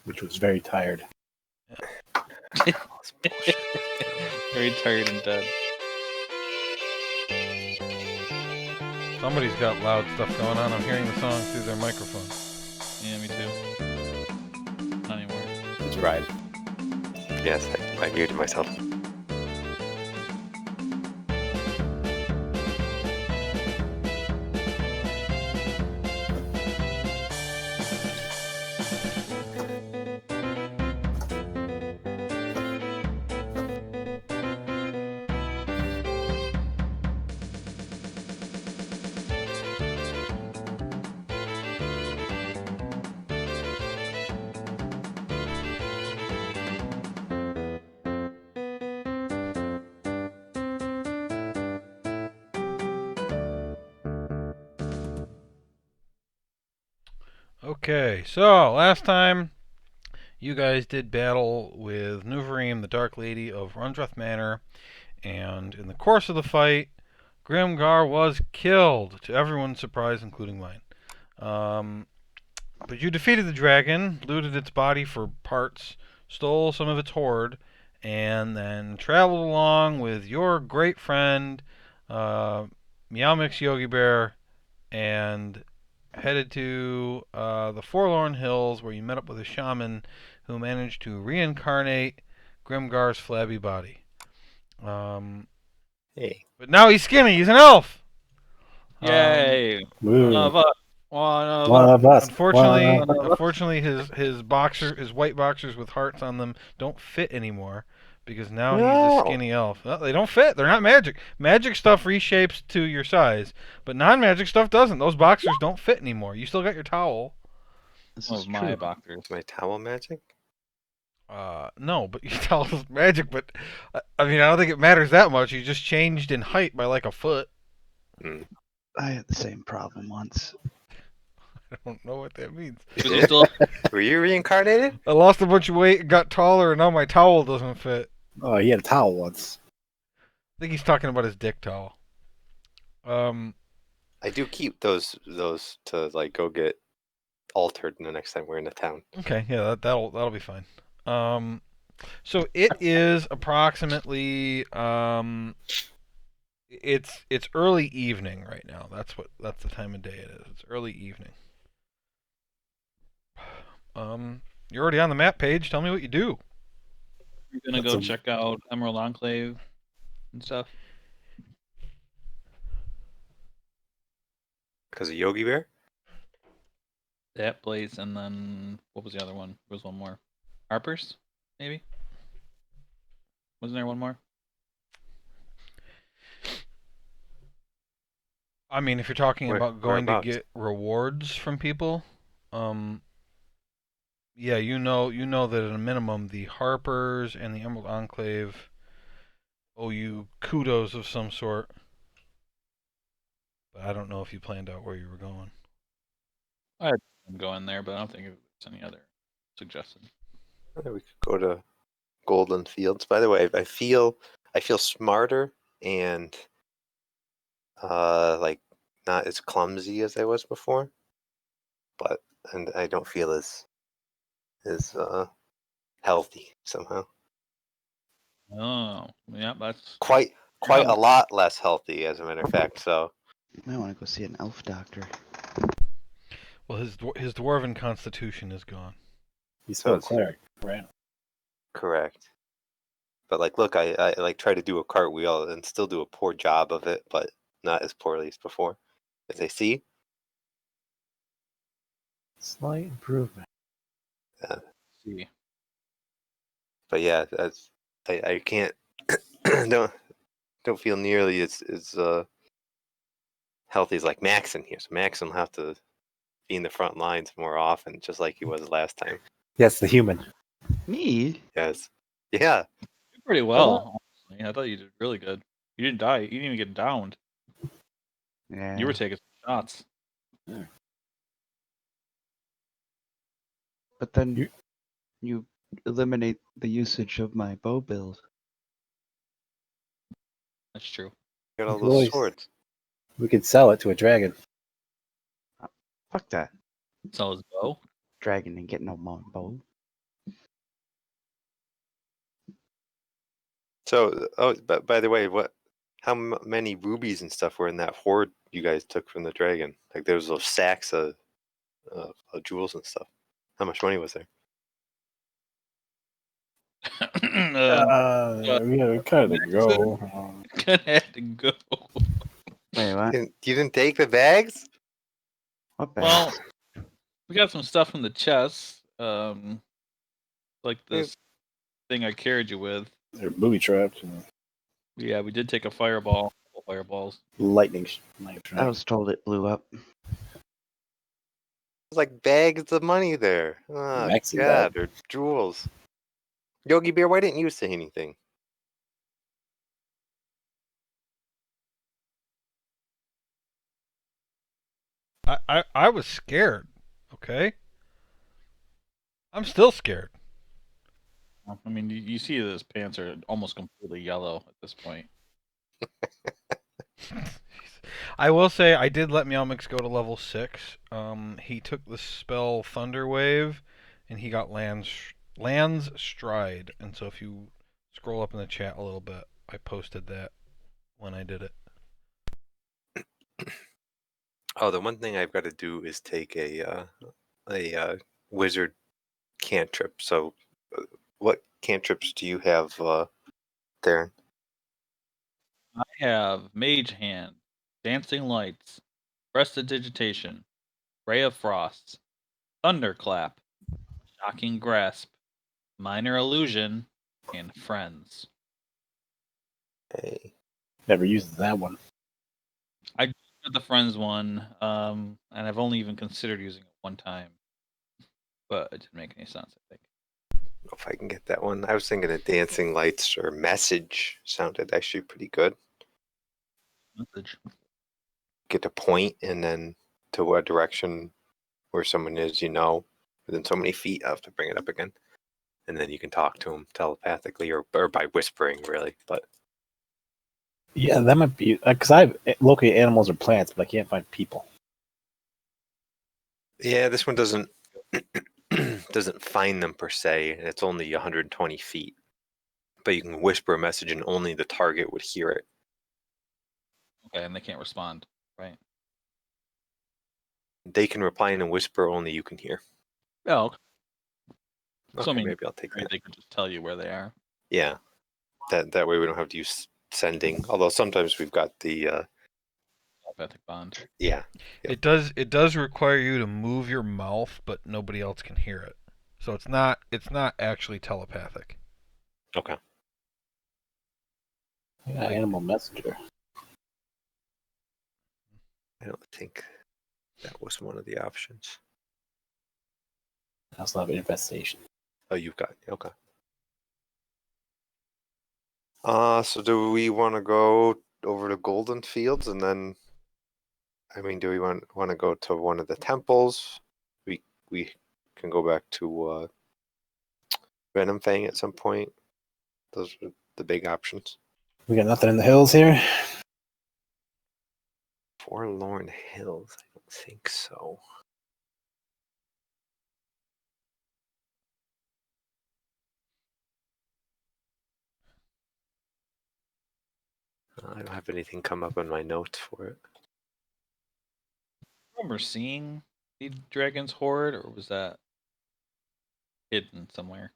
which was very tired. Very tired and dead. Somebody's got loud stuff going on. I'm hearing the song through their microphone. Yeah, me too. Not anymore. It's right. Yes, I muted myself. Okay, so last time you guys did battle with Nuvarim, the Dark Lady of Rundreth Manor, and in the course of the fight, Grimgar was killed, to everyone's surprise, including mine. But you defeated the dragon, looted its body for parts, stole some of its hoard, and then traveled along with your great friend, Meowmix Yogi Bear, and headed to the Forlorn Hills, where you met up with a shaman who managed to reincarnate Grimgar's flabby body. Hey. But now he's skinny. He's an elf. Yay! Woo. One of One us. of us. Unfortunately, his white boxers with hearts on them don't fit anymore because now he's a skinny elf. Well, they don't fit. They're not magic. Magic stuff reshapes to your size, but non-magic stuff doesn't. Those boxers don't fit anymore. You still got your towel. This is my boxers. Is my towel magic? No, but your towel is magic. But I mean, I don't think it matters that much. You just changed in height by like a foot. Mm. I had the same problem once. I don't know what that means. Were you reincarnated? I lost a bunch of weight, and got taller, and now my towel doesn't fit. Oh, he had a towel once. I think he's talking about his dick towel. I do keep those to like go get altered the next time we're in the town. Okay, yeah, that'll be fine. So it is approximately it's early evening right now. That's the time of day it is. It's early evening. You're already on the map page. Tell me what you do. You're gonna go check out Emerald Enclave and stuff. Because of Yogi Bear? That place, and then what was the other one? There was one more. Harper's, maybe? Wasn't there one more? I mean, if you're talking about going to whereabouts? get rewards from people, yeah, you know that at a minimum the Harpers and the Emerald Enclave owe you kudos of some sort. But I don't know if you planned out where you were going. I'm going there, but I don't think there's any other suggestion. We could go to Golden Fields. By the way, I feel smarter and like not as clumsy as I was before, and I don't feel as healthy somehow. Oh, yeah, that's Quite a lot less healthy, as a matter of fact. So You might want to go see an elf doctor. Well, his dwarven constitution is gone. He's still a cleric, right? correct. But like, look, I like try to do a cartwheel and still do a poor job of it, but not as poorly as before. As I see, Slight improvement. see. but yeah, I can't don't feel nearly as healthy as like Max in here. So Max will have to be in the front lines more often, just like he was last time. Yes, the human. Me? Yes, yeah. You did pretty well. Honestly. I thought you did really good. You didn't die. You didn't even get downed. Yeah. You were taking some shots. But then you eliminate the usage of my bow build. That's true. Got all Boys. those swords. We could sell it to a dragon. Fuck that. Sell his bow. Dragon ain't getting no more bow. So, but by the way, how many rubies and stuff were in that hoard you guys took from the dragon? Like there was those sacks of jewels and stuff. How much money was there? We kind of go. Gonna have to go. Wait, what? You didn't take the bags? What Well, bags? we got some stuff from the chest. Like this thing I carried you with. They're booby trapped. And Yeah, we did take a fireball. Couple fireballs. lightning I strike. was told it blew up. There's like bags of money there. Oh, Maxi God, bag. or jewels. Yogi Bear, why didn't you say anything? I was scared. Okay. I'm still scared. I mean, you see his pants are almost completely yellow at this point. I will say I did let Meowmix go to level 6. He took the spell Thunder Wave, and he got Land's Stride. And so if you scroll up in the chat a little bit, I posted that when I did it. Oh, the one thing I've got to do is take a wizard cantrip. So, what cantrips do you have, Darren? I have Mage Hand, Dancing Lights, Prestidigitation, Ray of Frost, Thunderclap, Shocking Grasp, Minor Illusion, and Friends. Hey. Never used that one. I got the Friends one, and I've only even considered using it one time, but it didn't make any sense, I think. If I can get that one. I was thinking of Dancing Lights or Message sounded actually pretty good. Message. Get a point and then to what direction where someone is, within so many feet. I have to bring it up again. And then you can talk to them telepathically or by whispering, really. But Yeah, that might be because I locate animals or plants, but I can't find people. yeah, this one doesn't find them per se, and it's only 120 feet. But you can whisper a message, and only the target would hear it. Okay, and they can't respond, right? They can reply in a whisper, only you can hear. Oh, okay. Okay, So, I mean, maybe I'll take that. they could just tell you where they are. Yeah, that way we don't have to use sending. Although sometimes we've got the Telepathic bond. yeah. It does require you to move your mouth, but nobody else can hear it. So it's not actually telepathic. Okay. Yeah, animal messenger. I don't think that was one of the options. I also have infestation. Oh, you've got okay. So do we want to go over to Golden Fields and then? I mean, do we want to go to one of the temples? We can go back to Venom Fang at some point. Those are the big options. We got nothing in the hills here. Forlorn Hills? I don't think so. I don't have anything come up in my notes for it. Remember seeing the dragon's horde, or was that hidden somewhere?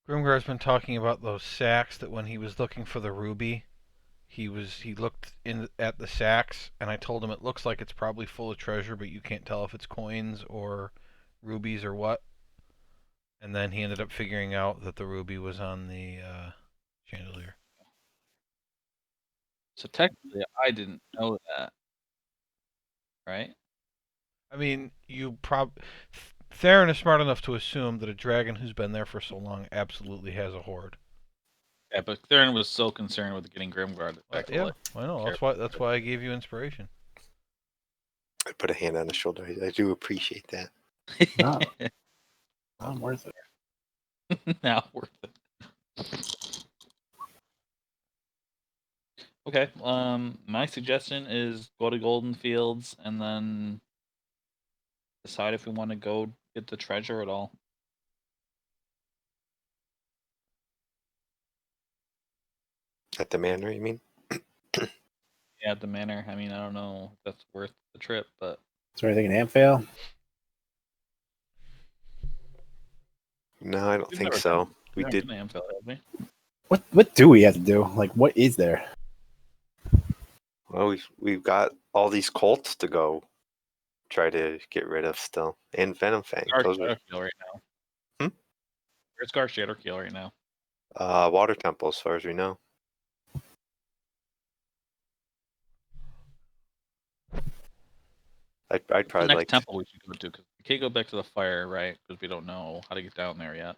Grimgar's been talking about those sacks that when he was looking for the ruby, he looked in at the sacks, and I told him it looks like it's probably full of treasure, but you can't tell if it's coins or rubies or what. And then he ended up figuring out that the ruby was on the chandelier. So technically, I didn't know that, right? I mean, Theron is smart enough to assume that a dragon who's been there for so long absolutely has a hoard. Yeah, but Theron was so concerned with getting Grimguard back to Yeah, life. I know. Careful. That's why I gave you inspiration. I put a hand on his shoulder. I do appreciate that. No. Not worth it. Not worth it. Okay. My suggestion is go to Golden Fields and then decide if we want to go get the treasure at all. At the manor, you mean? Yeah, at the manor. I mean, I don't know if that's worth the trip, but Is there anything in Amphale? No, I don't we've think never so. been, We we've never did. been to Amphil, have we? What do we have to do? Like, what is there? Well, we've got all these cults to go try to get rid of still, and Venom Fang. Those are Shadowkeel right now. Hmm? Where's Gar Shadowkeel right now? water temple, as far as we know. I'd The probably next like. temple we should go to, because we can't go back to the fire, right? Because we don't know how to get down there yet.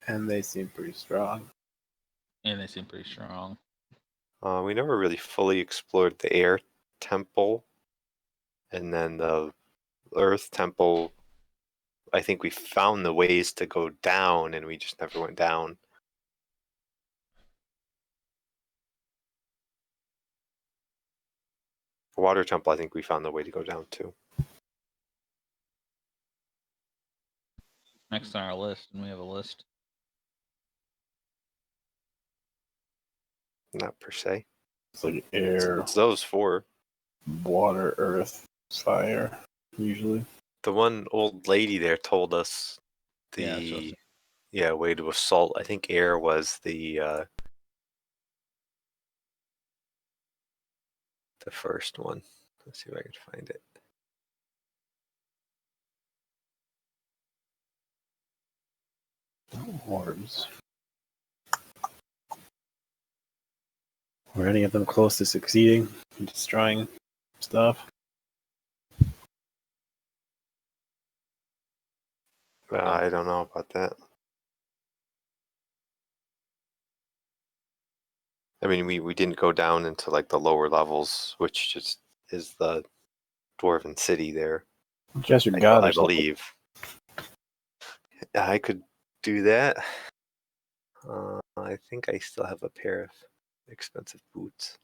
And they seem pretty strong. And they seem pretty strong. We never really fully explored the air temple, and then the earth temple. I think we found the ways to go down, and we just never went down. The water temple, I think we found the way to go down too. Next on our list, and we have a list. Not per se. It's like air, It's those four. water, earth, fire, usually. The one old lady there told us Yeah, that's what I was the way to assault. I think air was the first one. Let's see if I can find it. Orbs. Were any of them close to succeeding in destroying stuff? I don't know about that. I mean, we didn't go down into like the lower levels, which just is the dwarven city there. Just your god, I believe. I could do that. I think I still have a pair of expensive boots.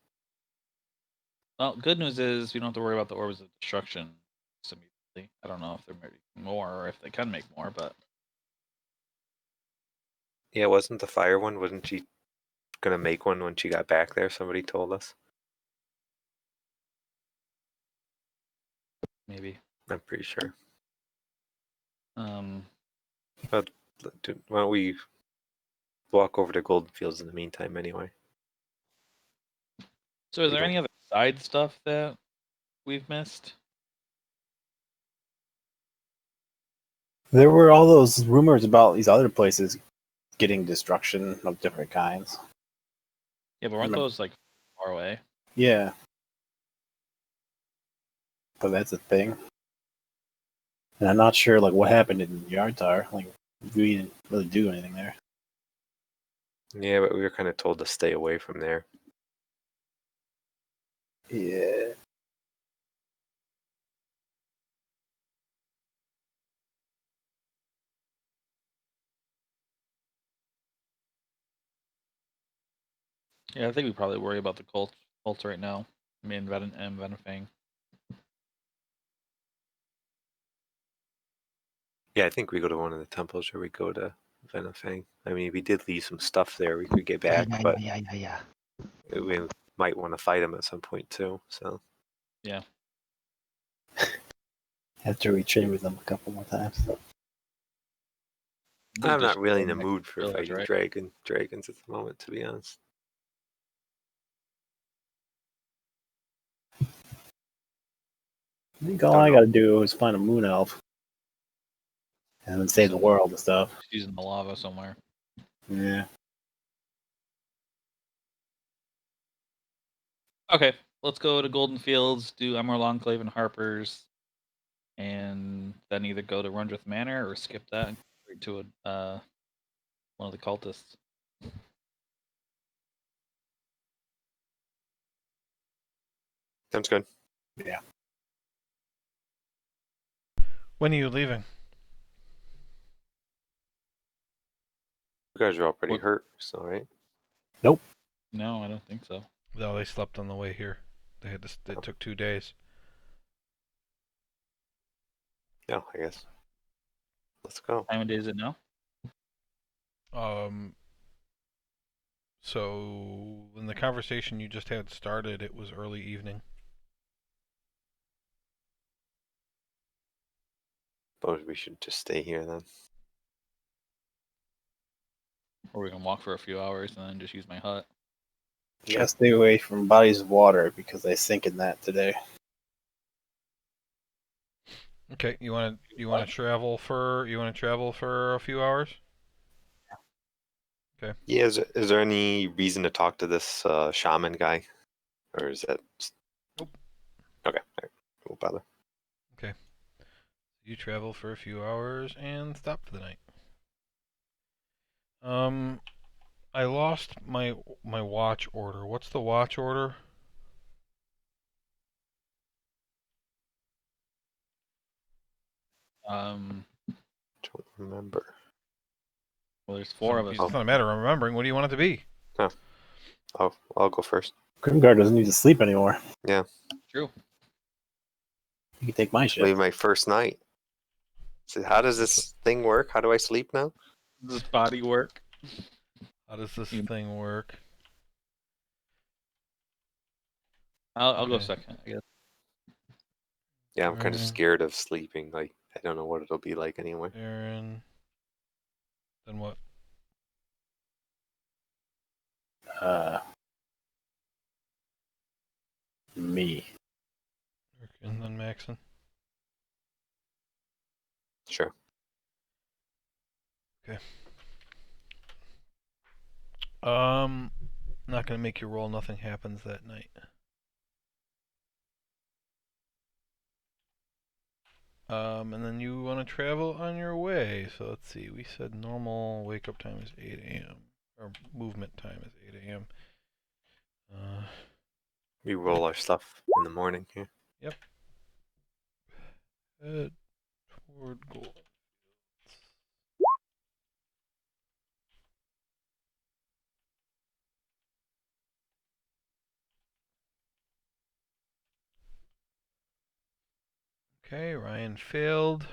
Well, good news is we don't have to worry about the orbs of destruction immediately. I don't know if they're making more or if they can make more, but Yeah, wasn't the fire one? Wasn't she gonna make one when she got back there? Somebody told us. maybe. I'm pretty sure. Um, But why don't we walk over to Golden Fields in the meantime anyway? so is We there don't- any other side stuff that we've missed? There were all those rumors about these other places getting destruction of different kinds. Yeah, but weren't Remember- those like far away? Yeah. But that's a thing. And I'm not sure like what happened in Yartar. Like we didn't really do anything there. Yeah, but we were kind of told to stay away from there. Yeah. Yeah, I think we probably worry about the cults right now. I mean, Venifang. Yeah, I think we go to one of the temples or we go to Venifang. I mean, we did leave some stuff there we could get back, but Yeah. we might want to fight them at some point too. So Yeah. After we trained with them a couple more times. I'm not Just really in go the next mood for village, fighting right? dragons at the moment, to be honest. I think all Don't I know. gotta do is find a moon elf. And then save the world and stuff. She's in the lava somewhere. Yeah. Okay, let's go to Golden Fields, do Emerald Enclave and Harper's, and then either go to Rundreth Manor or skip that and go straight to one of the cultists. Sounds good. Yeah. When are you leaving? You guys are all pretty What- hurt, so right? No, I don't think so. No, they slept on the way here. They had to. It took 2 days. Yeah, I guess. Let's go. Time of day is it now? So, when the conversation you just had started, it was early evening. But we should just stay here then. Or we can walk for a few hours and then just use my hut. Gotta stay away from bodies of water because they sink in that today. Okay, you want to travel for a few hours? Yeah, is there any reason to talk to this shaman guy? Or is that... Nope. Okay, all right. Won't bother. Okay. You travel for a few hours and stop for the night. I lost my watch order. What's the watch order? Um, Don't remember. well, there's four of us. It's not a matter of remembering. What do you want it to be? I'll go first. Grimgar doesn't need to sleep anymore. Yeah. True. You can take my It'll be shit. my first night. So how does this thing work? How do I sleep now? Does body work? How does this thing work? I'll go Okay. second, I guess. Yeah, I'm kind of Alright. scared of sleeping. Like, I don't know what it'll be like anyway. Aaron. Then what? Me. And then Maxon. Sure. Not gonna make you roll. Nothing happens that night. And then you want to travel on your way. So let's see. We said normal wake up time is 8 a.m. Or movement time is 8 a.m. We roll our stuff in the morning here. Yep. Head toward goal. Okay, Ryan failed.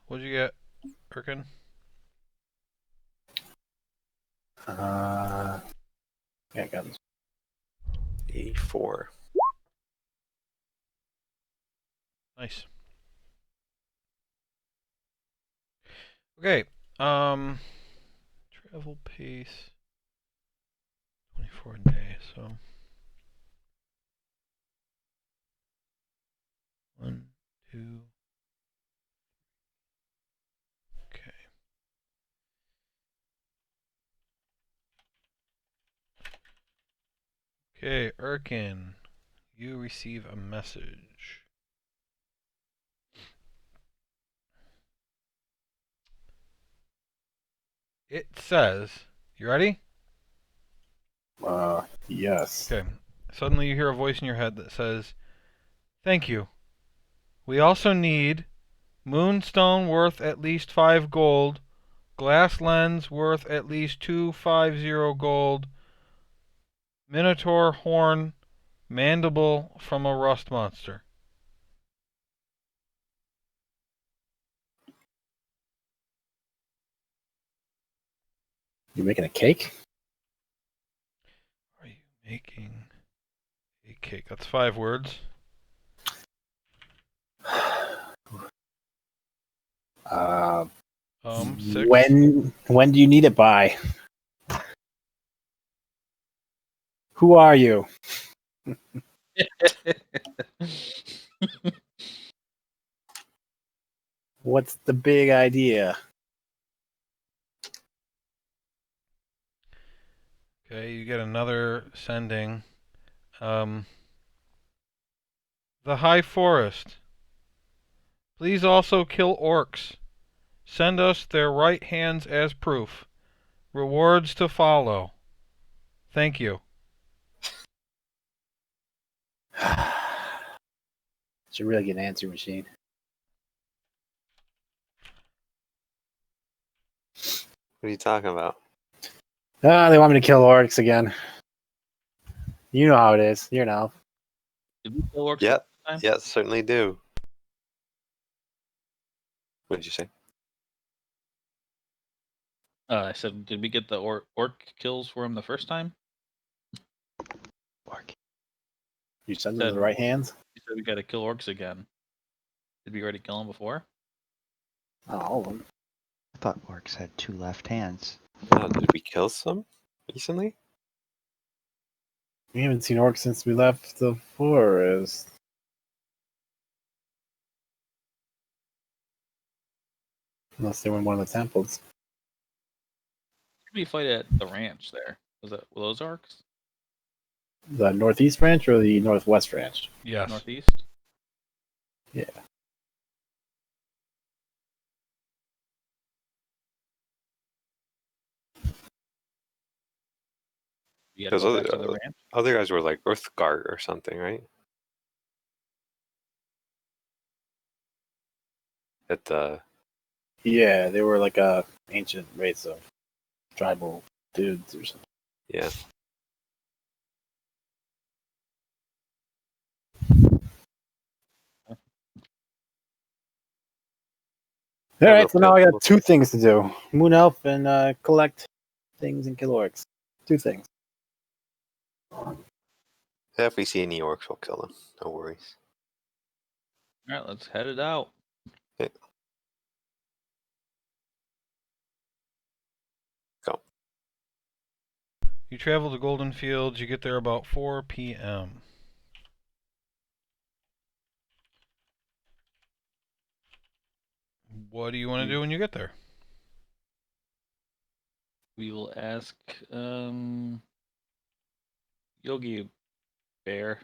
What'd you get, Erkin? Yeah, I got this. A4. Nice. Okay. Travel pace 24 a day. So 1, 2. Okay. Okay, Erkin, you receive a message. It says, you ready? Yes. Okay. Suddenly you hear a voice in your head that says, "Thank you. We also need moonstone worth at least 5 gold, glass lens worth at least 250 gold, minotaur horn, mandible from a rust monster." You making a cake? Are you making a cake? That's 5 words. Uh, 6. when do you need it by? Who are you? What's the big idea? Okay, you get another sending. The High Forest. Please also kill orcs. Send us their right hands as proof. Rewards to follow. Thank you. Should really get an answer machine. What are you talking about? They want me to kill orcs again. You know how it is. You're an elf. Did we kill orcs Yeah, last time? yeah, certainly do. What did you say? I said, did we get the orc kills for him the first time? Orc. You send them to the right hands? You said we got to kill orcs again. Did we already kill them before? Not all of them. I thought orcs had 2 left hands. Did we kill some recently? We haven't seen orcs since we left the forest. Unless they were in one of the temples. Who did we fight at the ranch there? Were those orcs? The northeast ranch or the northwest ranch? Yes. Northeast? Yeah. You got to Because go back to the ranch? other guys were like Earthguard or something, right? At the Yeah, they were like a ancient race of tribal dudes or something. yeah. All Yeah, right, we'll so now I kill- got 2 things to do: Moon Elf and collect things and kill orcs. 2 things. If we see any orcs, we'll kill them. No worries. All right, let's head it out. Go. You travel to Golden Fields. You get there about 4 p.m. What do you want to do when you get there? We will ask Yogi Bear.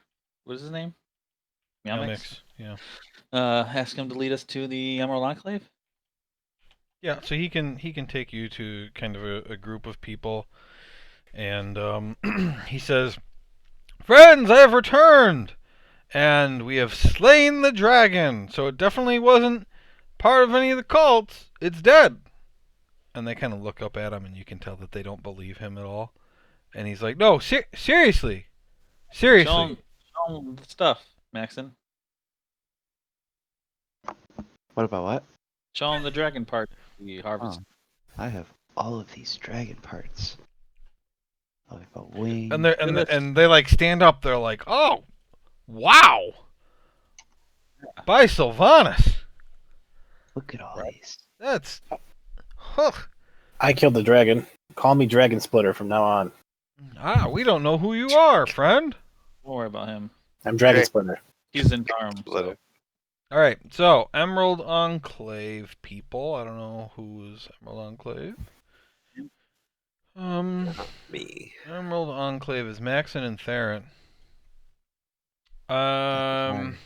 What is his name? Meowmix. Yeah. Ask him to lead us to the Emerald Enclave. Yeah. So he can take you to kind of a group of people, and he says, "Friends, I have returned, and we have slain the dragon. So it definitely wasn't part of any of the cults. It's dead." And they kind of look up at him, and you can tell that they don't believe him at all. And he's like, "No, seriously, seriously." Show him the stuff, Maxon. What about what? Show him the dragon part we harvested. I have all of these dragon parts. I've got wings. And they like stand up. They're like, "Oh, wow! By Sylvanas, Look at all these. that's huh. I killed the dragon. Call me Dragon Splitter from now on. We don't know who you are, friend." Don't worry about him. I'm Dragon Okay. Splitter. He's in Tarm. Little. So. All right, so Emerald Enclave people. I don't know who's Emerald Enclave. Me. Emerald Enclave is Maxon and Theron. Sorry. Let's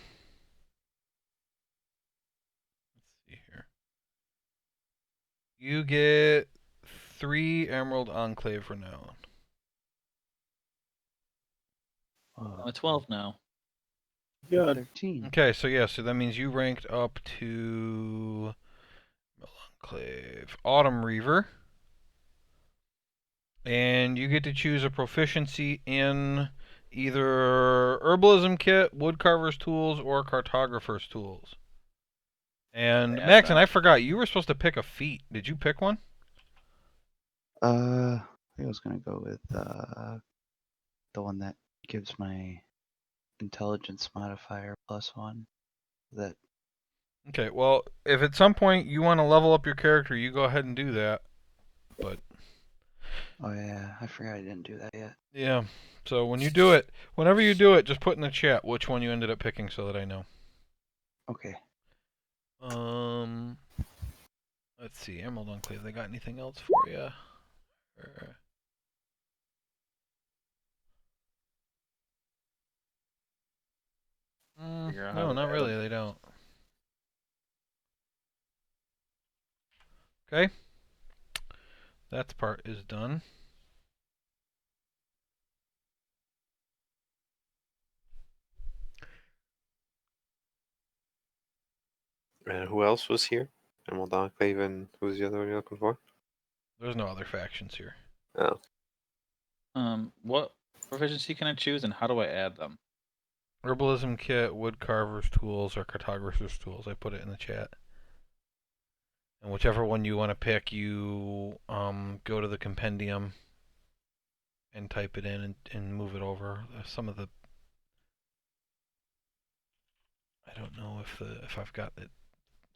see here. You get 3 Emerald Enclave renown. Oh, I'm at 12 now. Good. 13. Okay, so yeah, so that means you ranked up to Enclave Autumn Reaver. And you get to choose a proficiency in either Herbalism Kit, Woodcarver's Tools, or Cartographer's Tools. And Yeah, Maxon, I forgot, you were supposed to pick a feat. Did you pick one? I think I was gonna go with the one that gives my intelligence modifier +1. That Okay, well, if at some point you want to level up your character, you go ahead and do that. But oh yeah, I forgot I didn't do that yet. yeah, so when you do it, whenever you do it, just put in the chat which one you ended up picking so that I know. Okay. Let's see, Emerald Enclave, they got anything else for you? Figure out how No, to not add really, them. they don't. Okay. That part is done. And who else was here? Emerald Enclave, and who's the other one you're looking for? There's no other factions here. Oh. What proficiency can I choose, and how do I add them? Herbalism Kit, Woodcarver's Tools, or Cartographer's Tools. I put it in the chat. And whichever one you want to pick, you go to the compendium and type it in and move it over. Some of the I don't know if I've got it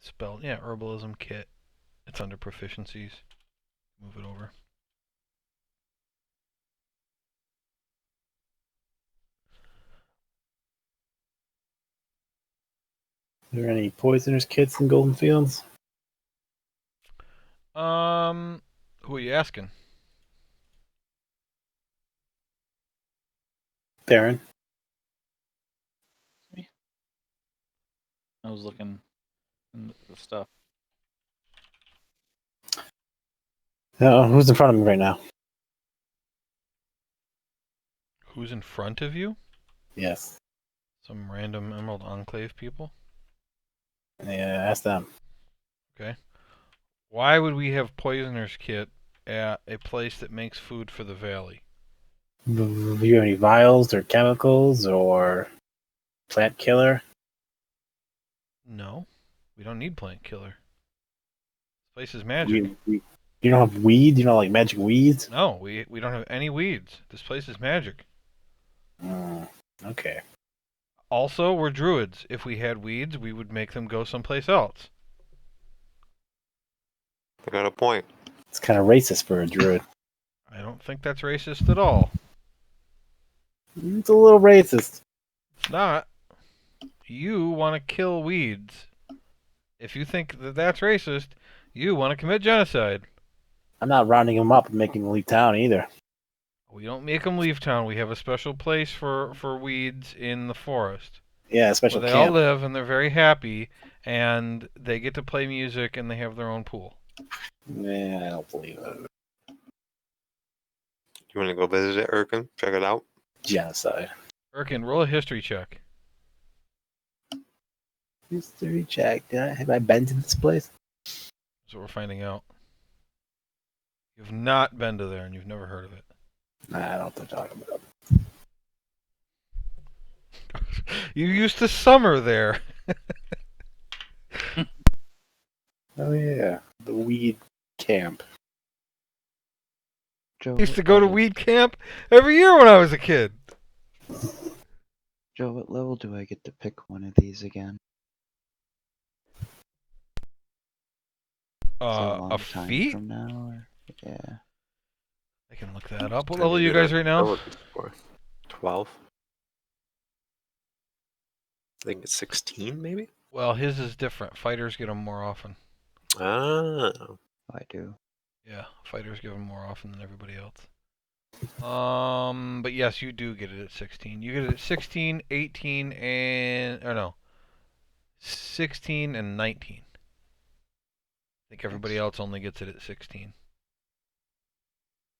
spelled. Yeah, herbalism kit. It's under proficiencies. Move it over. Are there any poisoners kits in Golden Fields? Who are you asking? Baron. I was looking in the stuff. Who's in front of me right now? Who's in front of you? Yes. Some random Emerald Enclave people? Yeah, ask them. Okay. Why would we have poisoner's kit at a place that makes food for the valley? Do you have any vials or chemicals or plant killer? No. We don't need plant killer. This place is magic. You don't have weed? You don't like magic weeds? No, we don't have any weeds. This place is magic. Okay. Also, we're druids. If we had weeds, we would make them go someplace else. I got a point. It's kind of racist for a druid. I don't think that's racist at all. It's a little racist. It's not. You want to kill weeds. If you think that that's racist, you want to commit genocide. I'm not rounding them up and making them leave town either. We don't make them leave town. We have a special place for weeds in the forest. Yeah, a special where they all camp. live, and they're very happy, and they get to play music, and they have their own pool. Yeah, I don't believe it. You want to go visit it, Erkin? Check it out? Genocide. Erkin, roll a history check. History check. Have I been to this place? That's what we're finding out. You've not been to there, and you've never heard of it. Nah, I don't know what they're talking about. You used to summer there. Oh yeah, the weed camp. Joe, I used to go to weed camp every year when I was a kid. Joe, what level do I get to pick one of these again? Is it a long A time feat? from now? Or... Yeah. I can look that up. What Time level are to you get guys a right now? ability score. 12. I think it's 16, maybe? Well, his is different. Fighters get them more often. Ah. I do. Yeah, fighters get them more often than everybody else. But yes, you do get it at 16. You get it at 16, 18, and... Or no. 16 and 19. I think everybody else only gets it at 16.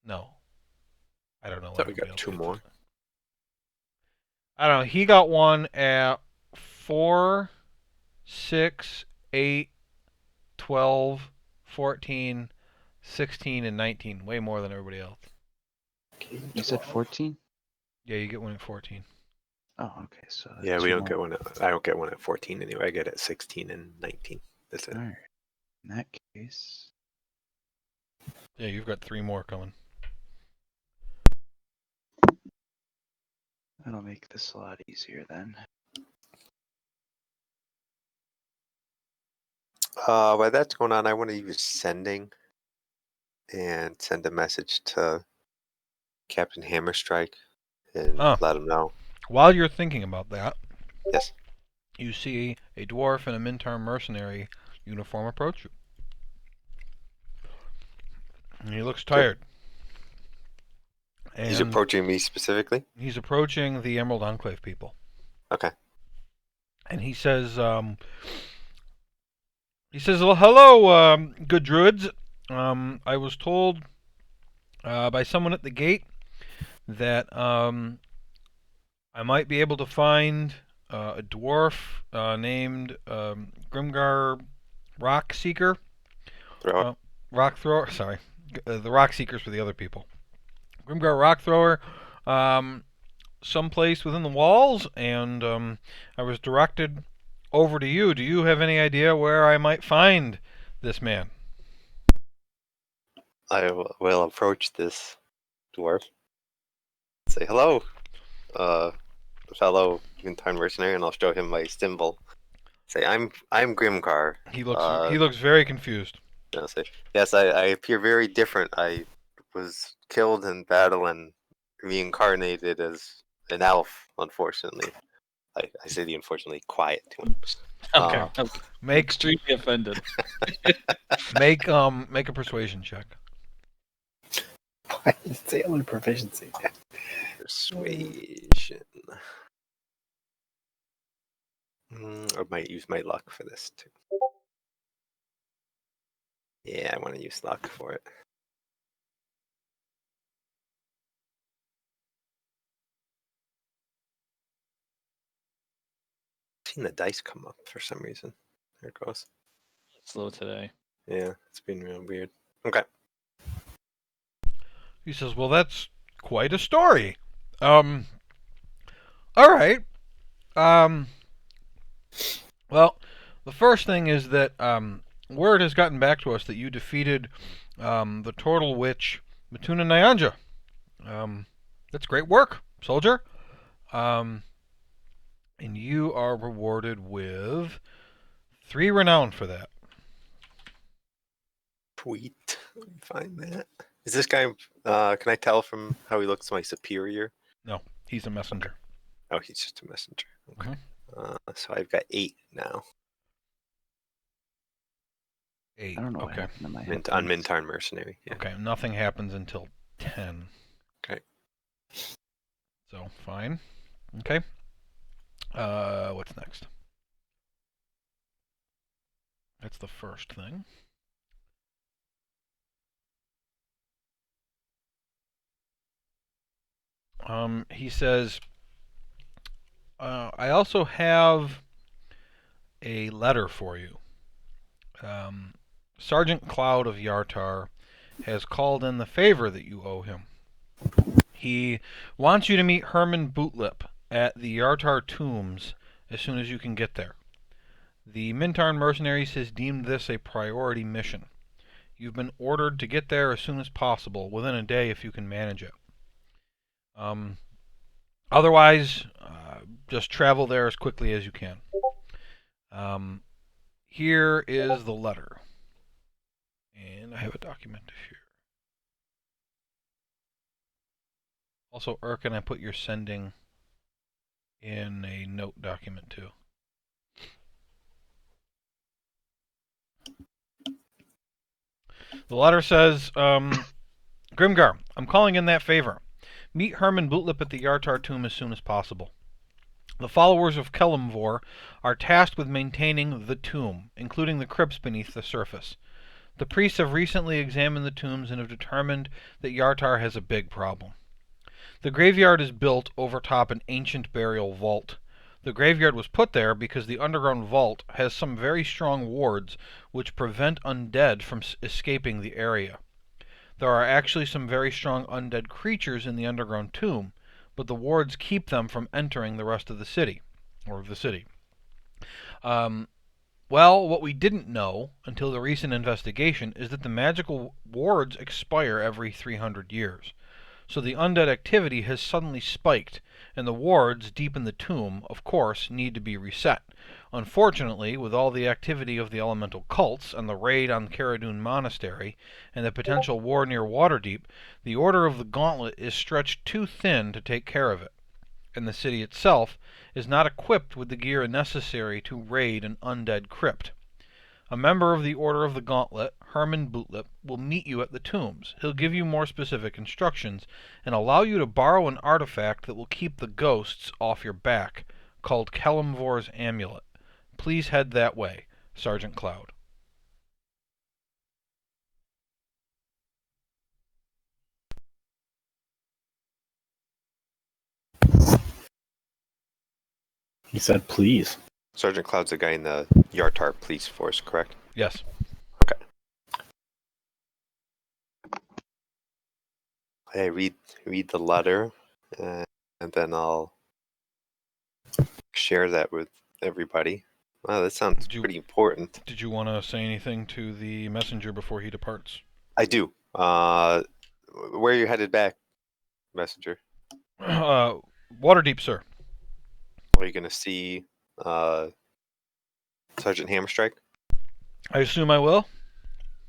No. I don't know. Thought we everybody got else 2 gets more. it. I don't know. He got one at 4, 6, 8, 12, 14, 16, and 19. Way more than everybody else. You said 14? Yeah, you get one at 14. Oh, okay. So Yeah, two we don't more. get one. I don't get one at 14 anyway. I get it at 16 and 19. That's it. Alright. In that case, Yeah, you've got 3 more coming. that'll make this a lot easier then. While that's going on, I want to use sending and send a message to Captain Hammerstrike and let him know. While you're thinking about that, Yes. you see a dwarf and a Mintar mercenary uniform approach you. And he looks tired. And He's approaching me specifically? he's approaching the Emerald Enclave people. Okay. And he says, well, hello, good druids. I was told by someone at the gate that I might be able to find a dwarf named Grimgar Rockseeker. Rock Thrower, sorry. The Rock Seekers were the other people. Grimgar Rock Thrower, someplace within the walls, and I was directed over to you. Do you have any idea where I might find this man? I will approach this dwarf say hello, fellow Mintarn mercenary, and I'll show him my symbol. Say, I'm Grimgar. He looks very confused. I'll say, yes, I appear very different. I was killed in battle and reincarnated as an elf, unfortunately. I say the unfortunately quiet to him. Okay. I'm Make extremely offended. make a persuasion check. Sailor proficiency. Persuasion. I might use my luck for this too. Yeah, I want to use luck for it. I've seen the dice come up for some reason. There it goes. Slow today. Yeah, it's been real weird. Okay. He says, "Well, that's quite a story." All right. Well, the first thing is that word has gotten back to us that you defeated the turtle witch Matuna Nyanja. That's great work, soldier. And you are rewarded with 3 renown for that. Sweet. Let me find that. Is this guy, can I tell from how he looks my superior? No, he's a messenger. Oh, he's just a messenger. Okay. Mhm. So I've got 8 now. 8. I don't know what Okay. happened to my On headphones. Mintarn Mercenary. Yeah. Okay. Nothing happens until 10. Okay. So fine. Okay. What's next? That's the first thing. He says, I also have a letter for you. Sergeant Cloud of Yartar has called in the favor that you owe him. He wants you to meet Herman Bootlip at the Yartar tombs as soon as you can get there. The Mintarn Mercenaries has deemed this a priority mission. You've been ordered to get there as soon as possible, within a day if you can manage it. Otherwise, just travel there as quickly as you can. Here is the letter. And I have a document here. Also, Erkin, I put your sending in a note document too. The letter says, Grimgar, I'm calling in that favor. Meet Herman Bootlip at the Yartar tomb as soon as possible. The followers of Kelemvor are tasked with maintaining the tomb, including the crypts beneath the surface. The priests have recently examined the tombs and have determined that Yartar has a big problem. The graveyard is built over top an ancient burial vault. The graveyard was put there because the underground vault has some very strong wards which prevent undead from escaping the area. There are actually some very strong undead creatures in the underground tomb, but the wards keep them from entering the rest of the city, or the city. Well, what we didn't know until the recent investigation is that the magical wards expire every 300 years. So the undead activity has suddenly spiked, and the wards deep in the tomb, of course, need to be reset. Unfortunately, with all the activity of the elemental cults and the raid on Caradun Monastery and the potential war near Waterdeep, the Order of the Gauntlet is stretched too thin to take care of it, and the city itself is not equipped with the gear necessary to raid an undead crypt. A member of the Order of the Gauntlet, Herman Bootlip, will meet you at the tombs. He'll give you more specific instructions and allow you to borrow an artifact that will keep the ghosts off your back, called Kelemvor's Amulet. Please head that way, Sergeant Cloud. He said, please. Sergeant Cloud's the guy in the Yartar police force, correct? Yes. Okay. I read the letter, and then I'll share that with everybody. Wow, that sounds pretty important. Did you want to say anything to the messenger before he departs? I do. Where are you headed back, messenger? Waterdeep, sir. Are you going to see Sergeant Hammerstrike? I assume I will.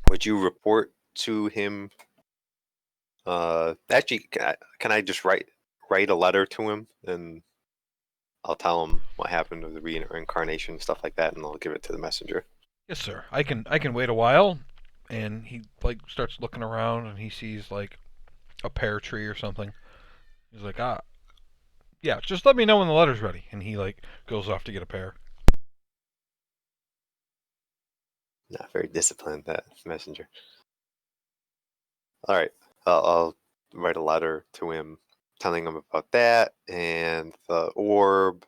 Would you report to him? Actually, can I just write a letter to him, and I'll tell him what happened with the reincarnation and stuff like that, and I'll give it to the messenger. Yes, sir. I can wait a while. And he starts looking around, and he sees a pear tree or something. He's like, yeah, just let me know when the letter's ready. And he goes off to get a pear. Not very disciplined, that messenger. All right, I'll write a letter to him telling him about that and the orb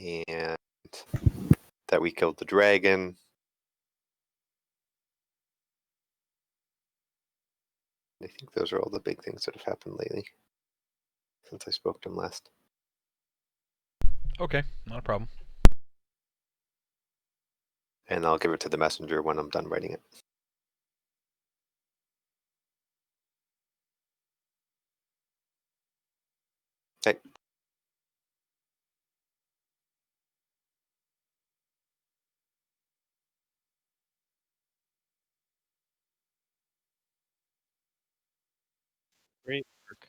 and that we killed the dragon. I think those are all the big things that have happened lately since I spoke to him last. Okay, not a problem. And I'll give it to the messenger when I'm done writing it. Okay. Great work.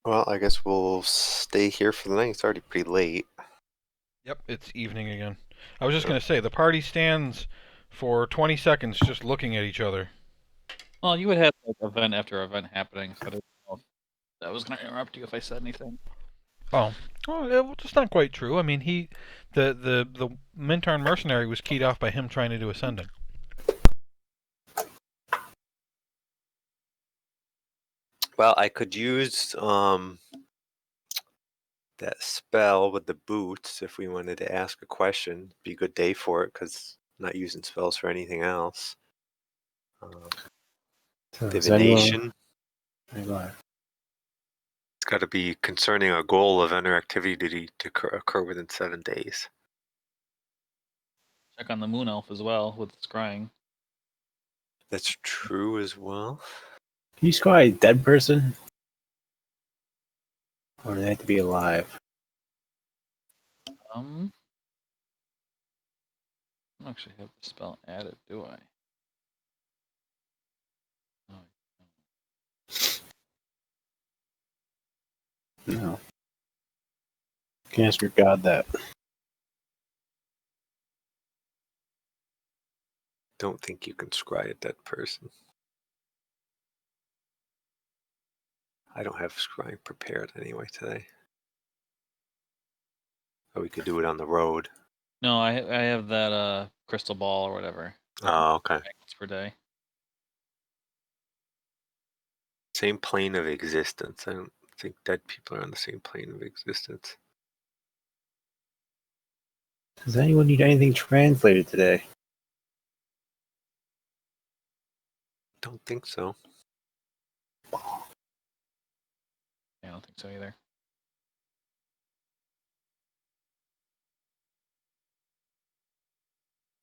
Well, I guess we'll stay here for the night. It's already pretty late. Yep, it's evening again. I was just going to say, the party stands for 20 seconds just looking at each other. Well, you would have event after event happening, so I don't know if that was going to interrupt you if I said anything. Oh, well, it's not quite true. I mean, the Mintarn mercenary was keyed off by him trying to do ascending. Well, I could use that spell with the boots if we wanted to ask a question. Be a good day for it because I'm not using spells for anything else. Divination. Go ahead. It's got to be concerning a goal of interactivity to occur within 7 days. Check on the moon elf as well with scrying. That's true as well. Can you scry a dead person? Or do they have to be alive? I don't actually have the spell added, do I? Oh. No. Can ask your god that. Don't think you can scry a dead person. I don't have scrying prepared anyway today. Or we could do it on the road. No, I have that crystal ball or whatever. Oh, okay. Once per day. Same plane of existence. I don't think dead people are on the same plane of existence. Does anyone need anything translated today? Don't think so. Yeah, I don't think so either.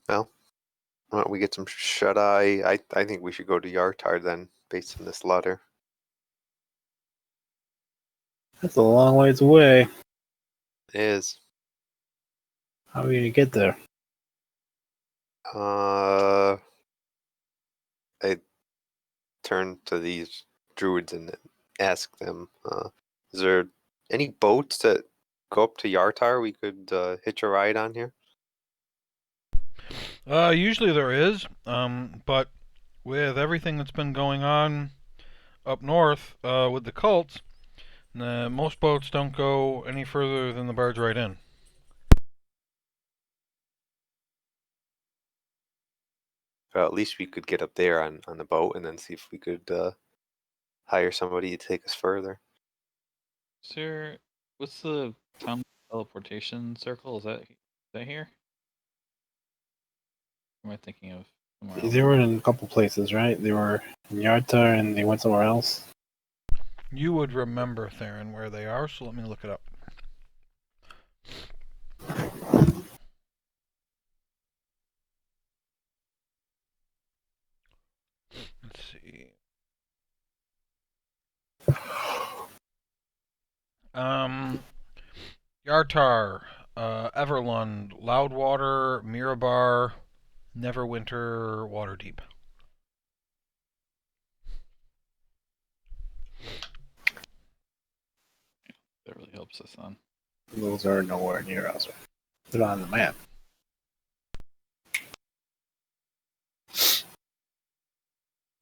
Well, why don't we get some shut eye? I think we should go to Yartar then, based on this letter. That's a long ways away. It is. How are we gonna get there? I turn to these druids and ask them, is there any boats that go up to Yartar we could hitch a ride on here? Usually there is, but with everything that's been going on up north with the cults, most boats don't go any further than the barge right in. At least we could get up there on the boat and then see if we could hire somebody to take us further. Sir, what's the town teleportation circle? Is that here? Or am I thinking of somewhere else? They were in a couple places, right? They were in Yarta and they went somewhere else. You would remember, Theron, where they are, so let me look it up. Yartar, Everlund, Loudwater, Mirabar, Neverwinter, Waterdeep. That really helps us on. Those are nowhere near us. They're not on the map.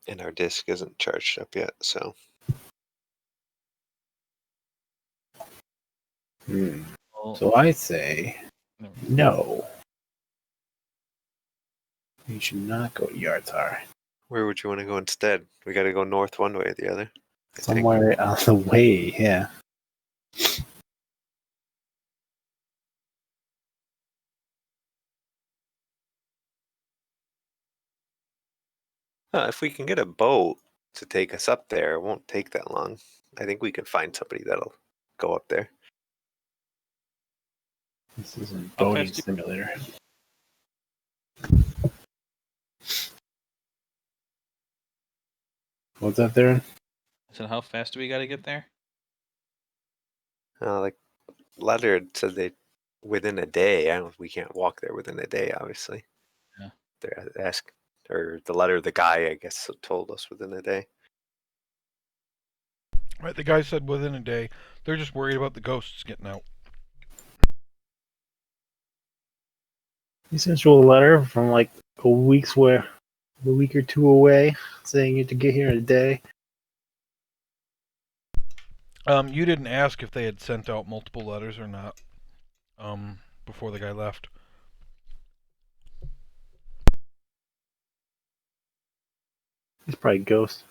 And our disc isn't charged up yet, so. Well, So I say never- no. You should not go to Yartar. Where would you want to go instead? We got to go north one way or the other. I think. Somewhere on the way, yeah. If we can get a boat to take us up there, it won't take that long. I think we can find somebody that'll go up there. This is a How boating fast do- simulator. What's that there? I said, how fast do we got to get there? Like Leonard said, they within a day. We can't walk there within a day, obviously. Yeah. They're or the letter, the guy, I guess, told us within a day. Right, the guy said within a day. They're just worried about the ghosts getting out. He sent you a letter from like a week or two away, saying you had to get here in a day. You didn't ask if they had sent out multiple letters or not. Before the guy left. He's probably Ghost.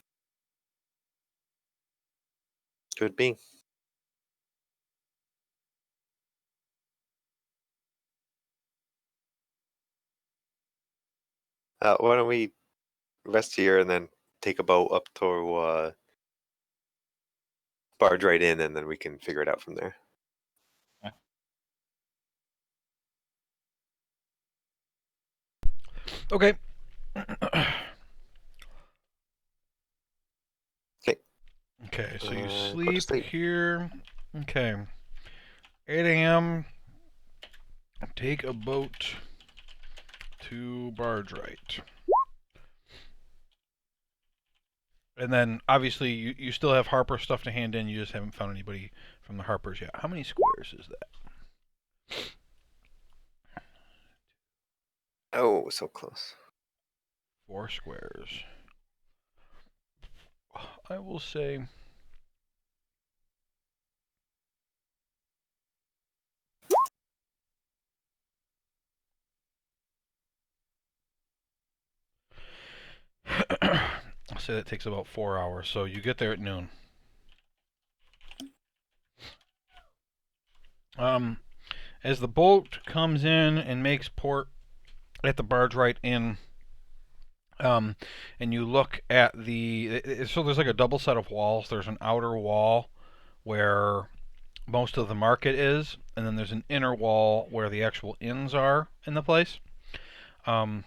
Could be. Why don't we rest here and then take a boat up to barge right in, and then we can figure it out from there. Okay. Okay, so you Go to sleep sleep. here. Okay. 8 a.m. Take a boat to barge right. And then, obviously, you still have Harper stuff to hand in. You just haven't found anybody from the Harpers yet. How many squares is that? Oh, so close. 4 squares. I will say... I'll say that takes about 4 hours, so you get there at noon. As the boat comes in and makes port at the barge right in, and you look at so there's like a double set of walls. There's an outer wall where most of the market is, and then there's an inner wall where the actual inns are in the place. But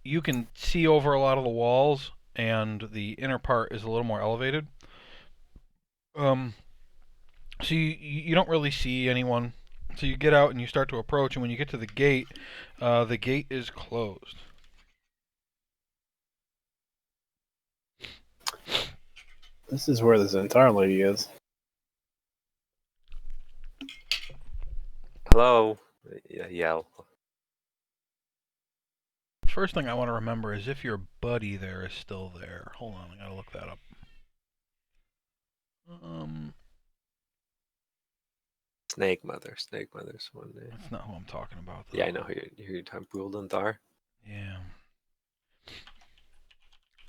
you can see over a lot of the walls, and the inner part is a little more elevated. So you don't really see anyone. So you get out and you start to approach, and when you get to the gate is closed. This is where the Centaur lady is. Hello. Yell. First thing I want to remember is if your buddy there is still there. Hold on, I gotta look that up. Snake Mother's one day. That's not who I'm talking about, though. Yeah, I know who you're talking about. Thar. Yeah.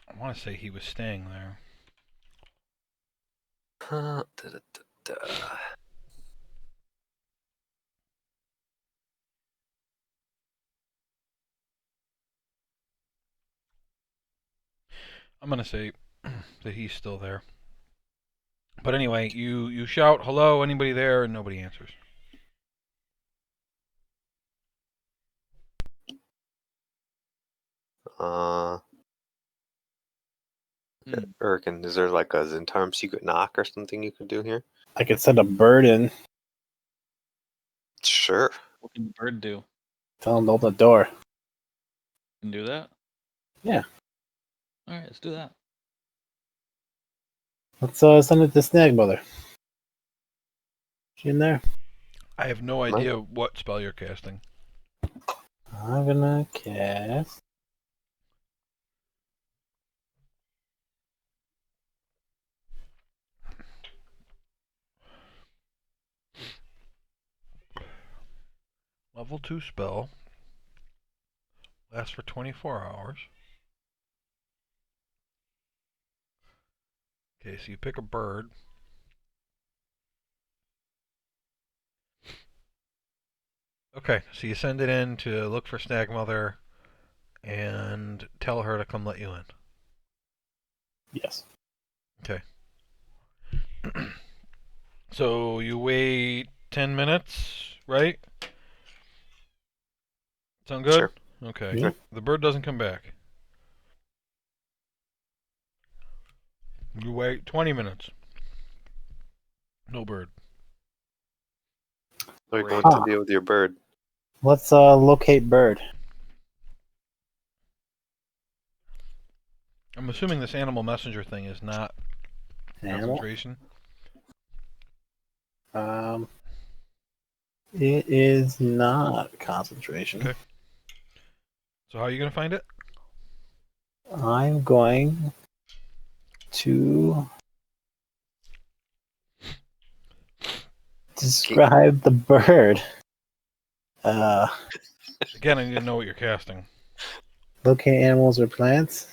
I want to say he was staying there. I'm gonna say that he's still there. But anyway, you shout, "Hello, anybody there?" and nobody answers. Erkin, is there like a Zentarm secret knock or something you could do here? I could send a bird in Sure. What can the bird do? Tell him to open the door. Can do that? Yeah. All right, let's do that. Let's send it to Snag Mother. She in there? I have no idea what spell you're casting. I'm gonna cast. Level 2 spell. Lasts for 24 hours. Okay, so you pick a bird. Okay, so you send it in to look for Snag Mother and tell her to come let you in. Yes. Okay. So you wait 10 minutes, right? Sound good? Sure. Okay. Yeah. The bird doesn't come back. You wait 20 minutes. No bird. What are you going Huh. to deal with your bird? Let's locate bird. I'm assuming this animal messenger thing is not Animal. concentration. It is not concentration. Okay. So how are you going to find it? I'm going to describe the bird. Again, I need to know what you're casting. Locate animals or plants.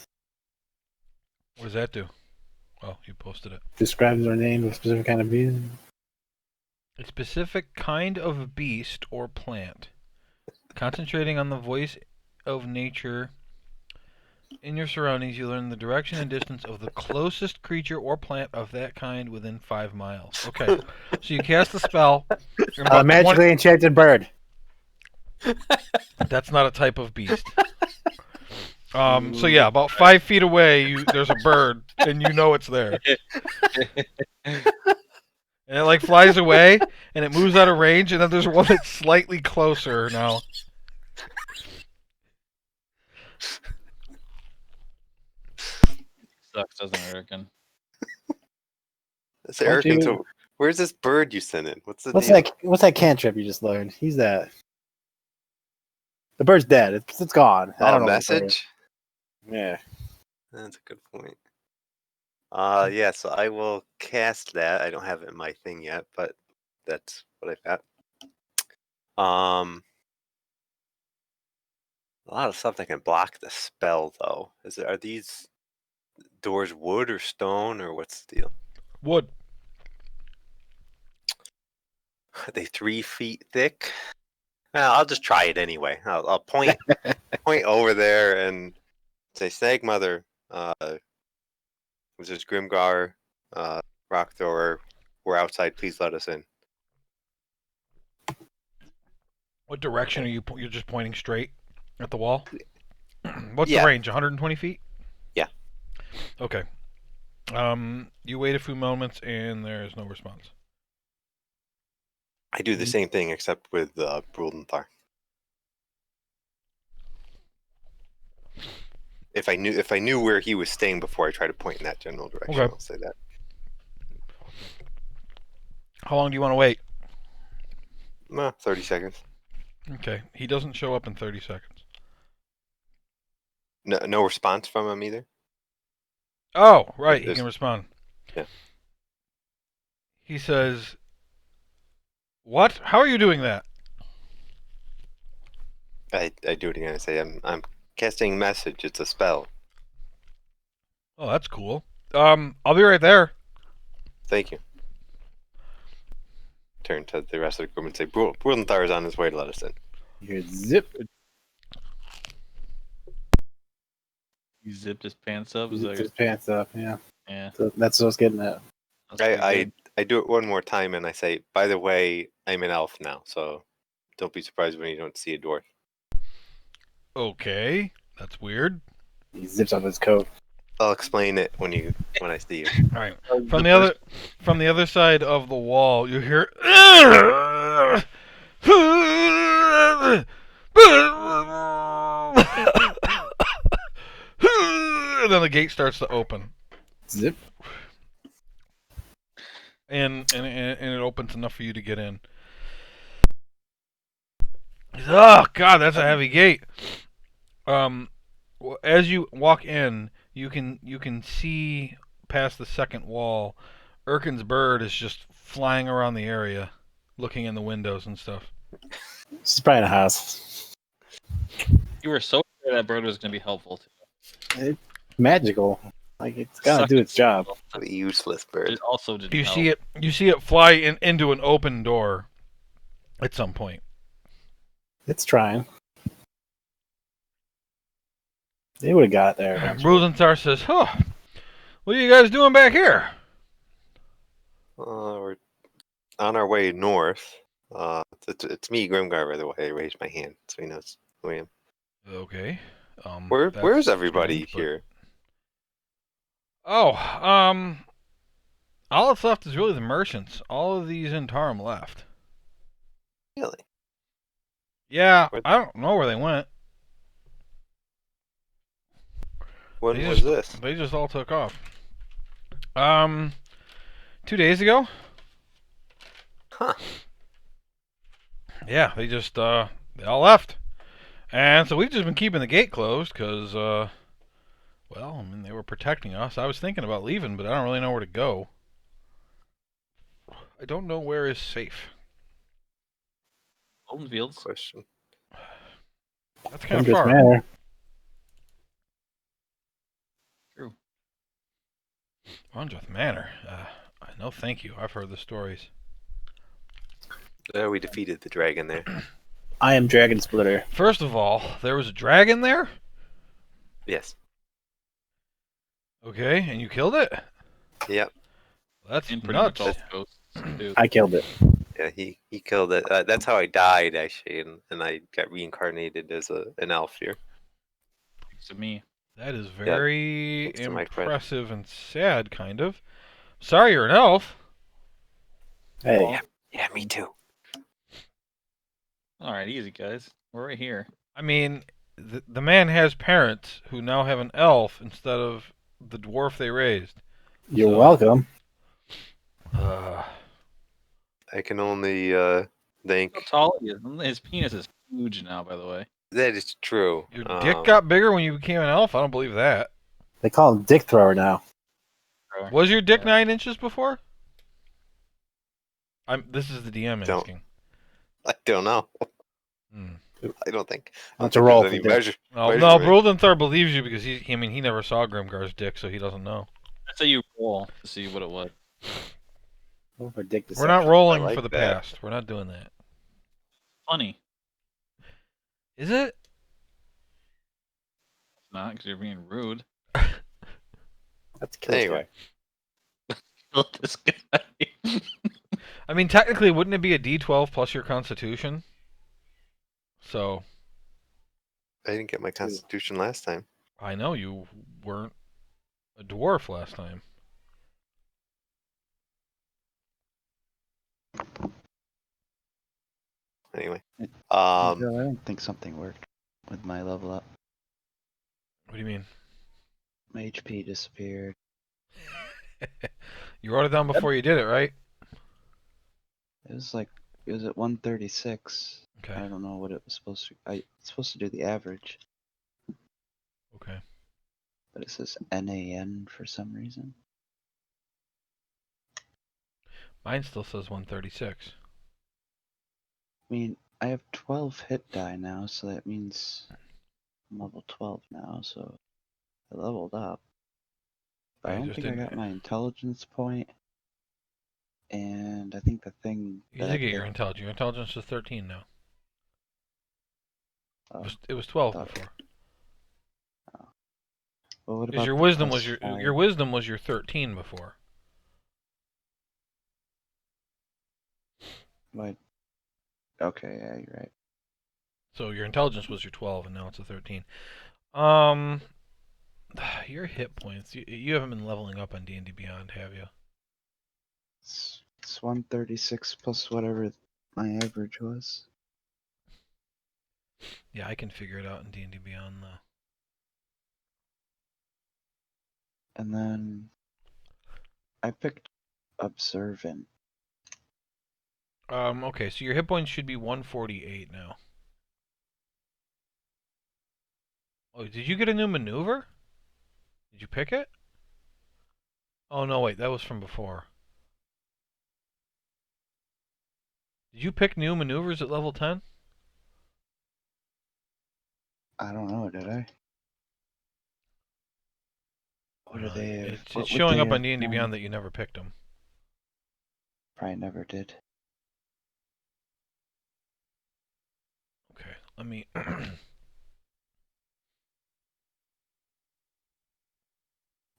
What does that do? Oh, you posted it. Describes or names a specific kind of beast. A specific kind of beast or plant. Concentrating on the voice of nature in your surroundings, you learn the direction and distance of the closest creature or plant of that kind within 5 miles. Okay, so you cast the spell. and about 20 Magically enchanted bird. That's not a type of beast. So yeah, about 5 feet away, there's a bird, and you know it's there. And it like flies away, and it moves out of range, and then there's one that's slightly closer now. Sucks, doesn't it, Erican? It's Don't Erican. you- Where's this bird you sent in? What's the What's deal? that? What's that cantrip you just learned? He's that. The bird's dead. It's gone. I Oh, don't know. what the bird is. message? Yeah. That's a good point. Yeah, so I will cast that. I don't have it in my thing yet, but that's what I've got. A lot of stuff that can block the spell, though. Are these doors wood or stone, or what's the deal? Wood. Are they 3 feet thick? Well, I'll just try it anyway. I'll point over there and say, "Snag Mother, this is Grimgar, Rockthor. We're outside. Please let us in." What direction are you? You're just pointing straight at the wall. What's Yeah. the range? 120 feet. Yeah. Okay. You wait a few moments, and there is no response. I do the same thing except with Bruldenthar. If I knew where he was staying before I try to point in that general direction, Okay. I'll say that. How long do you want to wait? 30 seconds. Okay. He doesn't show up in 30 seconds. No response from him either. Oh, right. He There's- can respond. Yeah. He says, "What? How are you doing that?" I do it again. I say I'm casting message. It's a spell. Oh, that's cool. I'll be right there. Thank you. Turn to the rest of the group and say Bruldenthar is on his way to let us in. You hear zip. He zipped his pants up. Is Zipped that his pants up. Yeah. yeah? So that's what I was getting at. That's pretty I good. I do it one more time and I say, by the way, I'm an elf now, so don't be surprised when you don't see a dwarf. Okay. That's weird. He zips up his coat. I'll explain it when I see you. All right. The From the first- other side of the wall, you hear And then the gate starts to open. Zip. And it opens enough for you to get in. Oh God, that's a heavy gate. As you walk in, you can see past the second wall. Erkin's bird is just flying around the area, looking in the windows and stuff. She's probably in a house. You were so sure that bird was going to be helpful too. It's magical. Like it's gotta do its job. A useless But bird. it also didn't You help. see it fly into an open door at some point. It's trying. They would have got there eventually. Rosenthal says, "Huh, what are you guys doing back here?" We're on our way north. It's me, Grimgar, by the way. I raised my hand so he knows who I am. Okay. Where's everybody strange, but- here? Oh, all that's left is really the merchants. All of these in Tarim left. Really? Yeah, Where- I don't know where they went. When They was just, this? They just all took off. 2 days ago. Huh. Yeah, they just they all left, and so we've just been keeping the gate closed because well, I mean they were protecting us. I was thinking about leaving, but I don't really know where to go. I don't know where is safe. Golden Fields. Question. That's kind of Wondrous far. Manor. True. Wondrous Manor. No, thank you. I've heard the stories. We defeated the dragon there. I am Dragon Splitter. First of all, there was a dragon there. Yes. Okay, and you killed it. Yep. That's And pretty much nuts. all ghosts too. I killed it. Yeah, he killed it. That's how I died, actually, and I got reincarnated as an elf here. Thanks to me. That is very thanks to my friend. impressive and sad, kind of. Sorry, you're an elf. Hey, Yeah, me too. All right, easy guys. We're right here. I mean, the man has parents who now have an elf instead of the dwarf they raised. you're So- welcome. I can only thank. How tall he is. His penis is huge now, by the way. That is true. Your dick got bigger when you became an elf? I don't believe that. They call him Dick Thrower now. Was your dick Yeah. 9 inches before? This is the DM Don't. asking. I don't know. Hmm. I don't think. Why don't you roll there's for any dick? measure. Oh, no, measurement. Brodenthar believes you because he never saw Grimgar's dick, so he doesn't know. That's how you roll to see what it was. Roll for dick We're not deception. rolling I like for the that. past. We're not doing that. Funny. Is it? It's not because you're being rude. That's kill Anyway. Kill this guy. I mean, technically, wouldn't it be a D12 plus your Constitution? So, I didn't get my constitution last time. I know you weren't a dwarf last time. Anyway. I don't think something worked with my level up. What do you mean? My HP disappeared. You wrote it down before you did it, right? It was at 136. Okay. I don't know what it was supposed to. It's supposed to do the average, Okay. but it says NAN for some reason. Mine still says 136. I mean, I have 12 hit die now, so that means I'm level 12 now, so I leveled up. But Yeah, I you don't just think I didn't- got my intelligence point, and I think the thing You that did I get your picked- intelligence. Your intelligence is 13 now. oh, It was 12 thought- before. well, what Because about your the wisdom plus was five? your wisdom was your 13 before. What? Okay, yeah, you're right. So your intelligence was your 12, and now it's a 13. Your hit points. You haven't been leveling up on D&D Beyond, have you? It's 136 plus whatever my average was. Yeah, I can figure it out in D&D Beyond though. And then I picked Observant. Okay, so your hit points should be 148 now. Oh, did you get a new maneuver? Did you pick it? Oh no, wait, that was from before. Did you pick new maneuvers at level 10? I don't know, did I? What are they? It's What would showing they up on have D&D been? Beyond that you never picked them. Probably never did. Okay, let me.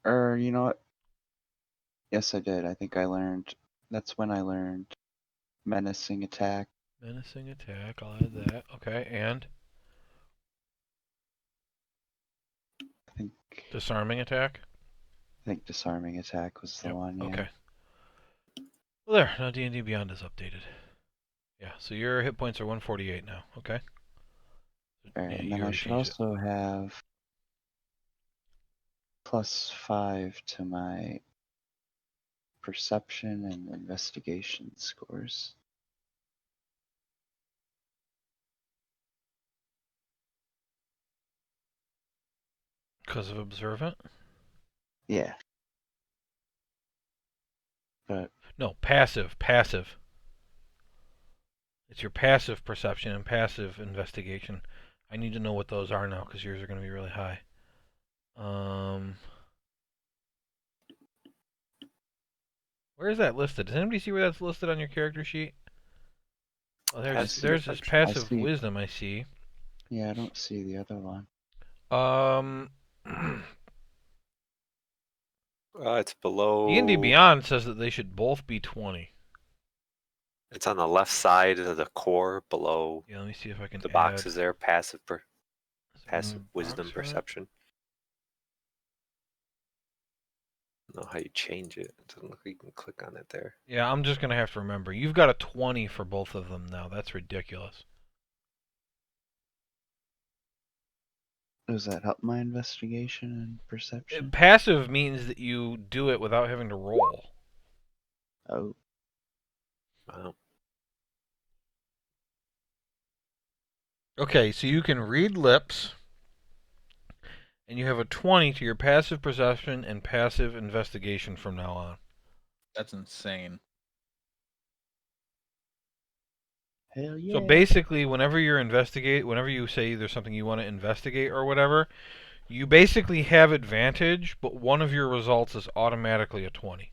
Or you know what? Yes, I did. I think I learned. That's when I learned menacing attack. Menacing attack, I'll add that. Okay, and I think disarming attack? disarming attack was the Yep, one. Yeah. okay. Well, there, now D&D Beyond is updated. Yeah, so your hit points are 148 now, okay? Alright, Yeah, and you then I already should changed it. also have +5 to my perception and investigation scores. Because of observant? Yeah. But No, passive, passive. It's your passive perception and passive investigation. I need to know what those are now, because yours are going to be really high. Where is that listed? Does anybody see where that's listed on your character sheet? Oh, Passive there's this perception. passive see. wisdom I see. yeah, I don't see the other one. It's below. D&D Beyond says that they should both be 20. It's on the left side of the core below Yeah, let me see if I can the add boxes there. Passive is it in the wisdom box for that? perception. I don't know how you change it. It doesn't look like you can click on it there. Yeah, I'm just going to have to remember. You've got a 20 for both of them now. That's ridiculous. Does that help my investigation and perception? Passive means that you do it without having to roll. Oh, Wow. Okay, so you can read lips, and you have a 20 to your passive perception and passive investigation from now on. That's insane. hell yeah. So basically, whenever you say there's something you want to investigate or whatever, you basically have advantage, but one of your results is automatically a 20.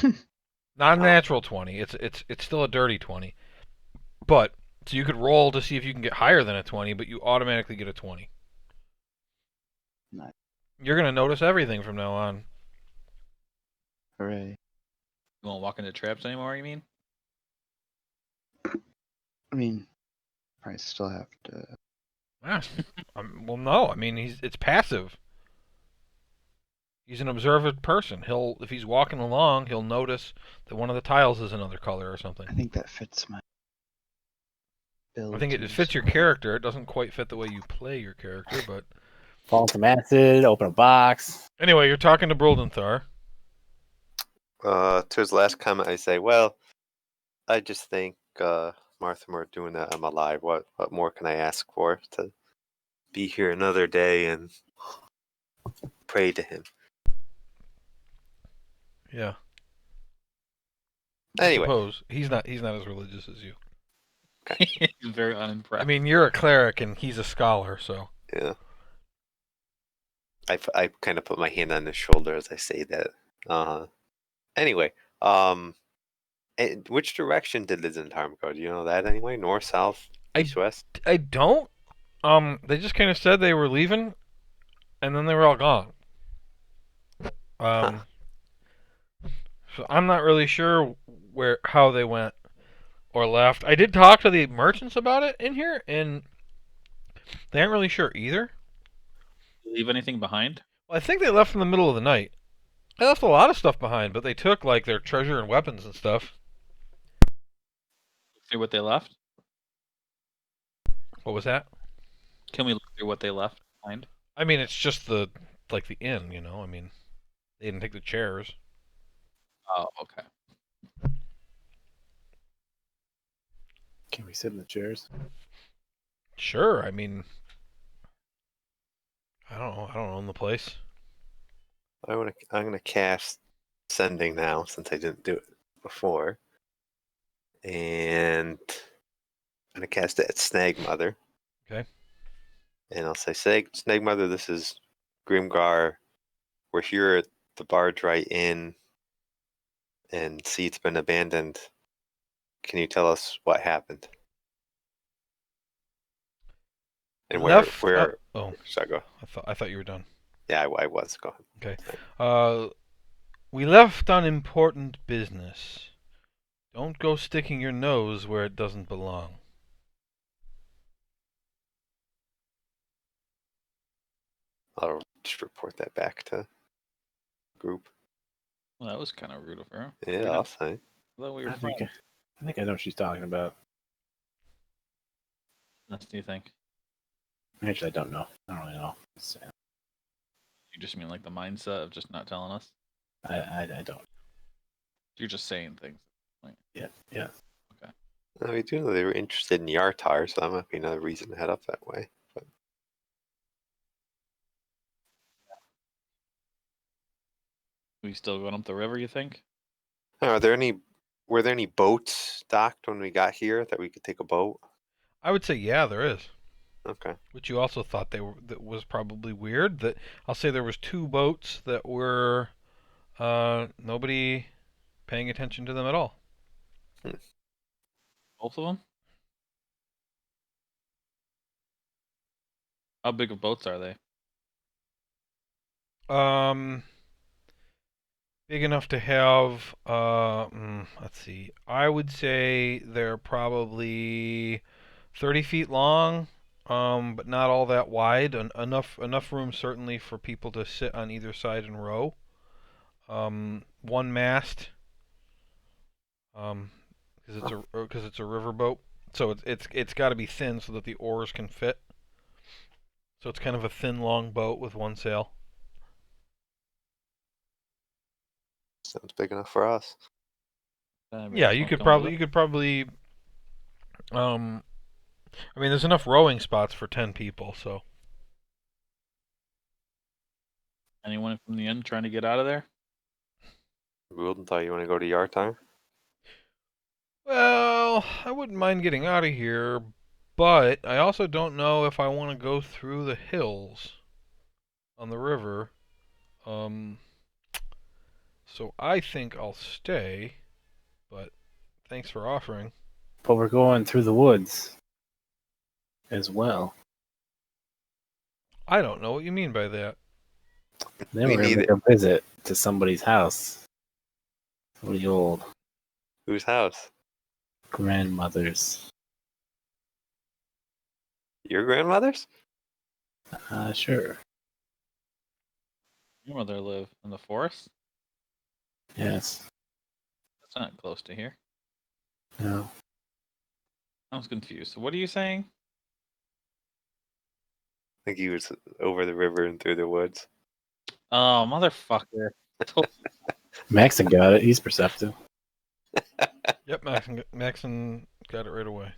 Not a Wow. natural 20. It's still a dirty 20. But so you could roll to see if you can get higher than a 20, but you automatically get a 20. Nice. You're going to notice everything from now on. Hooray. You won't walk into traps anymore, you mean? I mean, I still have to. Yeah. Well, no. I mean, it's passive. He's an observant person. If he's walking along, he'll notice that one of the tiles is another color or something. I think that fits my build. I think it too, fits your so- character. It doesn't quite fit the way you play your character, but Fall some acid, open a box. anyway, you're talking to Brildenthar. To his last comment, I say, well, I just think Martha doing that. I'm alive. What more can I ask for to be here another day and pray to him? Yeah. Anyway, I suppose he's not as religious as you. He's very unimpressed. I mean, you're a cleric and he's a scholar, so yeah. I kind of put my hand on his shoulder as I say that. Anyway, which direction did the Zentarm go? Do you know that anyway? North, south, east, west? I don't. They just kind of said they were leaving, and then they were all gone. So I'm not really sure how they went or left. I did talk to the merchants about it in here, and they aren't really sure either. Leave anything behind? Well, I think they left in the middle of the night. They left a lot of stuff behind, but they took like their treasure and weapons and stuff. See what they left? What was that? Can we look through what they left behind? I mean, it's just the inn, you know. I mean, they didn't take the chairs. Oh, okay. Can we sit in the chairs? Sure. I mean, I don't know. I don't own the place. I'm gonna cast sending now since I didn't do it before, and I'm gonna cast it at Snag Mother. Okay. And I'll say, Snag Mother, this is Grimgar. We're here at the Barge Right Inn, and see it's been abandoned. Can you tell us what happened? And Left. where? Oh, Should I go? I thought you were done. Yeah, I was. Go ahead. Okay. We left on important business. Don't go sticking your nose where it doesn't belong. I'll just report that back to group. Well, that was kind of rude of her. Yeah, I'll say. I thought we were I think friends. I know what she's talking about. What do you think? Actually, I don't know. I don't really know. You just mean like the mindset of just not telling us? I don't. You're just saying things. Yeah. Yeah. We do know they were interested in Yartar, so that might be another reason to head up that way. But We still going up the river, you think? were there any boats docked when we got here that we could take a boat? I would say yeah, there is. Okay. Which you also thought that was probably weird. That I'll say there was 2 boats that were nobody paying attention to them at all. Both of them? How big of boats are they? Big enough to have let's see. I would say they're probably 30 feet long, but not all that wide. Enough room certainly for people to sit on either side and row. One mast, because it's a riverboat, so it's got to be thin so that the oars can fit. So it's kind of a thin, long boat with one sail. Sounds big enough for us. Yeah, you could probably. I mean, there's enough rowing spots for 10 people, so. Anyone from the inn trying to get out of there? Goulden thought you want to go to Yartar? Well, I wouldn't mind getting out of here, but I also don't know if I want to go through the hills on the river. So I think I'll stay, but thanks for offering. But we're going through the woods as well. I don't know what you mean by that. Then Me we're going to make neither. a visit to somebody's house. Somebody old. Whose house? Grandmother's. Your grandmother's? Sure. Your mother live in the forest? Yes. That's not close to here. No. I was confused. What are you saying? I think he was over the river and through the woods. Oh, motherfucker. Maxon got it. He's perceptive. Yep, Maxon got it right away.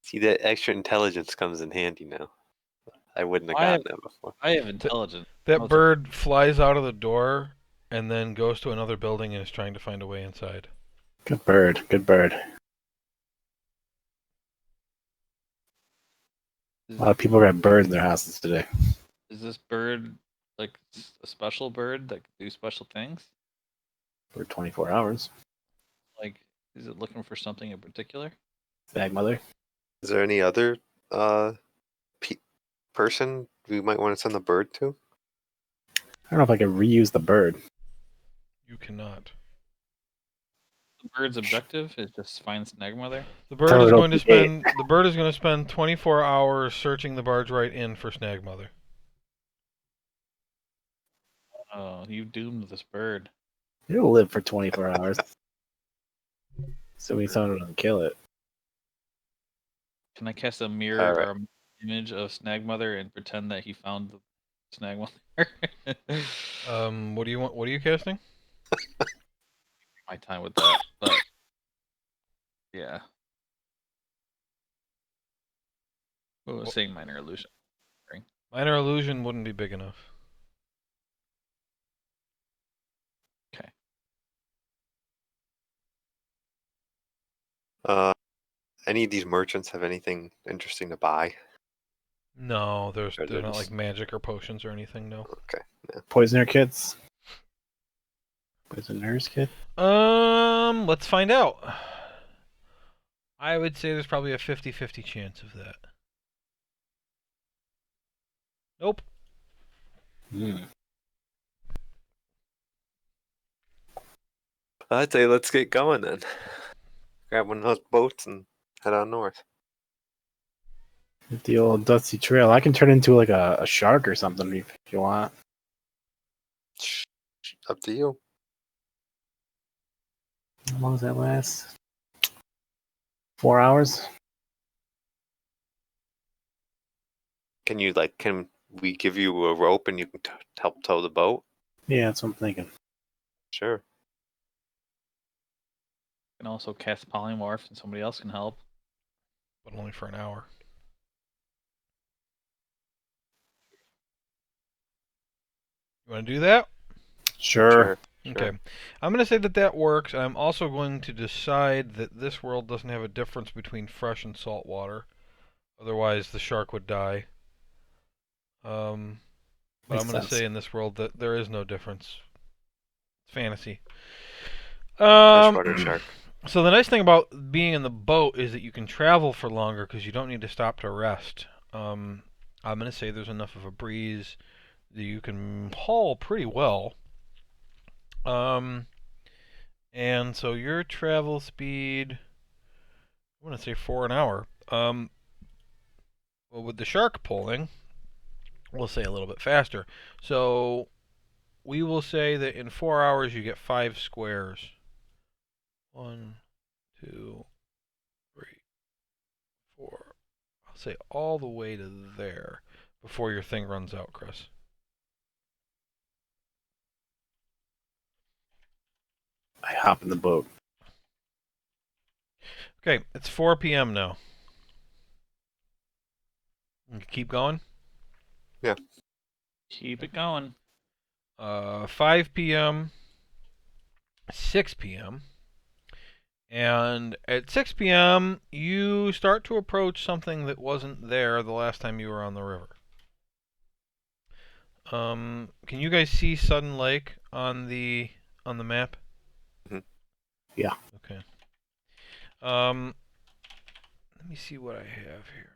See, that extra intelligence comes in handy now. I wouldn't have gotten that before. I have intelligence. That bird flies out of the door and then goes to another building and is trying to find a way inside. Good bird. Good bird. A lot of people got birds in their houses today. Is this bird like a special bird that can do special things? For 24 hours. Like, is it looking for something in particular? Snag Mother. Is there any other person we might want to send the bird to? I don't know if I can reuse the bird. You cannot. The bird's objective is just find Snag Mother. The bird is going to spend 24 hours searching the Barge Right Inn for Snag Mother. Oh, you doomed this bird. It'll live for 24 hours. So we someone doesn't kill it. Can I cast a mirror Alright. or a image of Snagmother and pretend that he found the Snagmother? What do you want? What are you casting? My time with that, but yeah. I was saying minor illusion. Minor illusion wouldn't be big enough. Okay. Any of these merchants have anything interesting to buy? No, Or they're they're not like just- magic or potions or anything. No. Okay. Yeah. Poisoner kits. Poisoner's kit. Let's find out. I would say there's probably a 50-50 chance of that. Nope. I'd say let's get going then. Grab one of those boats and head on north. The old dusty trail. I can turn into like a shark or something if you want. Up to you. How long does that last? 4 hours? Can we give you a rope and you can help tow the boat? Yeah, that's what I'm thinking. Sure. Can also cast polymorph and somebody else can help. But only for an hour. You want to do that? Sure. Okay. I'm going to say that works. I'm also going to decide that this world doesn't have a difference between fresh and salt water. Otherwise, the shark would die. But I'm going to say in this world that there is no difference. It's fantasy. Freshwater shark. So the nice thing about being in the boat is that you can travel for longer because you don't need to stop to rest. I'm going to say there's enough of a breeze that you can haul pretty well. And so your travel speed, I want to say 4 an hour. Well, with the shark pulling, we'll say a little bit faster. So we will say that in 4 hours you get 5 squares. 1, 2, 3, 4. I'll say all the way to there before your thing runs out, Chris. I hop in the boat. Okay, it's 4 p.m. now. You can keep going. Yeah. Keep it going. 5 p.m., 6 p.m., and at 6 p.m., you start to approach something that wasn't there the last time you were on the river. Can you guys see Sudden Lake on the map? Mhm. Yeah. Okay. Let me see what I have here.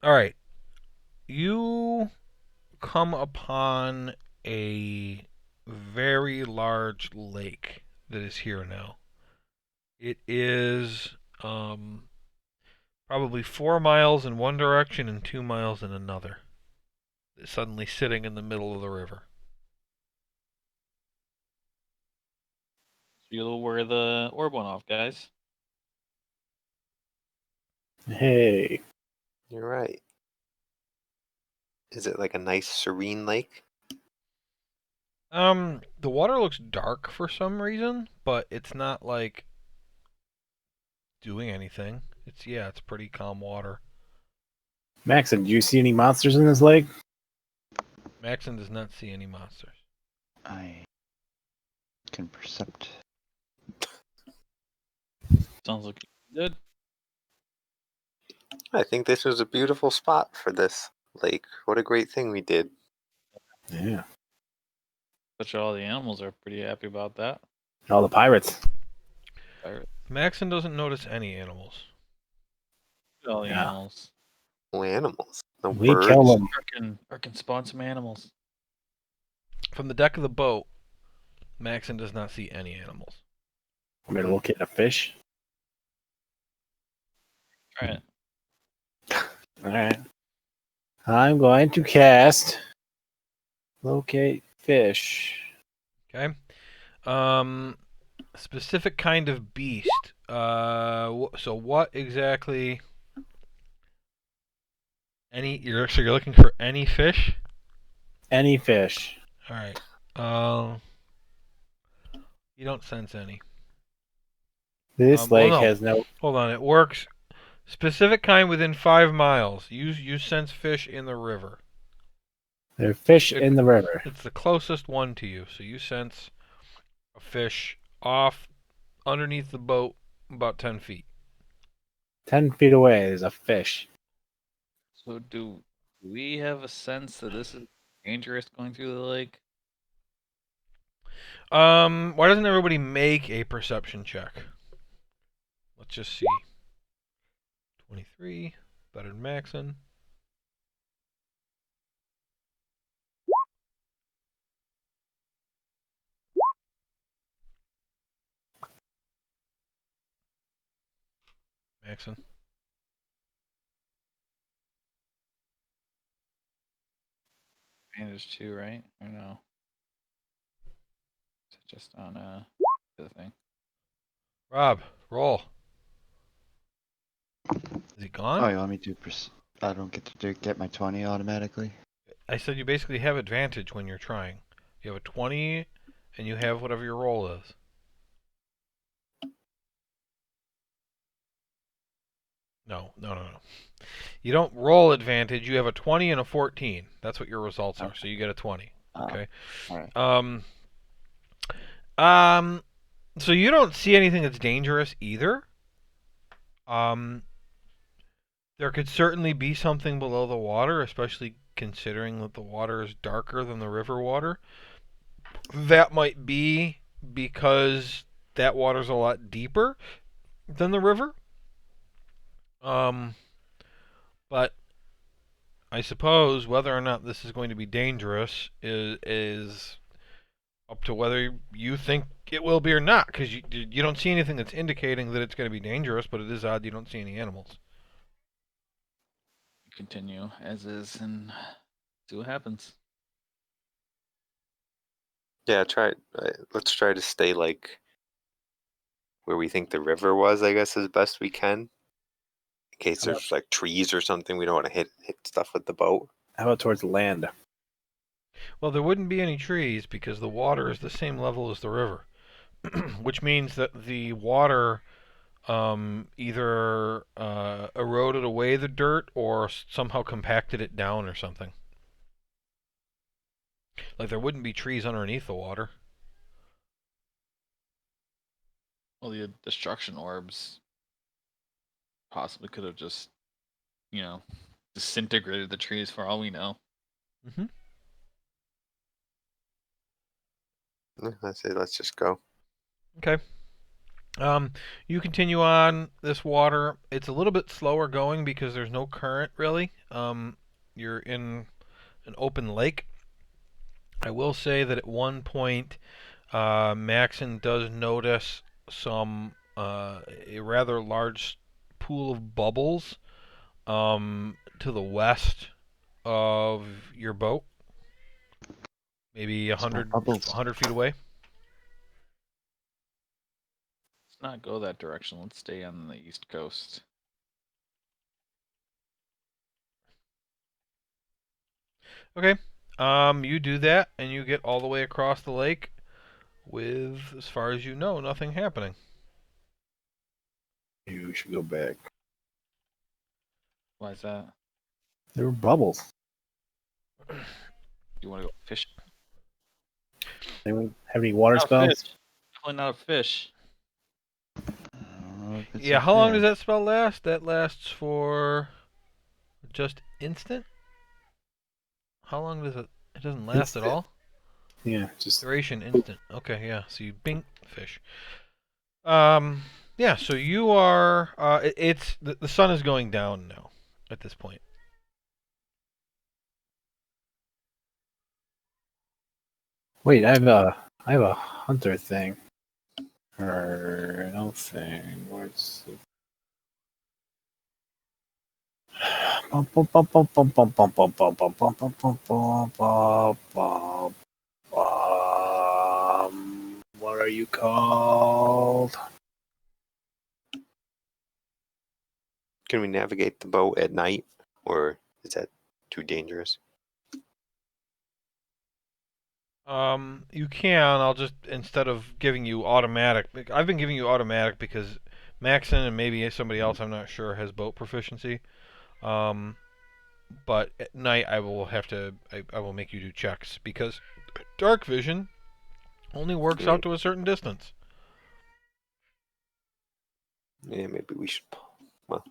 All right. You come upon a very large lake that is here now. It is probably 4 miles in one direction and 2 miles in another. It's suddenly sitting in the middle of the river. Feel where the orb went off, guys. Hey. You're right. Is it like a nice serene lake? The water looks dark for some reason, but it's not like doing anything. It's pretty calm water. Maxon, do you see any monsters in this lake? Maxon does not see any monsters. I can percept. Sounds like you did. I think this was a beautiful spot for this lake. What a great thing we did. Yeah. Bet you all the animals are pretty happy about that. All the pirates. Pirates. Maxon doesn't notice any animals. All the Yeah. animals. No animals. No We birds. kill them. Arkin spawn some animals. From the deck of the boat, Maxon does not see any animals. I'm gonna locate a fish. Try it. All right. I'm going to cast locate fish. Okay. Specific kind of beast. So what exactly? You're looking for any fish? Any fish. All right. You don't sense any. This Well, lake no. has no. Hold on. It works. Specific kind within 5 miles. You sense fish in the river. There are fish in the river. It's the closest one to you, so you sense a fish off underneath the boat about 10 feet. 10 feet away, there's a fish. So do we have a sense that this is dangerous going through the lake? Why doesn't everybody make a perception check? Let's just see. 23, better than Maxon. Maxon. Advantage 2, right? Or no? Is it just on the thing? Rob, roll. Is he gone? Oh, you want me to? I don't get to get my 20 automatically. I said you basically have advantage when you're trying. You have a 20, and you have whatever your roll is. No. You don't roll advantage. You have a 20 and a 14. That's what your results are. So you get a 20. Okay. All right. So you don't see anything that's dangerous either. There could certainly be something below the water, especially considering that the water is darker than the river water. That might be because that water's a lot deeper than the river. But I suppose whether or not this is going to be dangerous is up to whether you think it will be or not, because you don't see anything that's indicating that it's going to be dangerous, but it is odd you don't see any animals. Continue as is and see what happens. Yeah, let's try to stay like where we think the river was, I guess, as best we can. In case there's like trees or something, we don't want to hit stuff with the boat. How about towards land? Well, there wouldn't be any trees because the water is the same level as the river, which means that the water either eroded away the dirt or somehow compacted it down or something. Like there wouldn't be trees underneath the water. Well, the destruction orbs possibly could have just, disintegrated the trees for all we know. Mm-hmm. I say let's just go. Okay. You continue on this water. It's a little bit slower going because there's no current really. You're in an open lake. I will say that at one point, Maxon does notice a rather large pool of bubbles to the west of your boat, maybe 100 feet away. Let's not go that direction. Let's stay on the east coast. Okay. You do that, and you get all the way across the lake with, as far as you know, nothing happening. You should go back. Why is that? There were bubbles. You want to go fishing? Anyone have any water Not a spells? fish. Definitely not a fish. Yeah, how long does that spell last? That lasts for just instant? How long does it It doesn't last at Instant. all? Yeah, just Duration instant. Okay, yeah. So you bing fish. Yeah, so you are it's the sun is going down now at this point. wait. I have a hunter thing. Or no thing. Where's the... What are you called? Can we navigate the boat at night, or is that too dangerous? You can. I'll just instead of giving you automatic. I've been giving you automatic because Maxon and maybe somebody else I'm not sure has boat proficiency. But at night I will have to. I will make you do checks because dark vision only works out to a certain distance. Yeah, maybe we should. Well,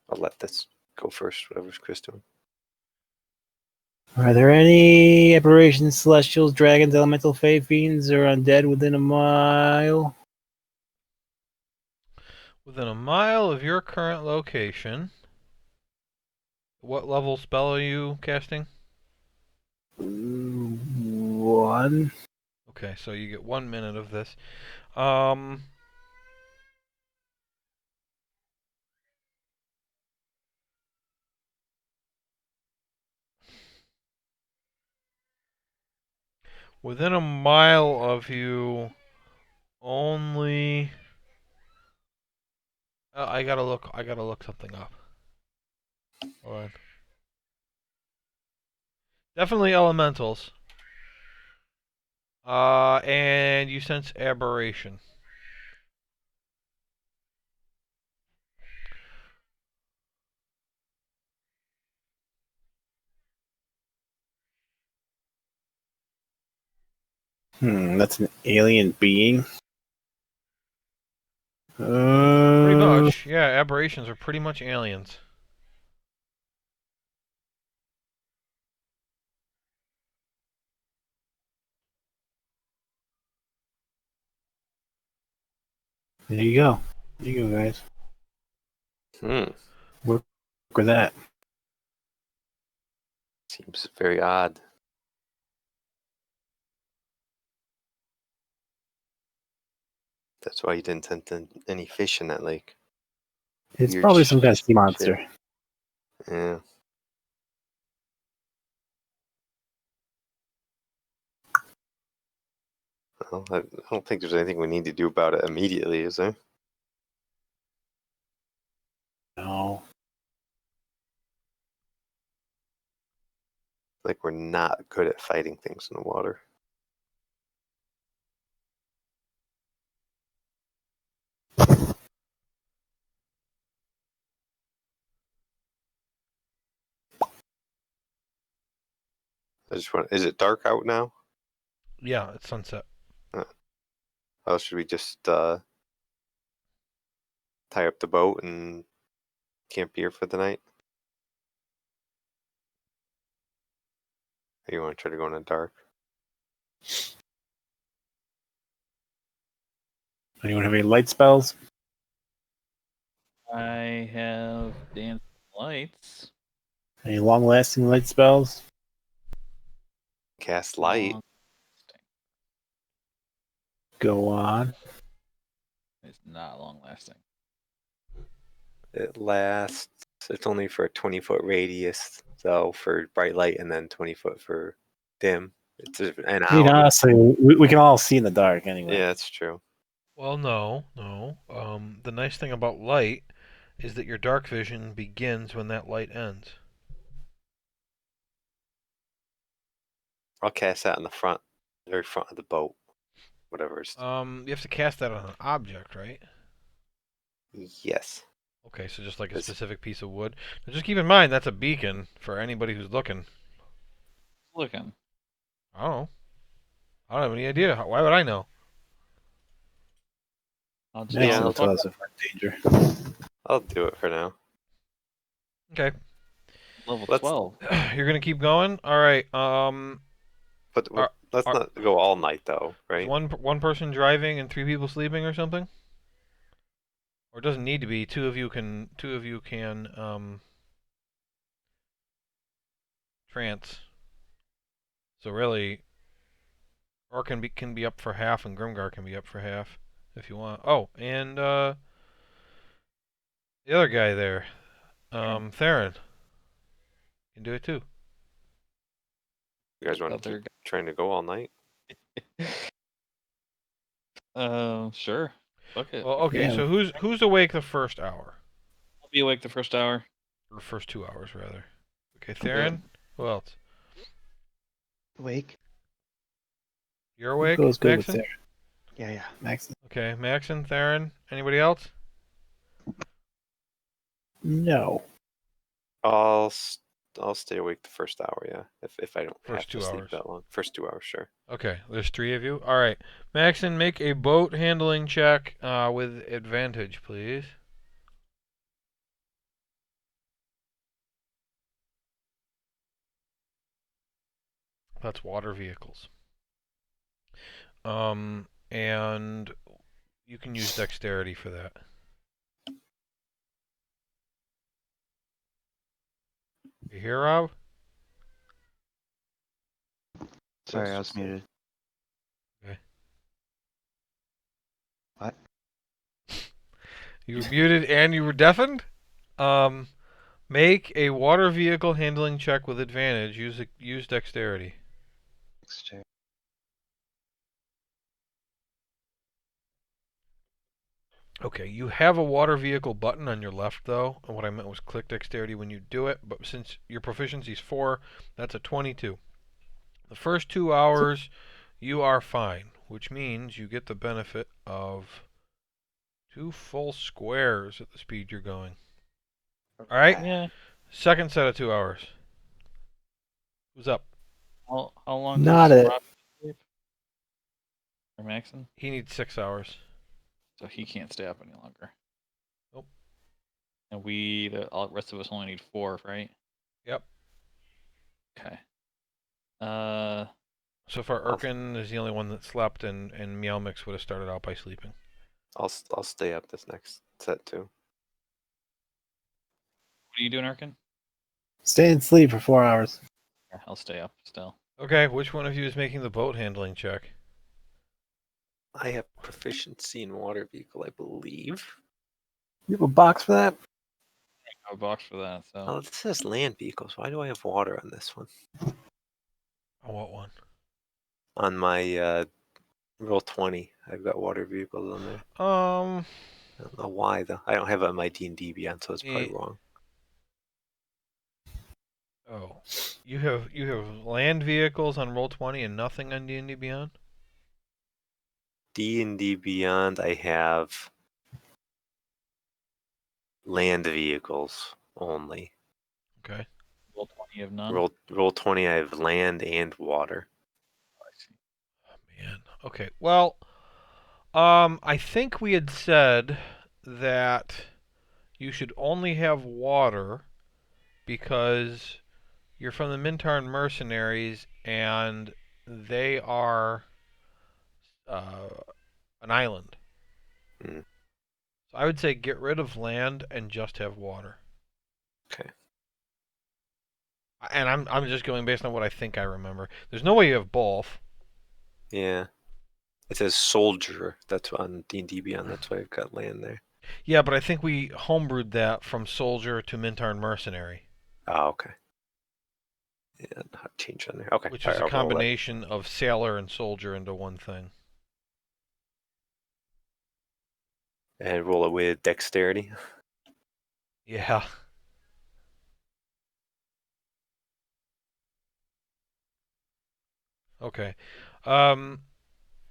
I'll let this go first. Whatever's Chris doing. Are there any aberrations, celestials, dragons, elemental fae, fiends, or undead within a mile? Within a mile of your current location. What level spell are you casting? 1. Okay, so you get 1 minute of this. Within a mile of you, only. I gotta look. I gotta look something up. Hold on. Definitely elementals. And you sense aberration. That's an alien being. Pretty much. Yeah, aberrations are pretty much aliens. There you go. There you go, guys. Work with that. Seems very odd. That's why you didn't send any fish in that lake. It's Weird probably some kind of sea shit. monster. Yeah. Well, I don't think there's anything we need to do about it immediately, is there? No. Like we're not good at fighting things in the water. I just want. Is it dark out now? Yeah, it's sunset. Oh, should we just tie up the boat and camp here for the night? Or you want to try to go in the dark? Anyone have any light spells? I have dancing lights. Any long-lasting light spells? Cast light. Long- Go on. It's not long lasting. It lasts. It's only for a 20-foot radius, so for bright light, and then 20-foot for dim. It's an I mean, hour. honestly, we can all see in the dark anyway. Yeah, that's true. Well, no. The nice thing about light is that your dark vision begins when that light ends. I'll cast that in the front, very front of the boat. Whatever. You have to cast that on an object, right? Yes. Okay, so just like a It's- specific piece of wood. Now just keep in mind that's a beacon for anybody who's looking. Looking. I don't know. I don't have any idea. Why would I know? I'll just Next Yeah, will I'll- tell us if we're in danger. I'll do it for now. Okay. level Let's- 12. You're gonna keep going? Alright, But Are- let's are- not go all night though, Is right? one person driving and 3 people sleeping or something? Or it doesn't need to be. Two of you can trance. So really, or can be up for half, and Grimgar can be up for half if you want. Oh, and the other guy there, Theron, can do it too. You guys want to Other keep trying to go all night? Sure. Fuck it. Well, okay. Yeah. So who's awake the first hour, I'll be awake the first hour. or first 2 hours rather? Okay, Okay. Theron. Who else? Wake. You're awake, Goes good with Maxon? Sarah. Yeah. Max. Okay, Maxon, Theron. Anybody else? No. I'll stay awake the first hour, yeah. If I don't have First to 2 sleep hours. that long. First 2 hours, sure. Okay, there's 3 of you. All right, Maxon, make a boat handling check with advantage, please. That's water vehicles. And you can use dexterity for that. You hear, Rob? Sorry, I Yes, was muted. Okay. What? You were muted and you were deafened? Make a water vehicle handling check with advantage. Use dexterity. Dexterity. Okay, you have a water vehicle button on your left, though. And what I meant was click dexterity when you do it. But since your proficiency is 4, that's a 22. The first 2 hours, you are fine, which means you get the benefit of 2 full squares at the speed you're going. All right? Yeah. Second set of 2 hours. Who's up? How long Not does it. Rob sleep? Or Maxon? He needs 6 hours. So he can't stay up any longer. Nope. And the rest of us only need 4, right? Yep. Okay. So far, Urkin is the only one that slept, and Meow Mix would have started out by sleeping. I'll stay up this next set too. What are you doing, Arkin? Stay in sleep for 4 hours. Yeah, I'll stay up still. Okay, which one of you is making the boat handling check? I have proficiency in water vehicle, I believe. You have a box for that? I have a box for that, so. Oh, this says land vehicles. Why do I have water on this one? On what one? On my roll 20, I've got water vehicles on there. I don't know why though. I don't have it on my D&D Beyond, so it's probably wrong. Oh, you have land vehicles on Roll20 and nothing on D&D Beyond. D&D Beyond, I have land vehicles only. Okay. Roll 20 of none. Roll 20, I have land and water. I see. Oh, man. Okay. Well, I think we had said that you should only have water because you're from the Mintarn mercenaries and they are an island. Mm. So I would say get rid of land and just have water. Okay. And I'm just going based on what I think I remember. There's no way you have both. Yeah. It says soldier. That's on D&D Beyond. That's why I've got land there. Yeah, but I think we homebrewed that from soldier to Mintarn mercenary. Oh, okay. Yeah, not change on there. Okay. Which all is right, a I'll roll that. combination of sailor and soldier into one thing. And roll it with dexterity. Yeah. Okay.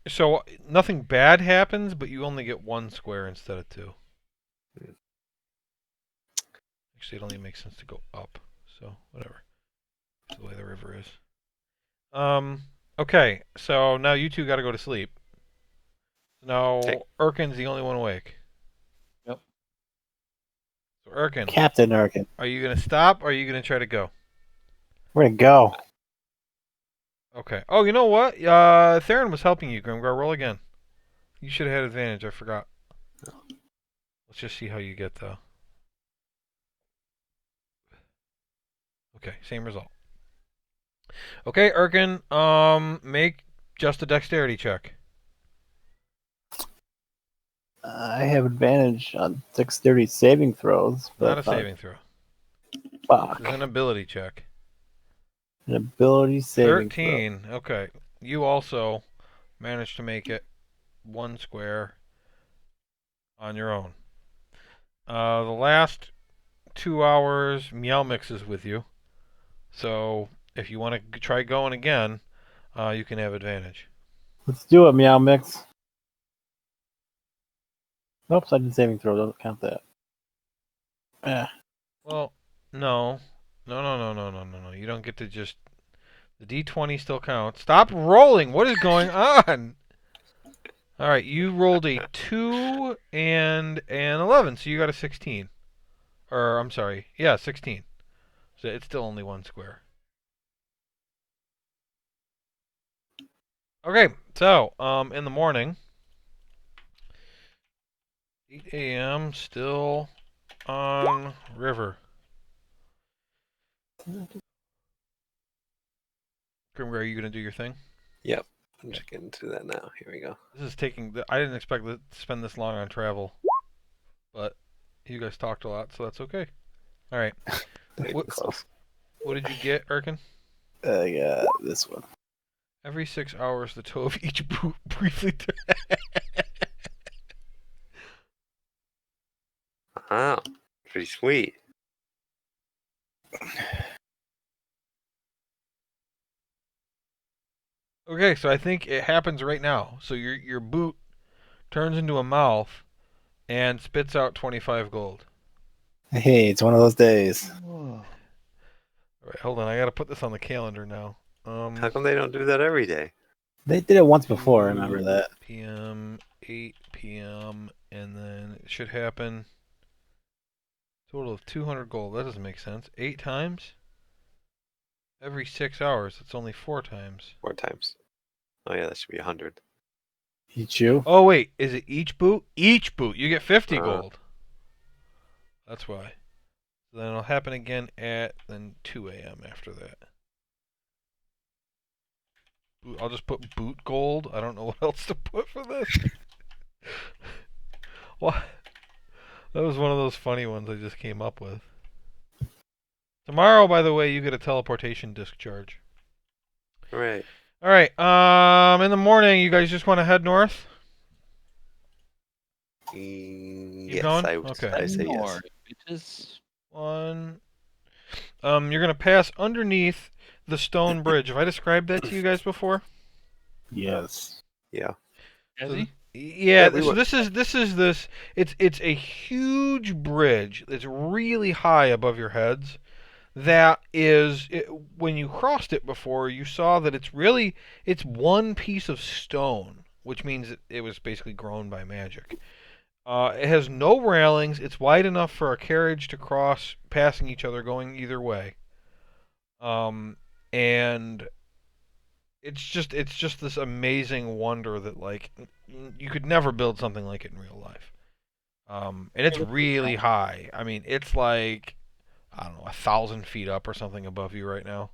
So nothing bad happens, but you only get 1 square instead of 2. Hmm. Actually, it only makes sense to go up. So whatever. That's the way the river is. Okay. So now you two got to go to sleep. Now Okay. Urkin's the only one awake. Yep. So Urkin, Captain Urkin. are you gonna stop or are you gonna try to go? Where'd it go? Okay. Oh, you know what? Theron was helping you, Grimgar. Roll again. You should have had advantage. I forgot. Let's just see how you get, though. Okay, same result. Okay, Erkin, make just a dexterity check. I have advantage on dexterity saving throws, Not but a saving throw. fuck. This is an ability check. An ability saving 13. Okay. You also managed to make it one square on your own. The last 2 hours, Meow Mix is with you. So if you want to try going again, you can have advantage. Let's do it, Meow Mix. Oops, I did saving throw. Don't count that. Well, no. No. You don't get to just... The D20 still counts. Stop rolling! What is going on? Alright, you rolled a 2 and an 11, so you got a 16. Or, I'm sorry. Yeah, 16. So it's still only one square. Okay, so, in the morning, 8 a.m., still on river. Grimgar, are you going to do your thing? Yep. I'm just getting through that now. Here we go. This is taking... I didn't expect to spend this long on travel. But you guys talked a lot, so that's okay. Alright. Not even close. What did you get, Erkin? I got this one. Every 6 hours, the toe of each boot briefly... Wow. Pretty sweet. Okay, so I think it happens right now. So your boot turns into a mouth and spits out 25 gold. Hey, it's one of those days. Whoa. Alright, hold on. I gotta put this on the calendar now. How come they don't do that every day? They did it once before, I remember 2 that. p.m., 8 p.m., and then it should happen... Total of 200 gold. That doesn't make sense. 8 times? Every 6 hours. It's only 4 times. 4 times. Oh yeah, that should be 100. Each you? Oh, wait. Is it each boot? Each boot. You get 50 Uh. gold. That's why. So then it'll happen again at then 2 a.m. after that. I'll just put boot gold. I don't know what else to put for this. What? That was one of those funny ones I just came up with. Tomorrow, by the way, you get a teleportation discharge. Right. All right. In the morning, you guys just want to head north? Yes, going? I Okay. I say yes. More bitches. One. You're gonna pass underneath the stone bridge. Have I described that to you guys before? Yes. Yeah. Has So he? Yeah, we so went- this is this. It's a huge bridge that's really high above your heads. That is, when you crossed it before, you saw that it's one piece of stone, which means it was basically grown by magic. It has no railings. It's wide enough for a carriage to cross, passing each other, going either way. And it's just this amazing wonder that like you could never build something like it in real life. And it's really high. I mean, it's like I don't know, 1,000 feet up or something above you right now.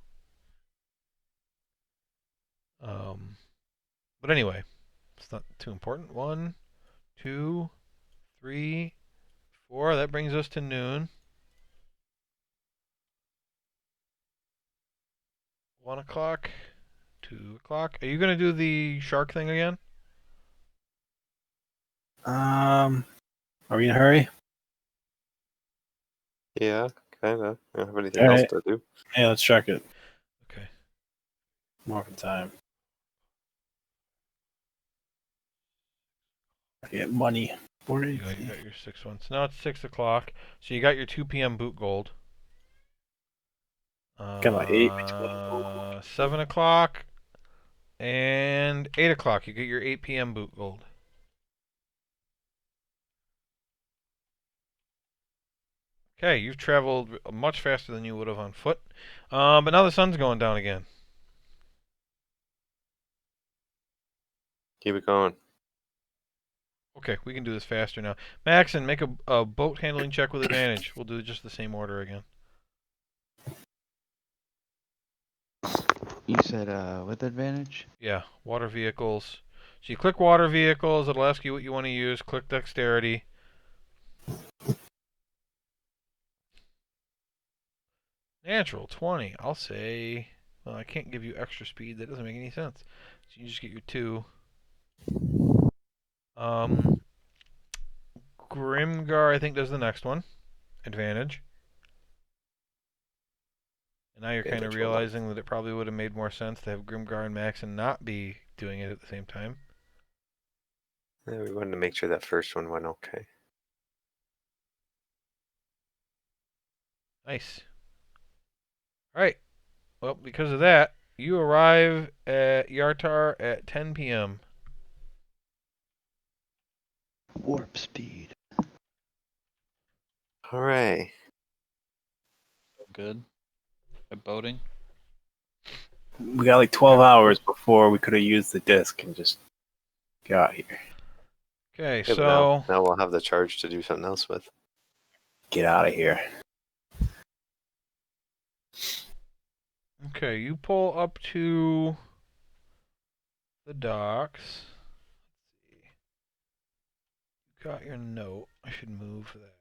But anyway, it's not too important. 1, 2, 3, 4. That brings us to noon. 1 o'clock. 2 o'clock. Are you gonna do the shark thing again? Are we in a hurry? Yeah, kind of. I don't have anything All else right. to do. Hey, let's shark it. Okay. More for time. Get money. You got your 6 ones. Now it's 6 o'clock. So you got your 2 p.m. boot gold. Got my 8, 12. 7 o'clock and 8 o'clock. You get your 8 p.m. boot gold. Okay, you've traveled much faster than you would have on foot. But now the sun's going down again. Keep it going. Okay, we can do this faster now. Maxon, make a boat handling check with advantage. We'll do just the same order again. You said with advantage? Yeah, water vehicles. So you click water vehicles, it'll ask you what you want to use. Click dexterity. Natural 20. I'll say, well, I can't give you extra speed. That doesn't make any sense. So you just get your 2. Grimgar, I think, does the next one. Advantage. And now you're kind of Advantage will not. realizing that it probably would have made more sense to have Grimgar and Maxon not be doing it at the same time. Yeah, we wanted to make sure that first one went okay. Nice. All right. Well, because of that, you arrive at Yartar at 10 p.m. Warp speed. All right. So good at boating. We got like 12 hours before we could have used the disc and just got here. Okay, Yeah, but so now we'll have the charge to do something else with. Get out of here. okay, you pull up to the docks. Let's see. You got your note. I should move that.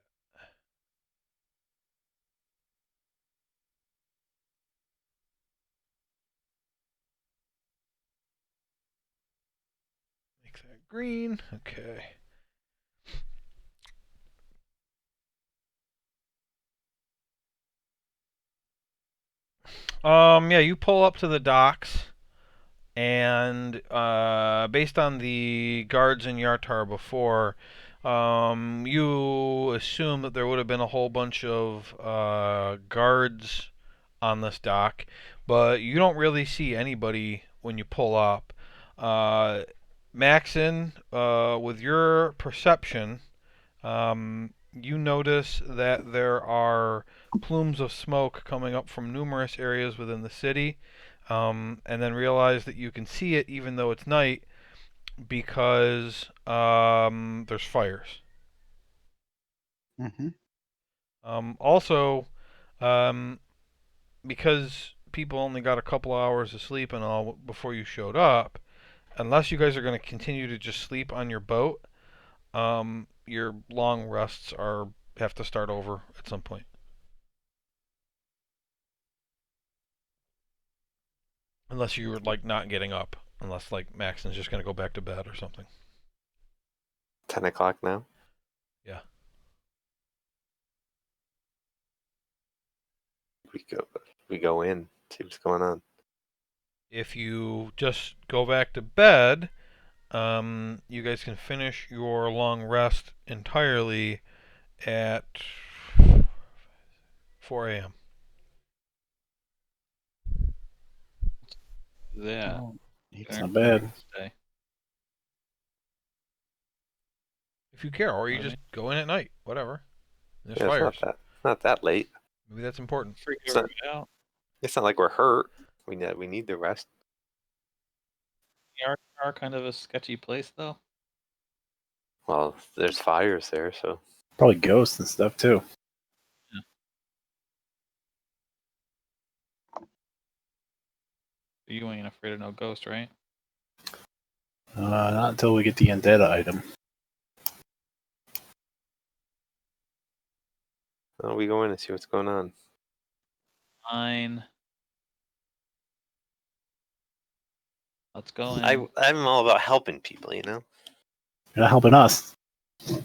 Make that green. Okay. Yeah, you pull up to the docks, and based on the guards in Yartar before, you assume that there would have been a whole bunch of guards on this dock, but you don't really see anybody when you pull up. Maxon, with your perception, you notice that there are plumes of smoke coming up from numerous areas within the city, and then realize that you can see it even though it's night because there's fires. Mm-hmm. Also, um, because people only got a couple hours of sleep and all before you showed up, unless you guys are going to continue to just sleep on your boat, your long rests have to start over at some point. Unless you were like not getting up, unless like Maxon's just going to go back to bed or something. 10 o'clock now. Yeah. We go in, see what's going on. If you just go back to bed, you guys can finish your long rest entirely at 4 a.m. Yeah. Oh, it's not bad. Stay. If you care, or you Pardon just go in at night, whatever. There's Yeah, fires. it's not that late. Maybe that's important. Freak It's not- everybody out. It's not like we're hurt. We need the rest. Are kind of a sketchy place though. Well, there's fires there, so Probably ghosts and stuff too. You ain't afraid of no ghost, right? Not until we get the undead item. well, we go in and see what's going on. Fine. Let's go in. I'm all about helping people, you know. You're not helping us. So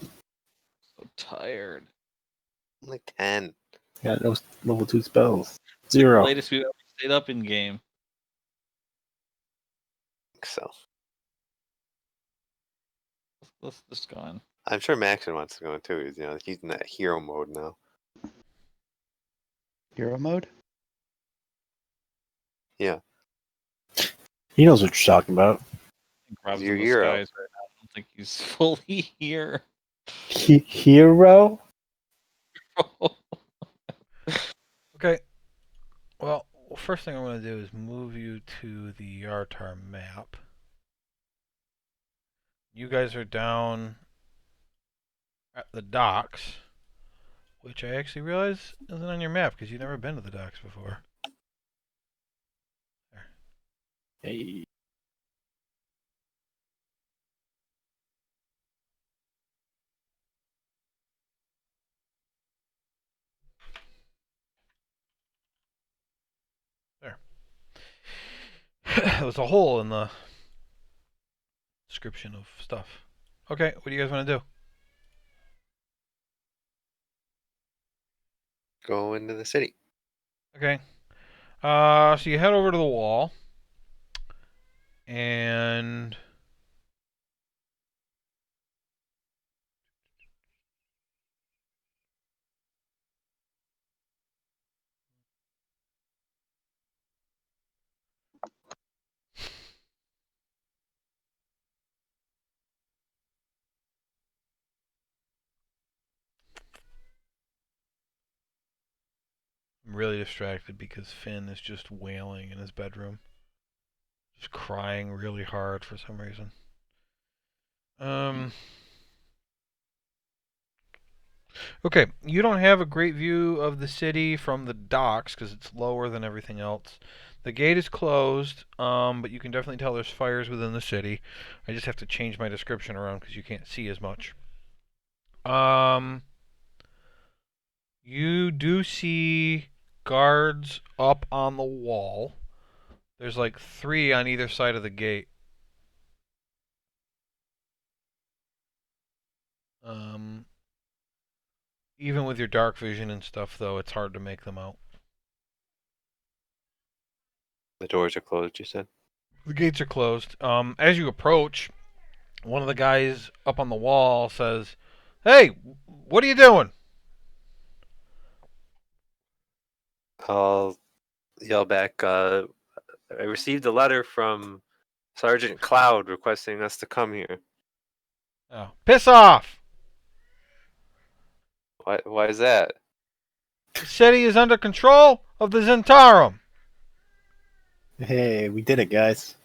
tired. I'm like 10. Got no level 2 spells. The 0. latest we've ever stayed up in game. So Let's just go in. I'm sure Maxon wants to go in too. He's in that hero mode now. hero mode? Yeah. He knows what you're talking about. Rob's Your in the hero. skies right now. I don't think he's fully here. Hero? Okay. Well, first thing I want to do is move you to the Yartar map. You guys are down at the docks, which I actually realize isn't on your map because you've never been to the docks before. There. Hey. There. There was a hole in the description of stuff. Okay, what do you guys want to do? Go into the city. Okay. So you head over to the wall, and I'm really distracted because Finn is just wailing in his bedroom. Just crying really hard for some reason. Okay, you don't have a great view of the city from the docks because it's lower than everything else. The gate is closed, but you can definitely tell there's fires within the city. I just have to change my description around because you can't see as much. You do see guards up on the wall. There's like 3 on either side of the gate. Even with your dark vision and stuff, though, it's hard to make them out. The doors are closed, you said? The gates are closed. As you approach, one of the guys up on the wall says, "Hey, what are you doing?" I'll yell back, I received a letter from Sergeant Cloud requesting us to come here. Oh, piss off! Why is that? The city is under control of the Zentarum. Hey, we did it, guys.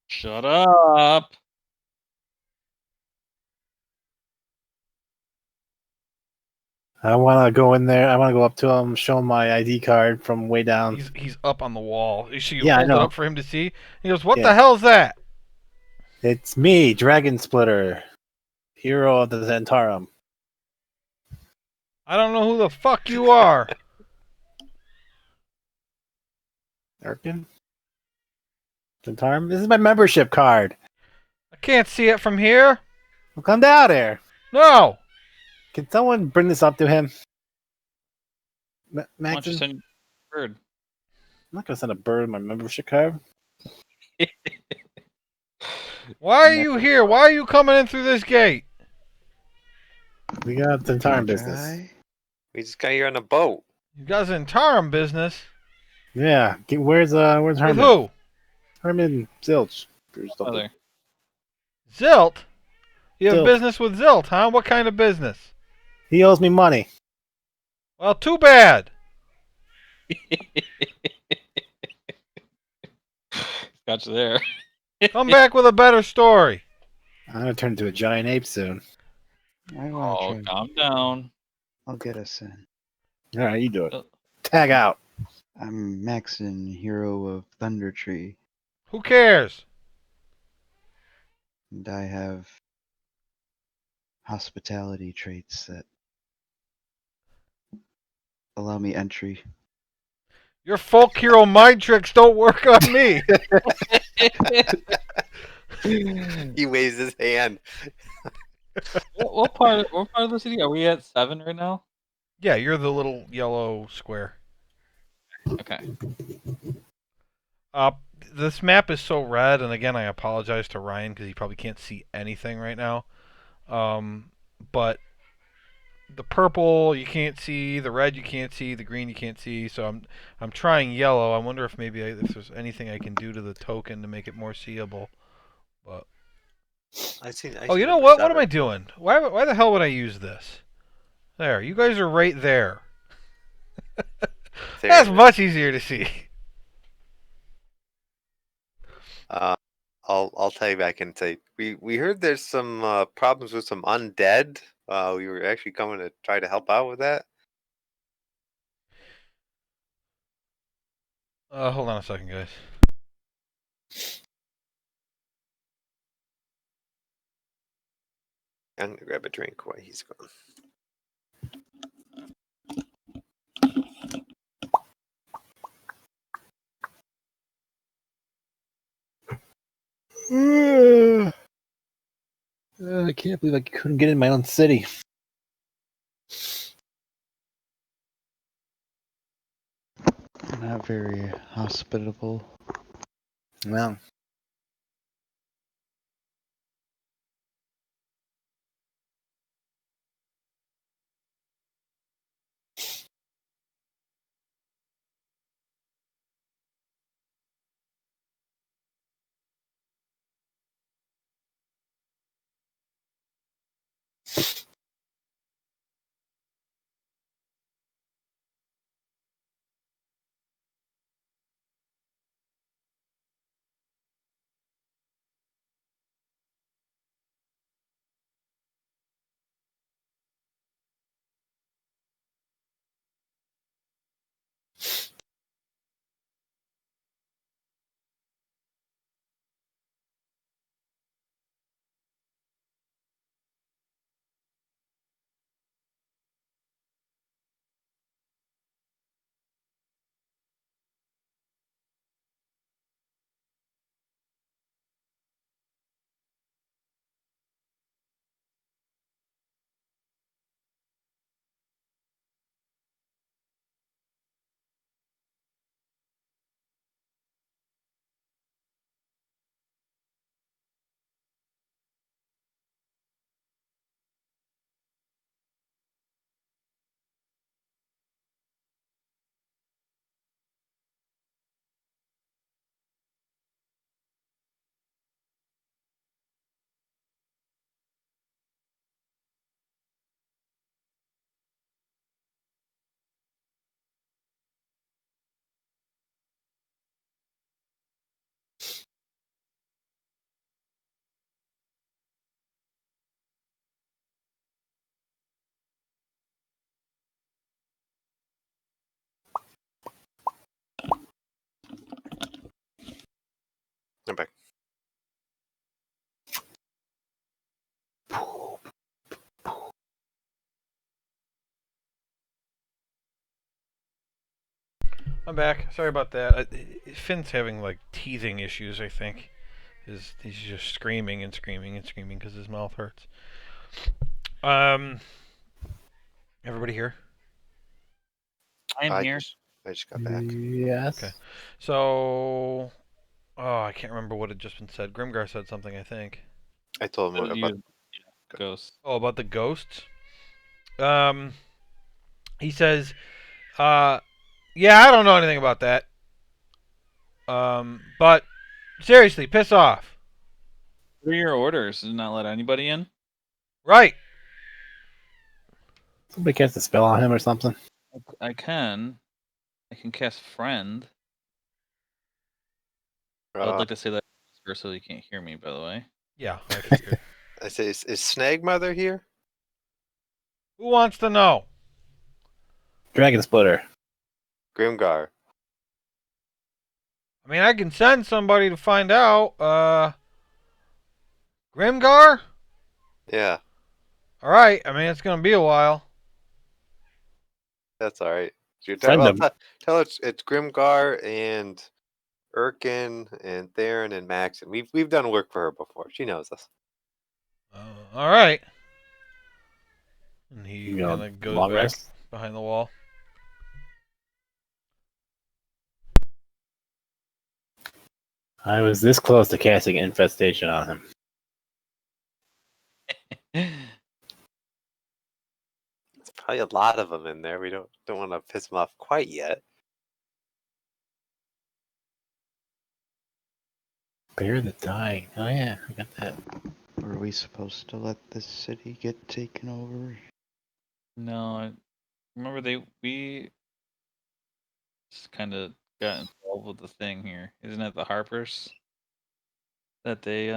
Shut up. I want to go in there. I want to go up to him, show him my ID card from way down. He's up on the wall. So you Yeah, I hold it know. up for him to see. He goes, "What Yeah. the hell's that?" It's me, Dragon Splitter, hero of the Zentarum. I don't know who the fuck you are. Erkin? Zentarum? This is my membership card. I can't see it from here. Well, come down here. No. Can someone bring this up to him? Why don't you Maxon? send a bird? I'm not going to send a bird my membership card. Why are you here? Why are you coming in through this gate? We got Zentarum Dry. business. We just got here on a boat. You got Zentarum business. Yeah. Where's With Herman? who? Herman Zilch. Or Oh, something. there. Zilt? You have Zilt. business with Zilt, huh? What kind of business? He owes me money. Well, too bad. Got you there. Come back with a better story. I'm going to turn into a giant ape soon. I Oh, want to try. calm down. I'll get us in. All right, you do it. Oh. Tag out. I'm Maxon, hero of Thunder Tree, Who cares? and I have hospitality traits that allow me entry. Your folk hero mind tricks don't work on me. He waves his hand. What part of the city are we at? 7 right now? Yeah, you're the little yellow square. Okay. This map is so red, and again, I apologize to Ryan because he probably can't see anything right now. But the purple you can't see, the red you can't see, the green you can't see. So I'm trying yellow. I wonder if maybe if there's anything I can do to the token to make it more seeable. But oh, you know what? What am I doing? Why the hell would I use this? There, you guys are right there. That's much easier to see. I'll tell you back and say we heard there's some problems with some undead. We were actually coming to try to help out with that. Hold on a second, guys. I'm gonna grab a drink while he's gone. I can't believe I couldn't get in my own city. Not very hospitable. Well, I'm back. I'm back. Sorry about that. Finn's having like teething issues. I think he's just screaming and screaming and screaming because his mouth hurts. Everybody here? I'm I here. just got back. yes. Okay. So, I can't remember what had just been said. Grimgar said something, I think. I told him about. Ghosts. Oh, about the ghosts. He says, yeah, I don't know anything about that. But seriously, piss off. What are your orders? Did not let anybody in? Right. Somebody cast a spell on him or something. I can cast friend. I would like to say that first so you can't hear me, by the way. Yeah, I figured. I say, is Snag Mother here? Who wants to know? Dragon Splitter. Grimgar. I mean, I can send somebody to find out. Grimgar? Yeah, All right. I mean, it's going to be a while. that's all right. Friend Well, him. tell it's Grimgar and Erkin and Theron and Max, and we've done work for her before. She knows us. All right. And he You know, kind of goes long back rest. behind the wall. I was this close to casting infestation on him. There's probably a lot of them in there. We don't want to piss them off quite yet. Bear the Dying. Oh yeah, I got that. Were we supposed to let this city get taken over? No, I remember we just kind of got involved with the thing here. Isn't it the Harpers? that they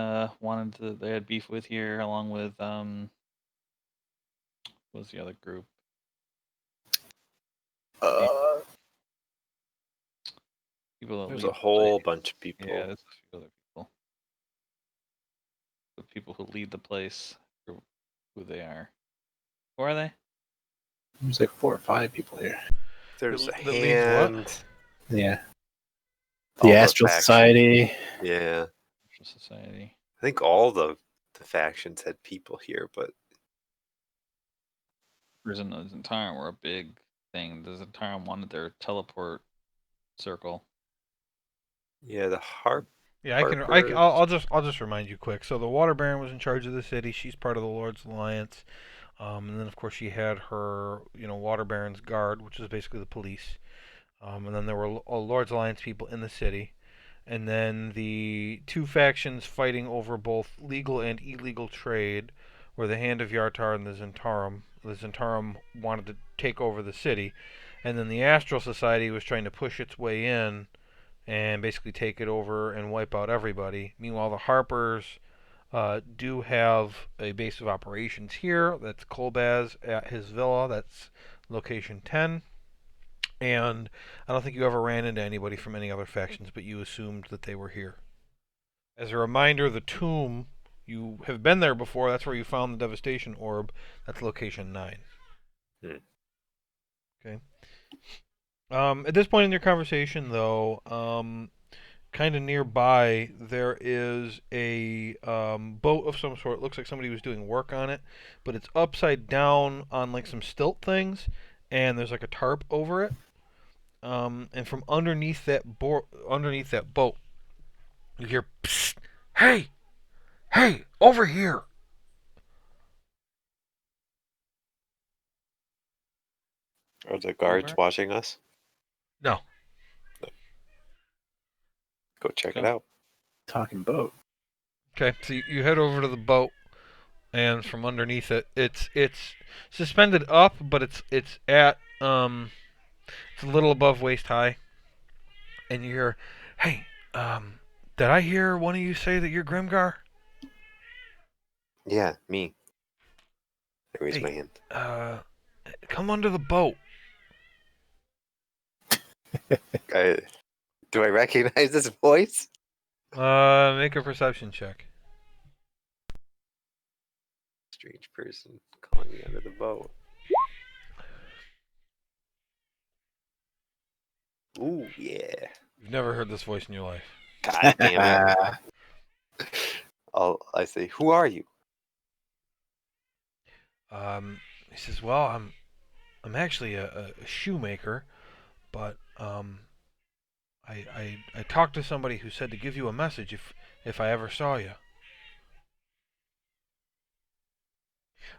they had beef with here, along with what was the other group? People that There's lead a the whole place. bunch of people. Yeah, there's a few other people. The people who lead the place, who they are. Who are they? There's like 4 or 5 people here. There's a That leads what? hand. Yeah. All The the Astral factions. Society. Yeah, Society. I think all the factions had people here, but Prison of Zentarum were a big thing. The Zentarum wanted their teleport circle. yeah, the Yeah, Harpers. I'll just remind you quick. So the Water Baron was in charge of the city. She's part of the Lord's Alliance. And then of course she had her, Water Baron's guard, which is basically the police. And then there were Lord's Alliance people in the city. And then the two factions fighting over both legal and illegal trade were the Hand of Yartar and the Zentarum. The Zentarum wanted to take over the city, and then the Astral Society was trying to push its way in and basically take it over and wipe out everybody. Meanwhile, the Harpers do have a base of operations here. That's Kolbaz at his villa. That's location 10. And I don't think you ever ran into anybody from any other factions, but you assumed that they were here. As a reminder, the tomb, you have been there before. That's where you found the Devastation Orb. That's location 9. Okay. At this point in your conversation, though, kind of nearby, there is a boat of some sort. It looks like somebody was doing work on it, but it's upside down on like some stilt things, and there's like a tarp over it. And from underneath that boat, you hear, "Psst! Hey, hey, over here!" Are the guards Over? watching us? No. Go check Go. it out. Talking boat. Okay, so you head over to the boat, and from underneath it, it's suspended up, but it's at it's a little above waist high, and you hear, "Hey, did I hear one of you say that you're Grimgar?" Yeah, me. I raise Hey, my hand. come under the boat. Do I recognize this voice? Make a perception check. Strange person calling me under the boat. Ooh, yeah. You've never heard this voice in your life. God damn it. I say, who are you? He says, "Well, I'm actually a shoemaker, but I talked to somebody who said to give you a message if I ever saw you.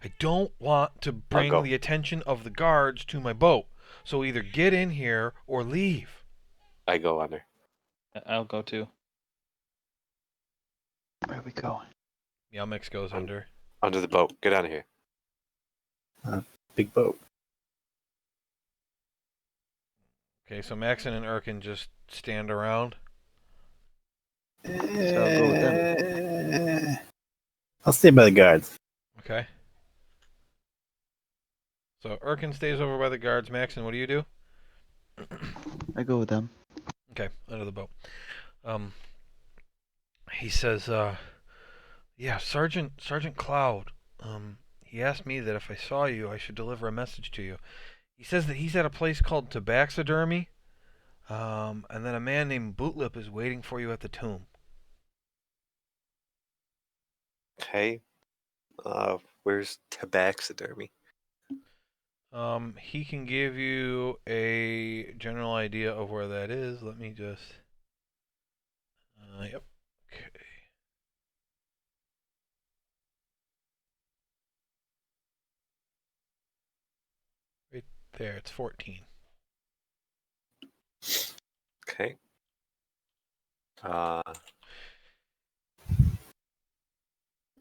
I don't want to bring go. the attention of the guards to my boat, so either get in here or leave." I go under. I'll go too. Where are we going? Yelmix goes under. Under the boat. Get out of here. Big boat. Okay, so Maxon and Erkin just stand around. So I'll go with them. I'll stay by the guards. Okay. So Erkin stays over by the guards. Maxon, what do you do? I go with them. Okay, under the boat. He says, yeah, Sergeant Cloud. He asked me that if I saw you, I should deliver a message to you. He says that he's at a place called Tabaxidermy, and then a man named Bootlip is waiting for you at the tomb. Okay. Where's tabaxidermy? He can give you a general idea of where that is. Let me just. Yep. Okay. Right there, it's 14. Okay.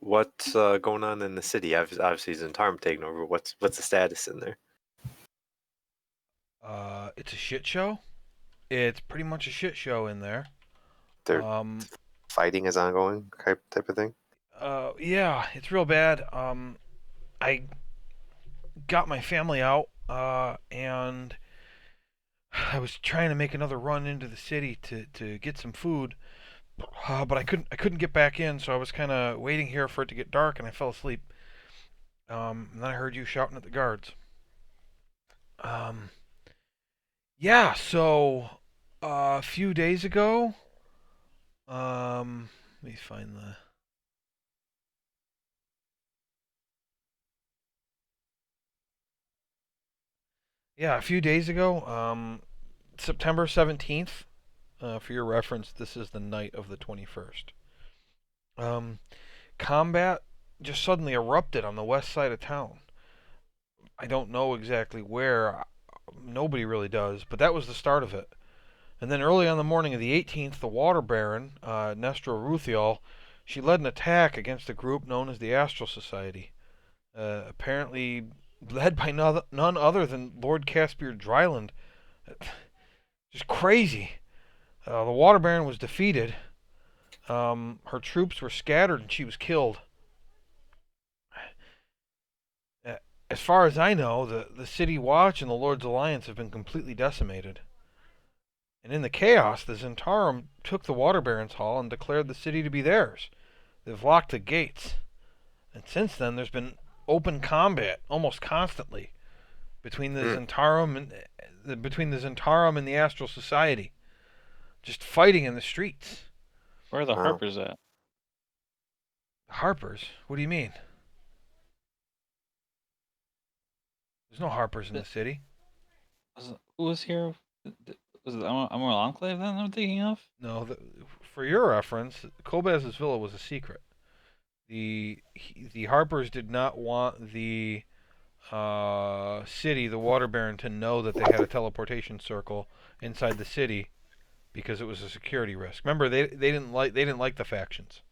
What's going on in the city? Obviously, Zentarum taking over. What's the status in there? It's a shit show. It's pretty much a shit show in there. They're fighting is ongoing type of thing? Yeah, it's real bad. I got my family out, and I was trying to make another run into the city to get some food, but I couldn't get back in, so I was kind of waiting here for it to get dark, and I fell asleep. And then I heard you shouting at the guards. Um, yeah, so a few days ago, let me find the. Yeah, a few days ago, September 17th. For your reference, this is the night of the 21st. Um, combat just suddenly erupted on the west side of town. I don't know exactly where. Nobody really does, but that was the start of it. And then early on the morning of the 18th, the Water Baron, Nestor Ruthiel, she led an attack against a group known as the Astral Society. Apparently led by none other than Lord Caspian Dryland. Just crazy. The Water Baron was defeated. Her troops were scattered and she was killed. As far as I know, the City Watch and the Lord's Alliance have been completely decimated. And in the chaos, the Zentarum took the Water Baron's Hall and declared the city to be theirs. They've locked the gates. And since then, there's been open combat almost constantly between the Zentarum and the Astral Society, just fighting in the streets. Where are the Wow. Harpers at? The Harpers? What do you mean? There's no Harpers in the city. Who was here? Was it Emerald Enclave then I'm thinking of? No, for your reference, Kobaz's villa was a secret. The Harpers did not want the city, the Water Baron, to know that they had a teleportation circle inside the city because it was a security risk. Remember, they didn't like the factions.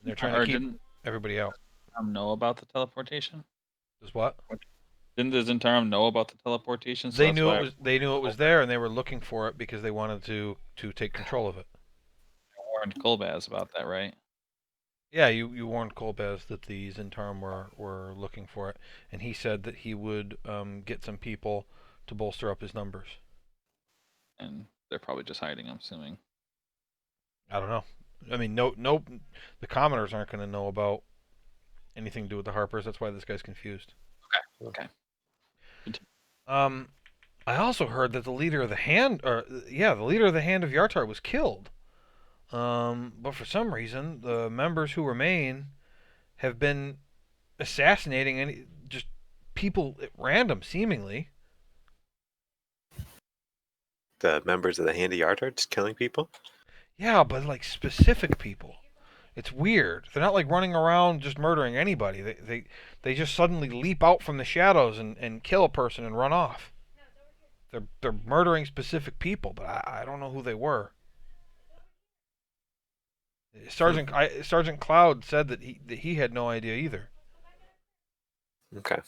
They're trying to keep everybody out. Know about the teleportation? Does what? Didn't the Zentarum know about the teleportation? So they knew it was there, and they were looking for it because they wanted to take control of it. I warned Kolbaz about that, right? Yeah, you warned Kolbaz that the Zentarum were looking for it, and he said that he would get some people to bolster up his numbers. And they're probably just hiding, I'm assuming. I don't know. I mean, no, the commoners aren't going to know about anything to do with the Harpers. That's why this guy's confused. Okay. I also heard that the leader of the Hand of Yartar was killed. But for some reason, the members who remain have been assassinating just people at random, seemingly. The members of the Hand of Yard are just killing people? Yeah, but like specific people. It's weird. They're not like running around just murdering anybody. They just suddenly leap out from the shadows and kill a person and run off. They're murdering specific people, but I don't know who they were. Sergeant Cloud said that he had no idea either. Okay.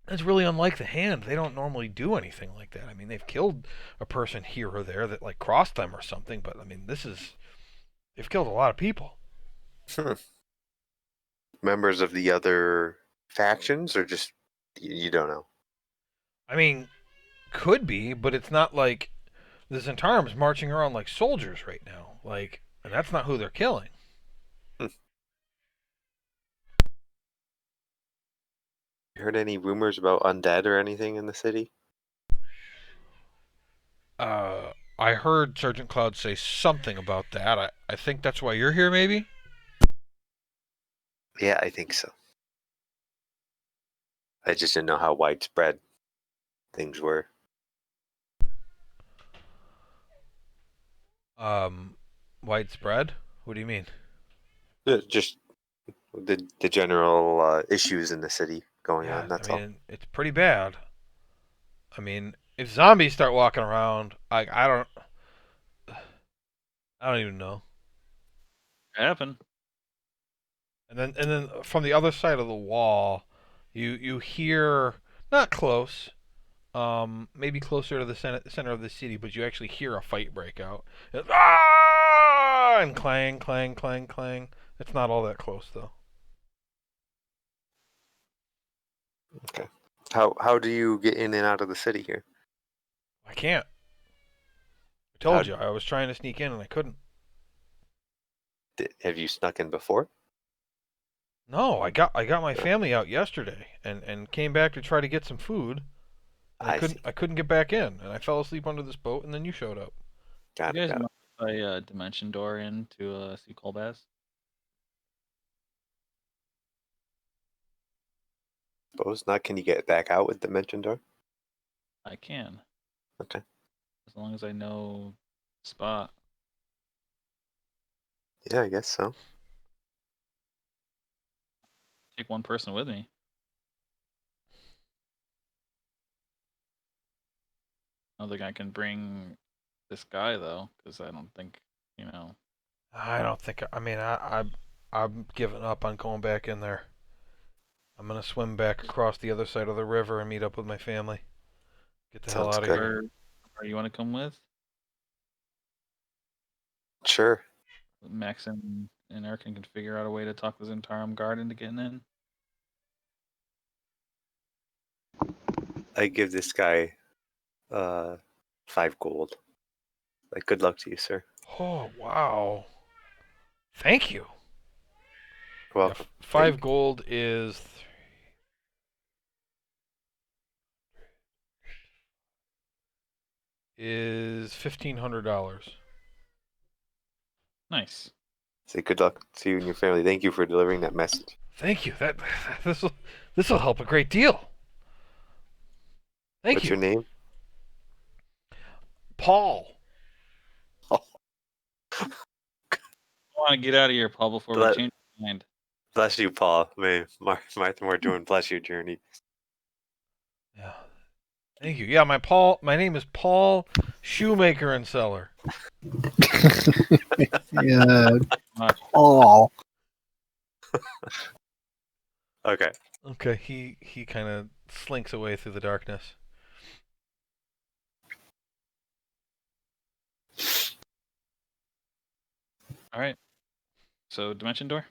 That's really unlike the Hand. They don't normally do anything like that. I mean, they've killed a person here or there that like crossed them or something, but I mean, they've killed a lot of people. Members of the other factions, or just you don't know? I mean, could be, but it's not like the Zentarim's marching around like soldiers right now. Like, and that's not who they're killing. You heard any rumors about undead or anything in the city? I heard Sergeant Cloud say something about that. I think that's why you're here, maybe? Yeah, I think so. I just didn't know how widespread things were. Widespread? What do you mean? Just the general issues in the city going on. That's all. It's pretty bad. I mean, if zombies start walking around, I don't even know. It happened. And then from the other side of the wall, you hear, not close, maybe closer to the center of the city, but you actually hear a fight break out. And clang, clang, clang, clang. It's not all that close though. Okay. How do you get in and out of the city here? I can't. I How- told you I was trying to sneak in and I couldn't. Have you snuck in before? No, I got my family out yesterday and came back to try to get some food. And I see. I couldn't get back in, and I fell asleep under this boat, and then you showed up. Got You it. guys Got it. mind if I dimension door in to see Colbaz? Suppose not. Can you get back out with Dimension Door? I can. Okay. As long as I know spot. Yeah, I guess so. Take one person with me. I don't think I can bring this guy though, because I don't think I don't think. I mean, I'm giving up on going back in there. I'm gonna swim back across the other side of the river and meet up with my family. Get the hell Sounds out of good. here. Or you want to come with? Sure. Max and Eric can figure out a way to talk the Zentarum guard into getting in. I give this guy 5 gold. Like, good luck to you, sir. Oh wow! Thank you. You're Yeah, welcome. 5 gold is $1,500. Nice. Say good luck to you and your family. Thank you for delivering that message. Thank you. This will help a great deal. Thank What's you, your name? Paul. I want to get out of here, Paul, before we Let- change our mind. Bless you, Paul. May Martha Moore doing bless your journey. Yeah. Thank you. Yeah, my name is Paul Shoemaker and Seller. Yeah. Much. Oh. Okay. Okay, he kind of slinks away through the darkness. All right. So dimension door.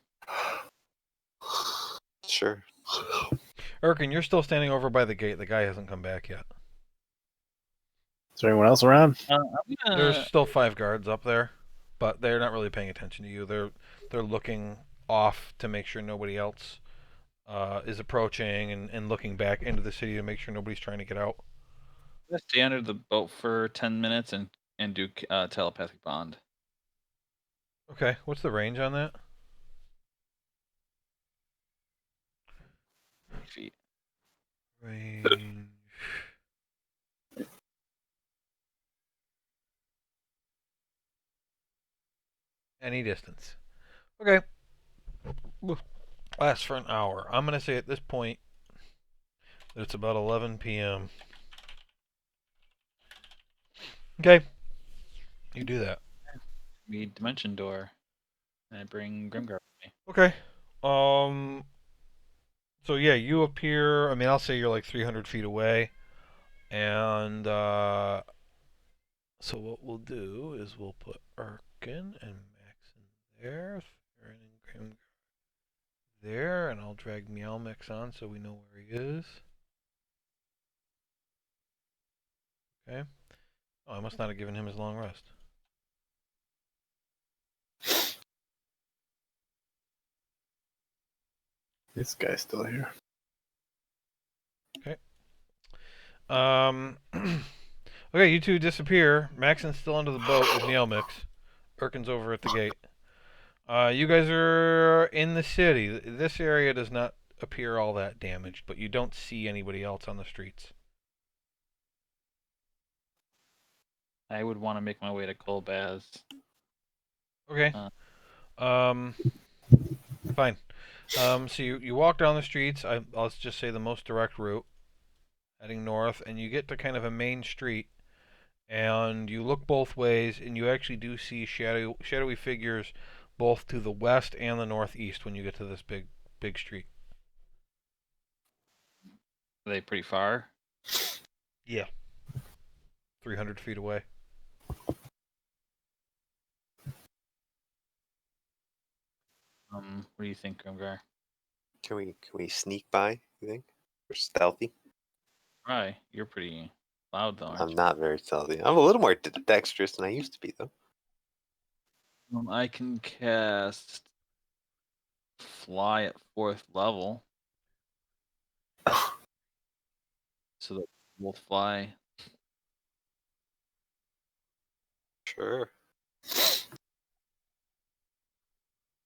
Sure. Erkin, you're still standing over by the gate. The guy hasn't come back yet. Is there anyone else around? I'm gonna. There's still 5 guards up there, but they're not really paying attention to you. They're looking off to make sure nobody else is approaching and looking back into the city to make sure nobody's trying to get out. I'm gonna stay under the boat for 10 minutes and do telepathic bond. Okay, what's the range on that? 3 feet. Range. Any distance. Okay. Lasts for an hour. I'm going to say at this point that it's about 11 p.m. Okay. You do that. We dimension door, and I bring Grimgar with me. Okay. So yeah, you appear. I mean, I'll say you're like 300 feet away, and so what we'll do is we'll put Erkin and Max in there, Theron and Grimgar there, and I'll drag Meowmix on so we know where he is. Okay. Oh, I must not have given him his long rest. This guy's still here. Okay, you two disappear. Maxon's still under the boat with Meowmix. Erkin's over at the gate. You guys are in the city. This area does not appear all that damaged, but you don't see anybody else on the streets. I would want to make my way to Colbaz. Okay. Fine. So you walk down the streets. I'll just say the most direct route, heading north, and you get to kind of a main street, and you look both ways, and you actually do see shadowy figures both to the west and the northeast when you get to this big street. Are they pretty far? Yeah. 300 feet away. What do you think, Grimgar? Can we sneak by? You think? We're stealthy. Right, you're pretty loud though, aren't I'm you? not very stealthy. I'm a little more dexterous than I used to be, though. I can cast fly at 4th level, so that we'll fly. Sure.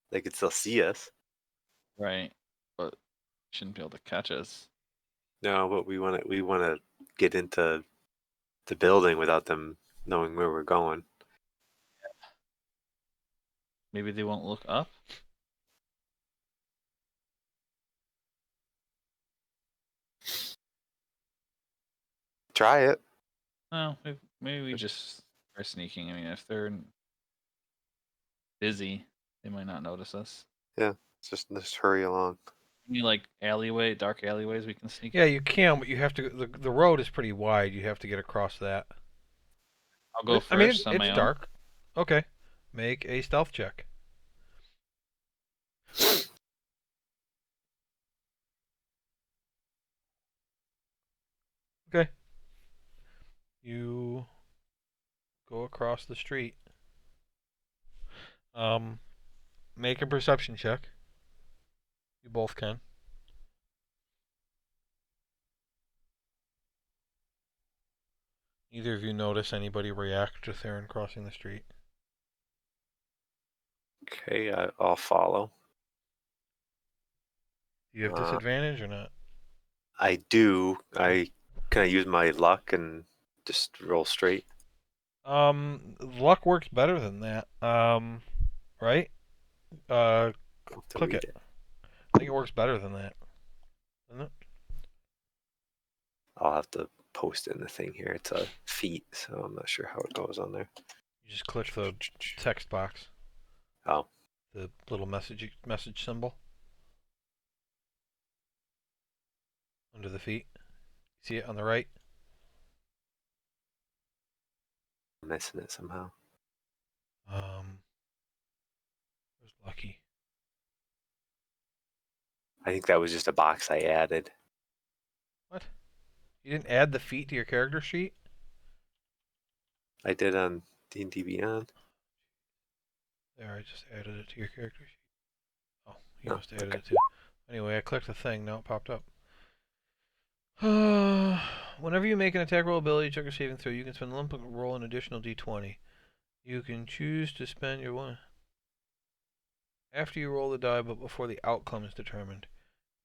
They could still see us. Right, but shouldn't be able to catch us. No, but we want to get into the building without them knowing where we're going. Maybe they won't look up. Try it. No, maybe we just are sneaking. I mean, if they're busy, they might not notice us. Yeah, just hurry along. Any like dark alleyways we can sneak? Yeah, you can, but you have to. The road is pretty wide. You have to get across that. I'll go I mean, first on it's my own. dark. Okay, make a stealth check. Okay. You go across the street. Make a perception check. You both can. Neither of you notice anybody react to Theron crossing the street. Okay, I'll follow. Do you have disadvantage or not? I do. Can I use my luck and just roll straight? Luck works better than that. Right? I'll have to Click read it. I think it works better than that. Doesn't it? I'll have to post in the thing here. It's a feat, so I'm not sure how it goes on there. You just click the text box. Oh. The little message symbol. Under the feet. See it on the right? I'm missing it somehow. Where's Lucky? I think that was just a box I added. What? You didn't add the feet to your character sheet? I did on D&D Beyond. There, I just added it to your character sheet. Oh, you Oh, must have added okay. it too. Anyway, I clicked the thing, now it popped up. Whenever you make an attack roll ability check or saving throw, you can spend a lump and roll an additional d20. You can choose to spend your one after you roll the die, but before the outcome is determined.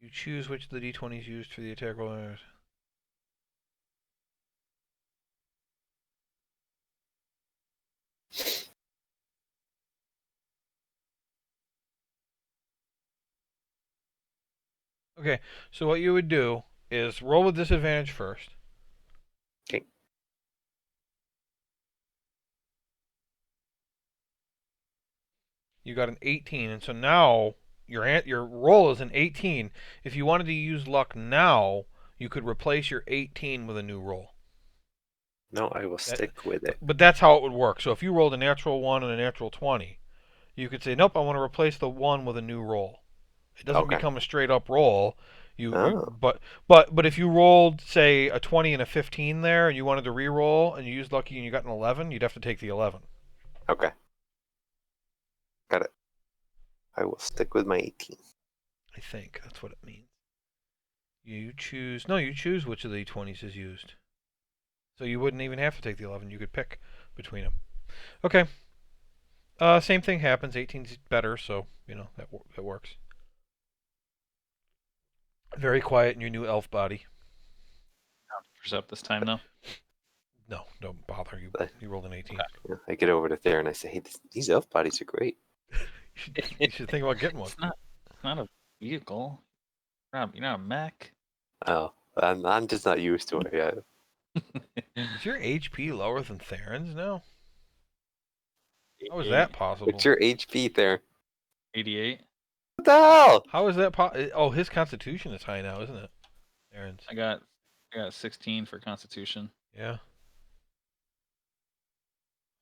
You choose which of the d20s used for the attack roll. Okay, so what you would do is roll with disadvantage first. Okay. You got an 18, and so now your roll is an 18. If you wanted to use luck now, you could replace your 18 with a new roll. No, I will stick with it. But that's how it would work. So if you rolled a natural 1 and a natural 20, you could say, nope, I want to replace the 1 with a new roll. It doesn't Okay. become a straight up roll. Oh. But if you rolled, say, a 20 and a 15 there, and you wanted to re-roll, and you used lucky and you got an 11, you'd have to take the 11. Okay. Got it. I will stick with my 18. I think that's what it means. You choose which of the 20s is used. So you wouldn't even have to take the 11. You could pick between them. Okay. Same thing happens. 18's better, so that works. Very quiet in your new elf body. Percept this time though. No, don't bother. You rolled an 18. Yeah, I get over to there and I say, hey, these elf bodies are great. You should think about getting one. It's not a vehicle. You're not a mech. Oh, I'm just not used to it yet. Is your HP lower than Theron's now? How is that possible? What's your HP there? 88. What the hell? How is that possible? Oh, his Constitution is high now, isn't it? Theron's. I got 16 for Constitution. Yeah.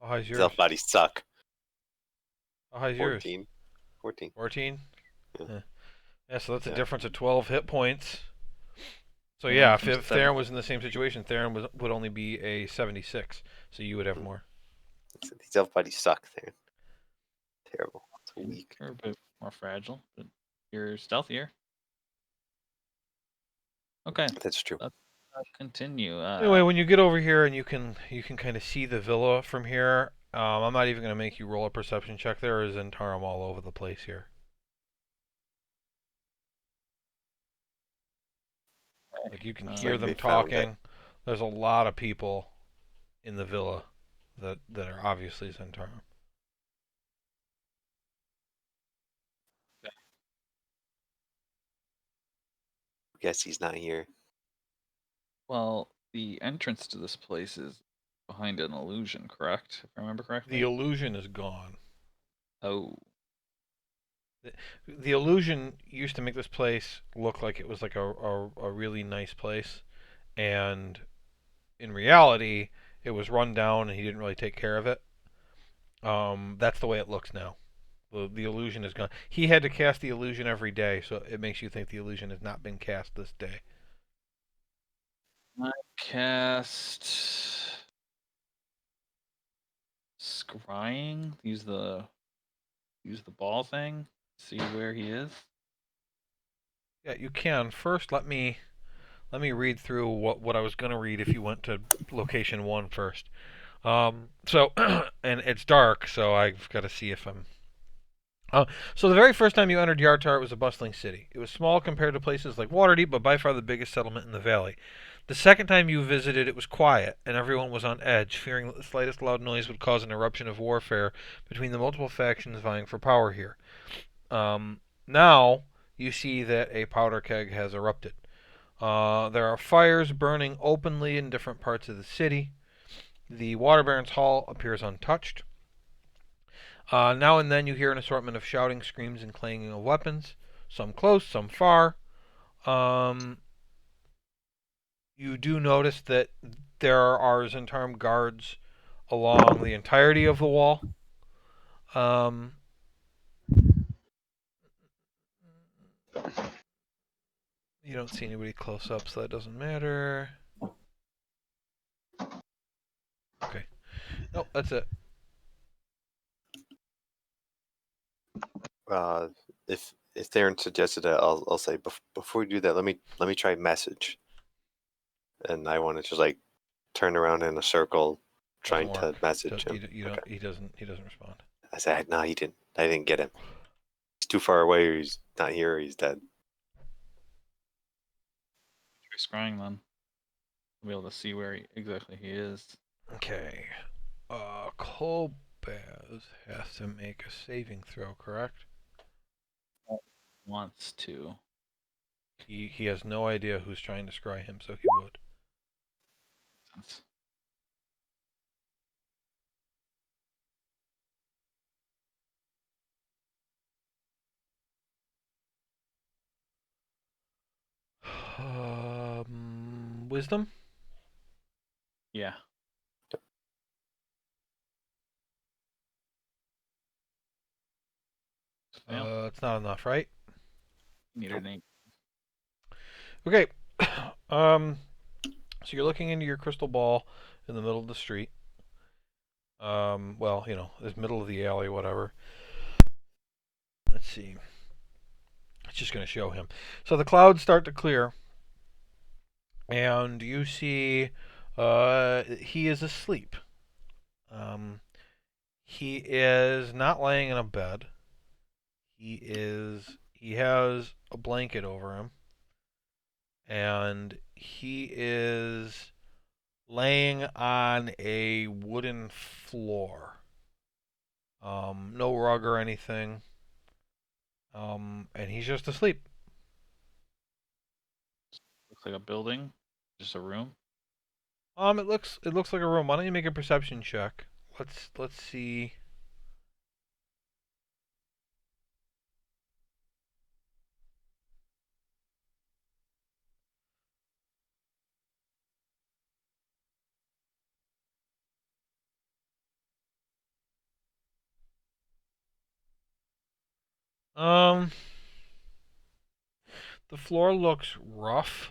How high's These yours? elf bodies suck. How high's yours? 14. 14. 14. Yeah. Yeah, so that's a Yeah. difference of 12 hit points. So He yeah, went if from Theron was in the same situation, Theron would only be a 76, so you would have more. These elf buddies suck there. Terrible. So weak. You're a bit more fragile, but you're stealthier. Okay, That's true. let's continue. Anyway, when you get over here and you can kind of see the villa from here, I'm not even going to make you roll a perception check. There is Zentarum all over the place here. Like you can hear like them they found it. talking. There's a lot of people in the villa that are obviously Zentarum. Guess he's not here. Well, the entrance to this place is behind an illusion, correct? If I remember correctly. The illusion is gone. Oh, The illusion used to make this place look like it was like a really nice place, and in reality, it was run down and he didn't really take care of it. That's the way it looks now. The illusion is gone. He had to cast the illusion every day, so it makes you think the illusion has not been cast this day. I cast scrying. Use the ball thing. See where he is. Yeah, you can. First, let me read through what I was going to read if you went to location 1 first. So, and it's dark, so I've got to see if I'm. So the very first time you entered Yartar, it was a bustling city. It was small compared to places like Waterdeep, but by far the biggest settlement in the valley. The second time you visited, it was quiet, and everyone was on edge, fearing that the slightest loud noise would cause an eruption of warfare between the multiple factions vying for power here. Now you see that a powder keg has erupted. There are fires burning openly in different parts of the city. The Water Baron's Hall appears untouched. Now and then you hear an assortment of shouting, screams, and clanging of weapons, some close, some far. You do notice that there are Zentarum guards along the entirety of the wall. You don't see anybody close up, so that doesn't matter. Okay. Nope, that's it. If Theron suggested it, I'll say before we do that, let me try message. And I want to just like turn around in a circle, trying to message him. He doesn't respond. I said, no, he didn't. I didn't get him. He's too far away, or he's not here, or he's dead. Try scrying then. I'll be able to see where exactly he is. Okay. Kolbaz has to make a saving throw, correct? Wants to. He has no idea who's trying to scry him, so he would. Sense. Wisdom? Yeah. Fail. It's not enough, right? Need an 8. Okay. So you're looking into your crystal ball in the middle of the street. Well, the middle of the alley, whatever. Let's see. It's just going to show him. So the clouds start to clear, and you see he is asleep. He is not laying in a bed. He has a blanket over him, and he is laying on a wooden floor. No rug or anything. And he's just asleep. Looks like a building. Just a room. It looks like a room. Why don't you make a perception check? Let's see. The floor looks rough,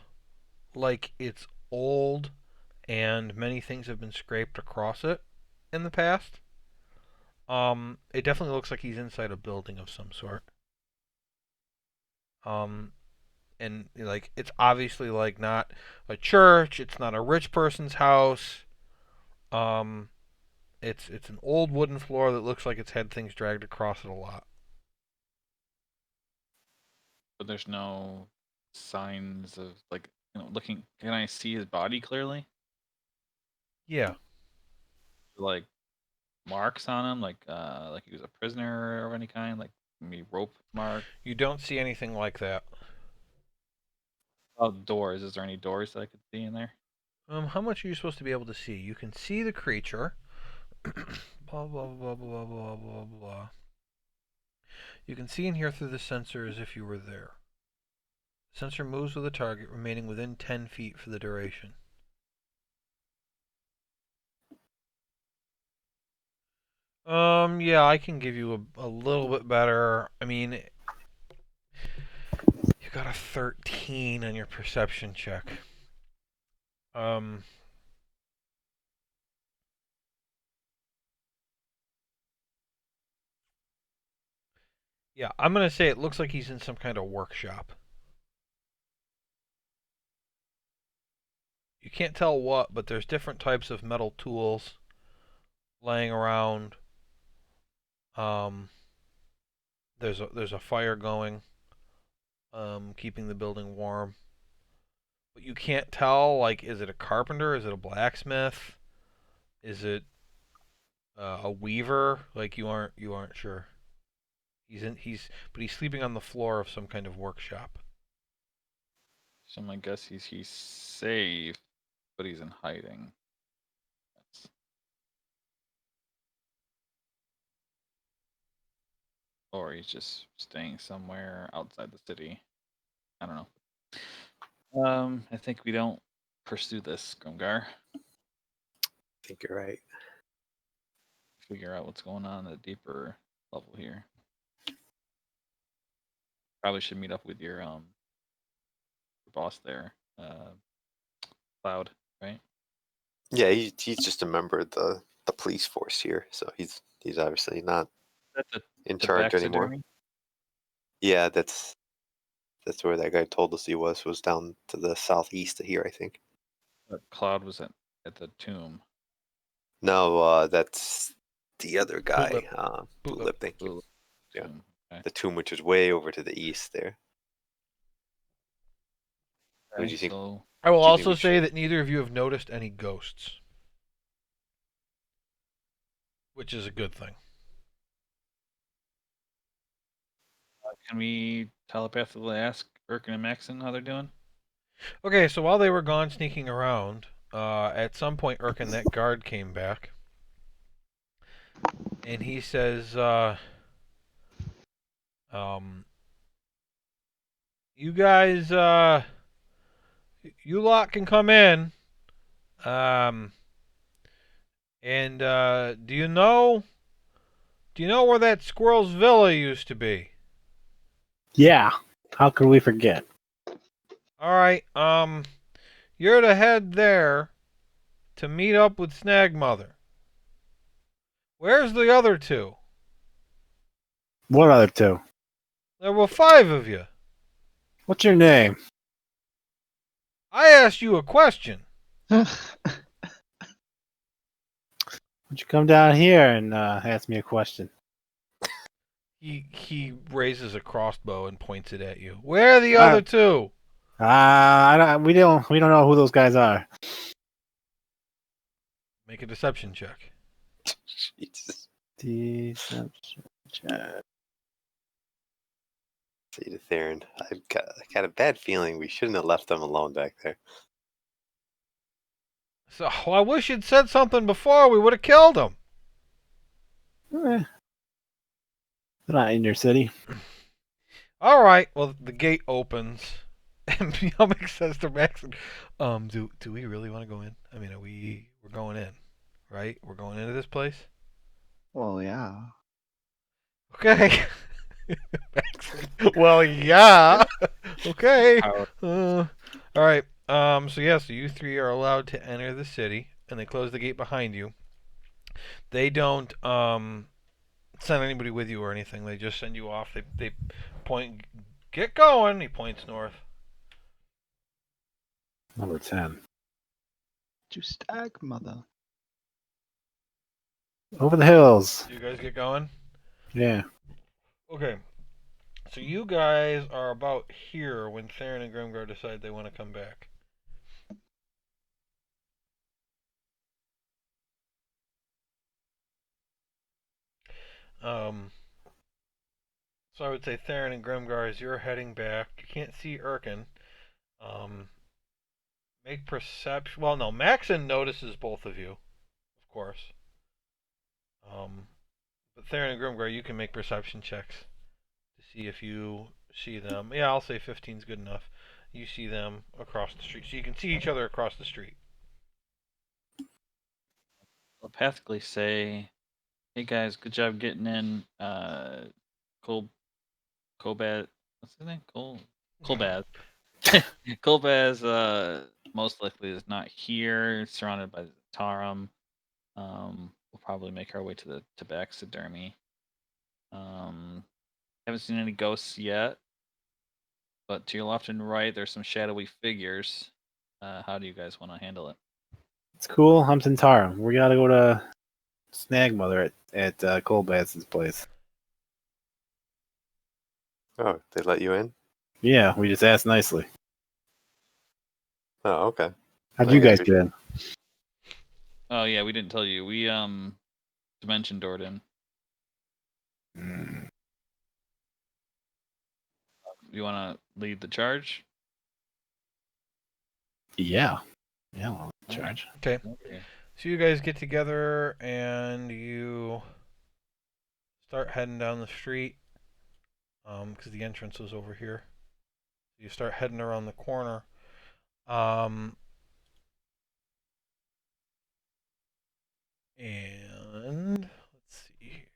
like it's old, and many things have been scraped across it in the past. It definitely looks like he's inside a building of some sort. And like it's obviously like not a church. It's not a rich person's house. Um, it's an old wooden floor that looks like it's had things dragged across it a lot. But there's no signs of like looking. Can I see his body clearly? Yeah. Like marks on him, like he was a prisoner of any kind, like maybe rope mark. You don't see anything like that. Oh, doors. Is there any doors that I could see in there? How much are you supposed to be able to see? You can see the creature. Blah blah blah blah blah blah blah. You can see and hear through the sensor as if you were there. The sensor moves with the target, remaining within 10 feet for the duration. Yeah, I can give you a little bit better. I mean, you got a 13 on your perception check. Yeah, I'm gonna say it looks like he's in some kind of workshop. You can't tell what, but there's different types of metal tools laying around. There's a fire going, keeping the building warm. But you can't tell, like, is it a carpenter? Is it a blacksmith? Is it a weaver? Like, you aren't sure. But he's sleeping on the floor of some kind of workshop. So my guess is he's safe, but he's in hiding. That's... Or he's just staying somewhere outside the city. I don't know. I think we don't pursue this, Grimgar. I think you're right. Figure out what's going on at a deeper level here. Probably should meet up with your boss there, Cloud, right? Yeah, he's just a member of the police force here, so he's obviously not That's in charge anymore. taxidermy? Yeah, that's where that guy told us he was down to the southeast of here, I think. But Cloud was at the tomb. No, that's the other guy. Bootlip. Bootlip, thank you. Ooh, Yeah. tomb. Okay. The tomb, which is way over to the east there. What do Okay, you think? so I will Do you think also we say that neither of you have noticed any ghosts, which is a good thing. can we telepathically ask Erkin and Maxon how they're doing? Okay, so while they were gone sneaking around, at some point, Erkin, that guard came back, and he says, you guys, you lot can come in. And do you know where that squirrel's villa used to be? Yeah. How could we forget? All right. You're to head there to meet up with Snagmother. Where's the other two? What other two? There were 5 of you. What's your name? I asked you a question. Why don't you come down here and ask me a question? He raises a crossbow and points it at you. Where are the other two? We don't know who those guys are. Make a deception check. Jesus. Deception check. See to Theron. I got a bad feeling we shouldn't have left them alone back there. So I wish you'd said something before. We would have killed him. They're not in your city. All right. Well, the gate opens, and Yumik says to Max, do we really want to go in? I mean, we're going in, right? We're going into this place. Well, yeah. Okay. Well, yeah. Okay. Power. All right. So yeah. So you three are allowed to enter the city, and they close the gate behind you. They don't send anybody with you or anything. They just send you off. They point. Get going. He points north. Number 10. To stag mother. Over the hills. You guys get going. Yeah. Okay. So you guys are about here when Theron and Grimgar decide they want to come back. So I would say Theron and Grimgar, as you're heading back, you can't see Erkin. Make perception. Well, no, Maxon notices both of you, of course. But Theron and Grimgar, you can make perception checks to see if you see them. Yeah, I'll say 15 is good enough. You see them across the street, so you can see each other across the street. Telepathically say, "Hey guys, good job getting in." Colbaz, what's his name? Colbaz. Colbaz, most likely is not here, surrounded by the Tarum. We'll probably make our way to the taxidermy. Haven't seen any ghosts yet, but to your left and right, there's some shadowy figures. How do you guys want to handle it? It's cool. I'm Tantara. We gotta go to Snag Mother at Colbatz's place. Oh, they let you in? Yeah, we just asked nicely. Oh, okay. How'd you I guys appreciate get in? Oh yeah, we didn't tell you. We dimension doored in. You want to lead the charge? Yeah. Yeah, well, charge. Okay. So you guys get together and you start heading down the street because the entrance was over here. You start heading around the corner. And let's see here.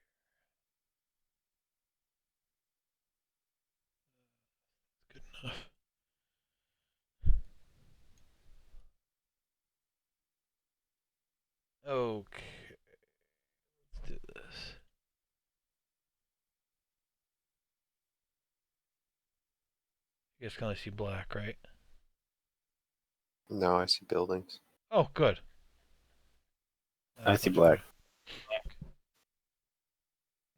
Good enough. Okay. Let's do this. You guys can only see black, right? No, I see buildings. Oh, good. I see black.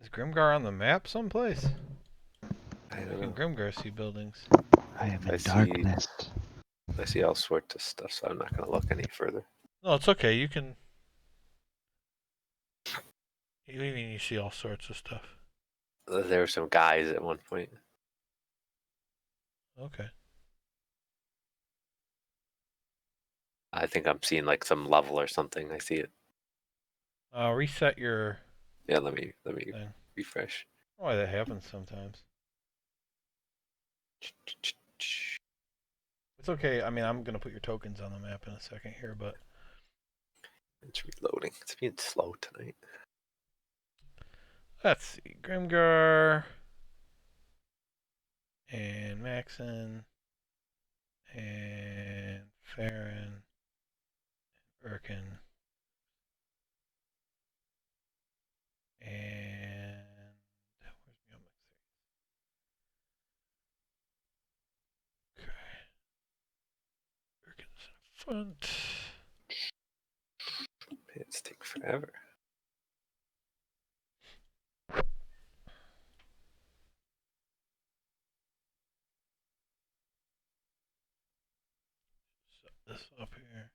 Is Grimgar on the map someplace? I Why don't can know. Grimgar see buildings? I am in I see- darkness. I see all sorts of stuff, so I'm not going to look any further. No, it's okay. You can. You mean you see all sorts of stuff? There were some guys at one point. Okay. I think I'm seeing like some level or something. I see it. Reset your Yeah, let me thing. refresh. Why that happens sometimes. It's okay. I mean, I'm gonna put your tokens on the map in a second here, but It's reloading. It's being slow tonight. let's see. Grimgar and Maxon and Farron, Erkin, and where's Mjolnir? Okay. Erkin's in front. It's taking forever. Set this up here.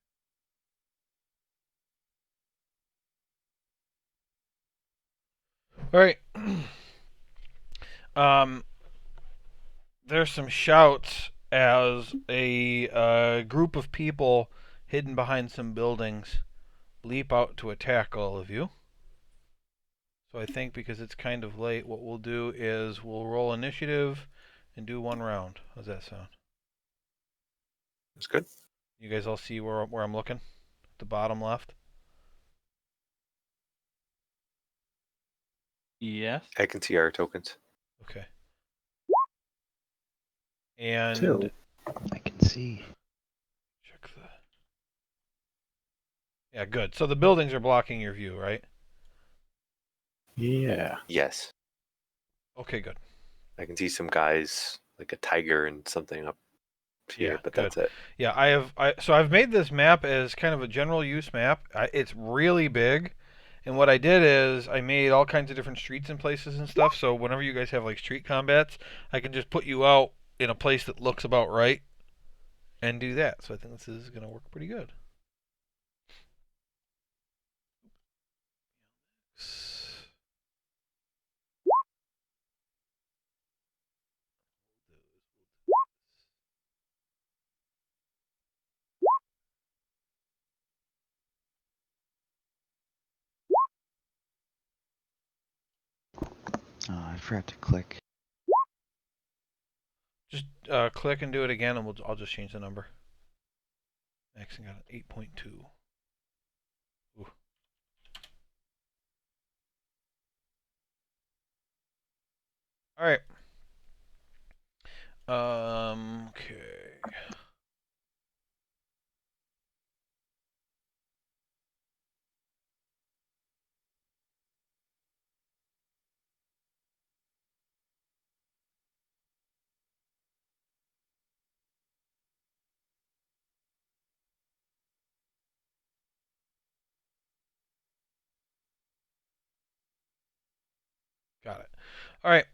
All right. There's some shouts as a group of people hidden behind some buildings leap out to attack all of you. So I think because it's kind of late, what we'll do is we'll roll initiative and do one round. How's that sound? It's good. You guys all see where I'm looking? At the bottom left? Yes. I can see our tokens. Okay. And 2. I can see. check the. Yeah, good. So the buildings are blocking your view, right? Yeah. Yes. Okay, good. I can see some guys, like a tiger and something up here, Yeah, but good. that's it. Yeah, I've made this map as kind of a general use map. It's really big, and what I did is I made all kinds of different streets and places and stuff. So whenever you guys have like street combats, I can just put you out in a place that looks about right and do that. So I think this is going to work pretty good. Oh, I forgot to click. Just click and do it again, and I'll just change the number. Maxing got an 8.2. Ooh. All right. Okay. Got it. All right.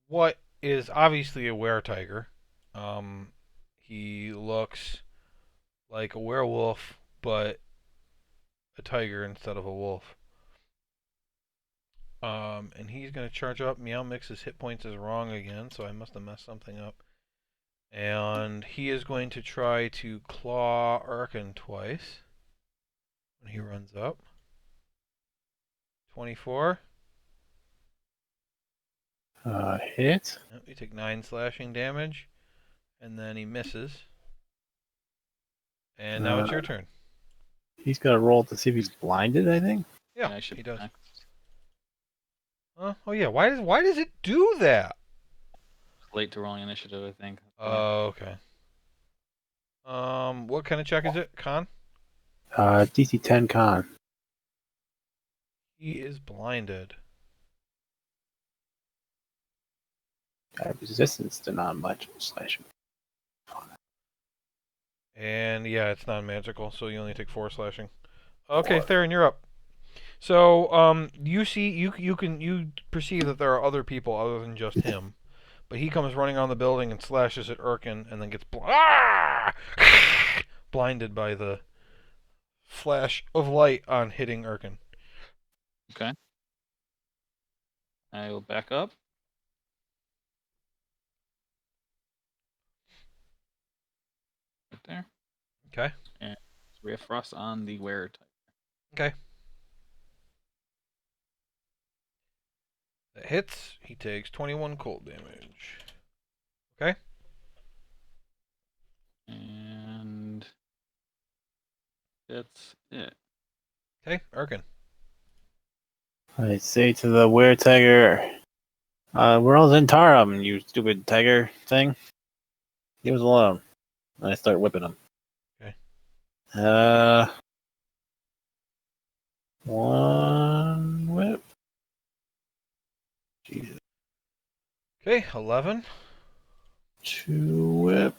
What is obviously a were-tiger. He looks like a werewolf, but a tiger instead of a wolf. And he's going to charge up. Meow Mix's hit points is wrong again, so I must have messed something up. And he is going to try to claw Arkin twice when he runs up. 24. Hit. Yep, you take 9 slashing damage, and then he misses. And now it's your turn. He's got to roll to see if he's blinded, I think. Yeah, I should he be does. next. Oh yeah, why does it do that? Late to rolling initiative, I think. Oh, okay. What kind of check is it? Con? DC 10 con. He is blinded. Resistance to non-magical slashing. And yeah, it's non-magical, so you only take 4 slashing. Okay, 4. Theron, you're up. So, you see, you perceive that there are other people other than just him, but he comes running on the building and slashes at Erkin, and then gets blinded by the flash of light on hitting Erkin. Okay. I will back up. Right there. Okay. And Ray of Frost on the wearer type. Okay. That hits. He takes 21 cold damage. Okay. And that's it. Okay, Erkin. I say to the were-tiger, we're all Zentarum, you stupid tiger thing. Leave us alone. And I start whipping him. Okay. 1 whip. Jesus. Okay, 11. 2 whip.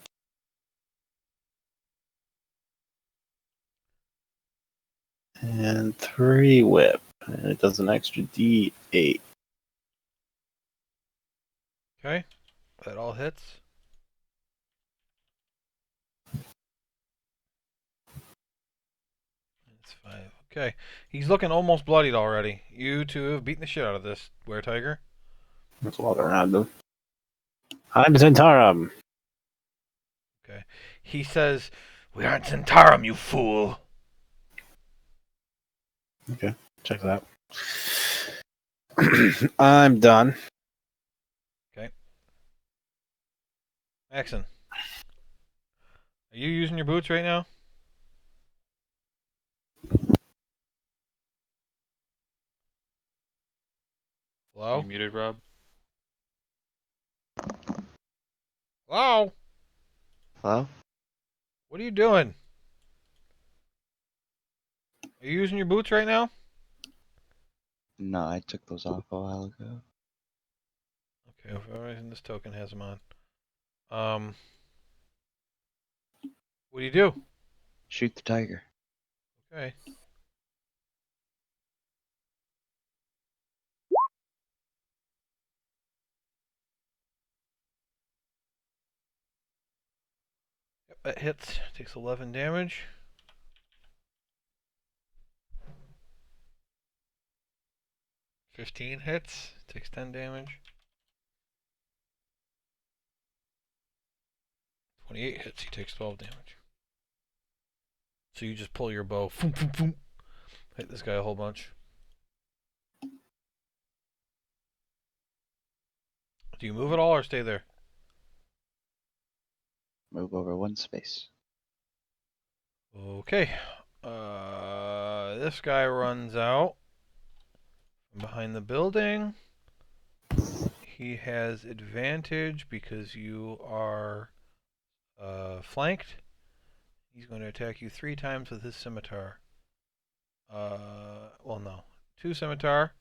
And 3 whip. And it does an extra D8. Okay. That all hits. That's 5. Okay. He's looking almost bloodied already. You two have beaten the shit out of this were-tiger. Let's walk around him. I'm Zentarum. Okay. He says, "We aren't Zentarum, you fool." Okay, check that out. I'm done. Okay. Maxon. Are you using your boots right now? Hello? You muted, Rob? Hello? Hello? What are you doing? Are you using your boots right now? No, I took those off a while ago. Okay, for some reason this token has them on. What do you do? Shoot the tiger. Okay. Yep, that hits. Takes 11 damage. "15 hits. Takes 10 damage. 28 hits. He takes 12 damage. So you just pull your bow. Foom, foom, foom. Hit this guy a whole bunch. Do you move at all or stay there? Move over one space. Okay. This guy runs out from behind the building. He has advantage because you are flanked. He's going to attack you 3 times with his scimitar. Well, no. 2 scimitar.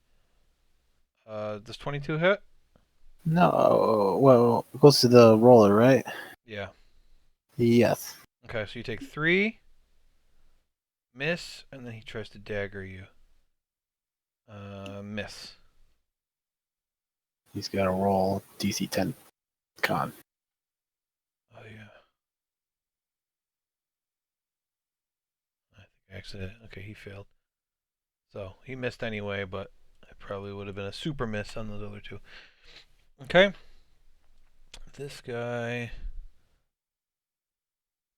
Does 22 hit? No, well, it goes to the roller, right? Yeah. Yes. Okay, so you take 3, miss, and then he tries to dagger you. Miss. He's got to roll DC 10 con. Oh, yeah. I think I actually. Okay, he failed. So he missed anyway, but it probably would have been a super miss on those other 2. Okay. This guy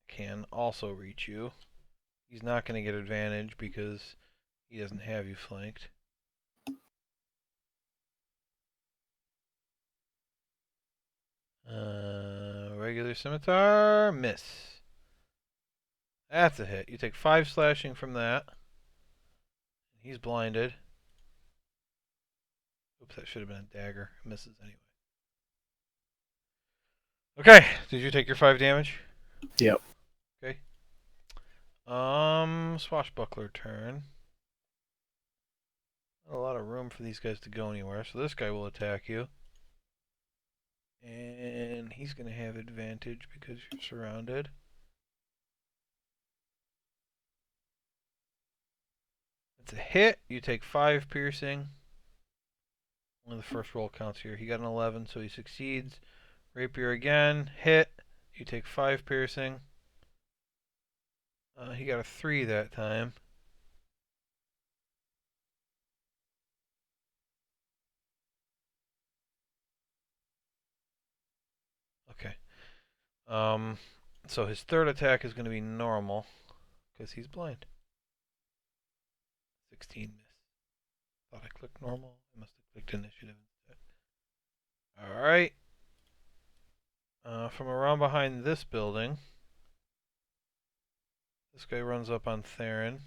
can also reach you. He's not going to get advantage because he doesn't have you flanked. Regular scimitar, miss. That's a hit. You take 5 slashing from that. He's blinded. Oops, that should have been a dagger. Misses anyway. Okay, did you take your 5 damage? Yep. Okay. Swashbuckler turn. Not a lot of room for these guys to go anywhere, so this guy will attack you. And he's going to have advantage because you're surrounded. It's a hit. You take 5 piercing. Only the first roll counts here. He got an 11, so he succeeds. Rapier again. Hit. You take 5 piercing. He got a 3 that time. Okay. So his third attack is going to be normal because he's blind. 16 miss. Thought I clicked normal. I must have clicked initiative instead. Alright. From around behind this building, this guy runs up on Theron.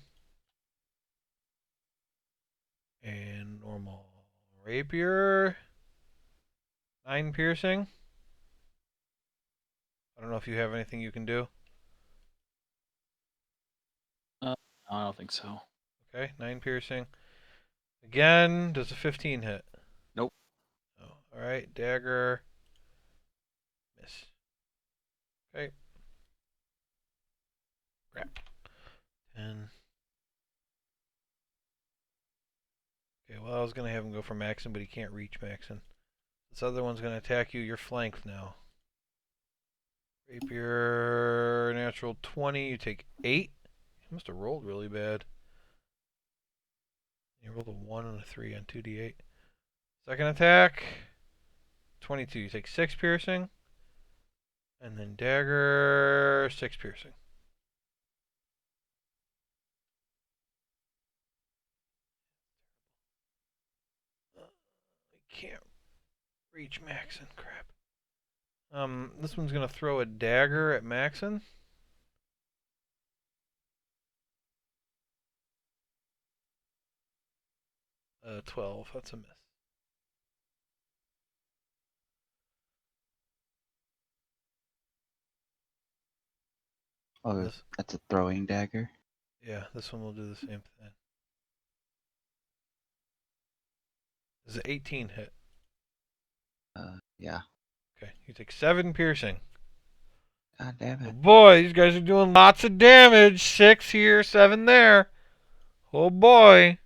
And normal rapier. 9 piercing. I don't know if you have anything you can do. No, I don't think so. Okay, 9 piercing. Again, does a 15 hit? Nope. Oh, alright, dagger. Miss. Okay. Crap. 10. Okay, well, I was going to have him go for Maxon, but he can't reach Maxon. This other one's going to attack you. You're flanked now. Rapier, natural 20. You take 8. He must have rolled really bad. He rolled a 1 and a 3 on 2d8. Second attack. 22. You take 6 piercing. And then dagger, 6 piercing. I can't reach Maxon. Crap. This one's gonna throw a dagger at Maxon. 12. That's a miss. Oh, This- that's a throwing dagger. Yeah, this one will do the same thing. This is an 18 hit. Yeah. Okay, you take 7 piercing. God damn Oh it. boy, these guys are doing lots of damage. 6 here, 7 there. Oh boy.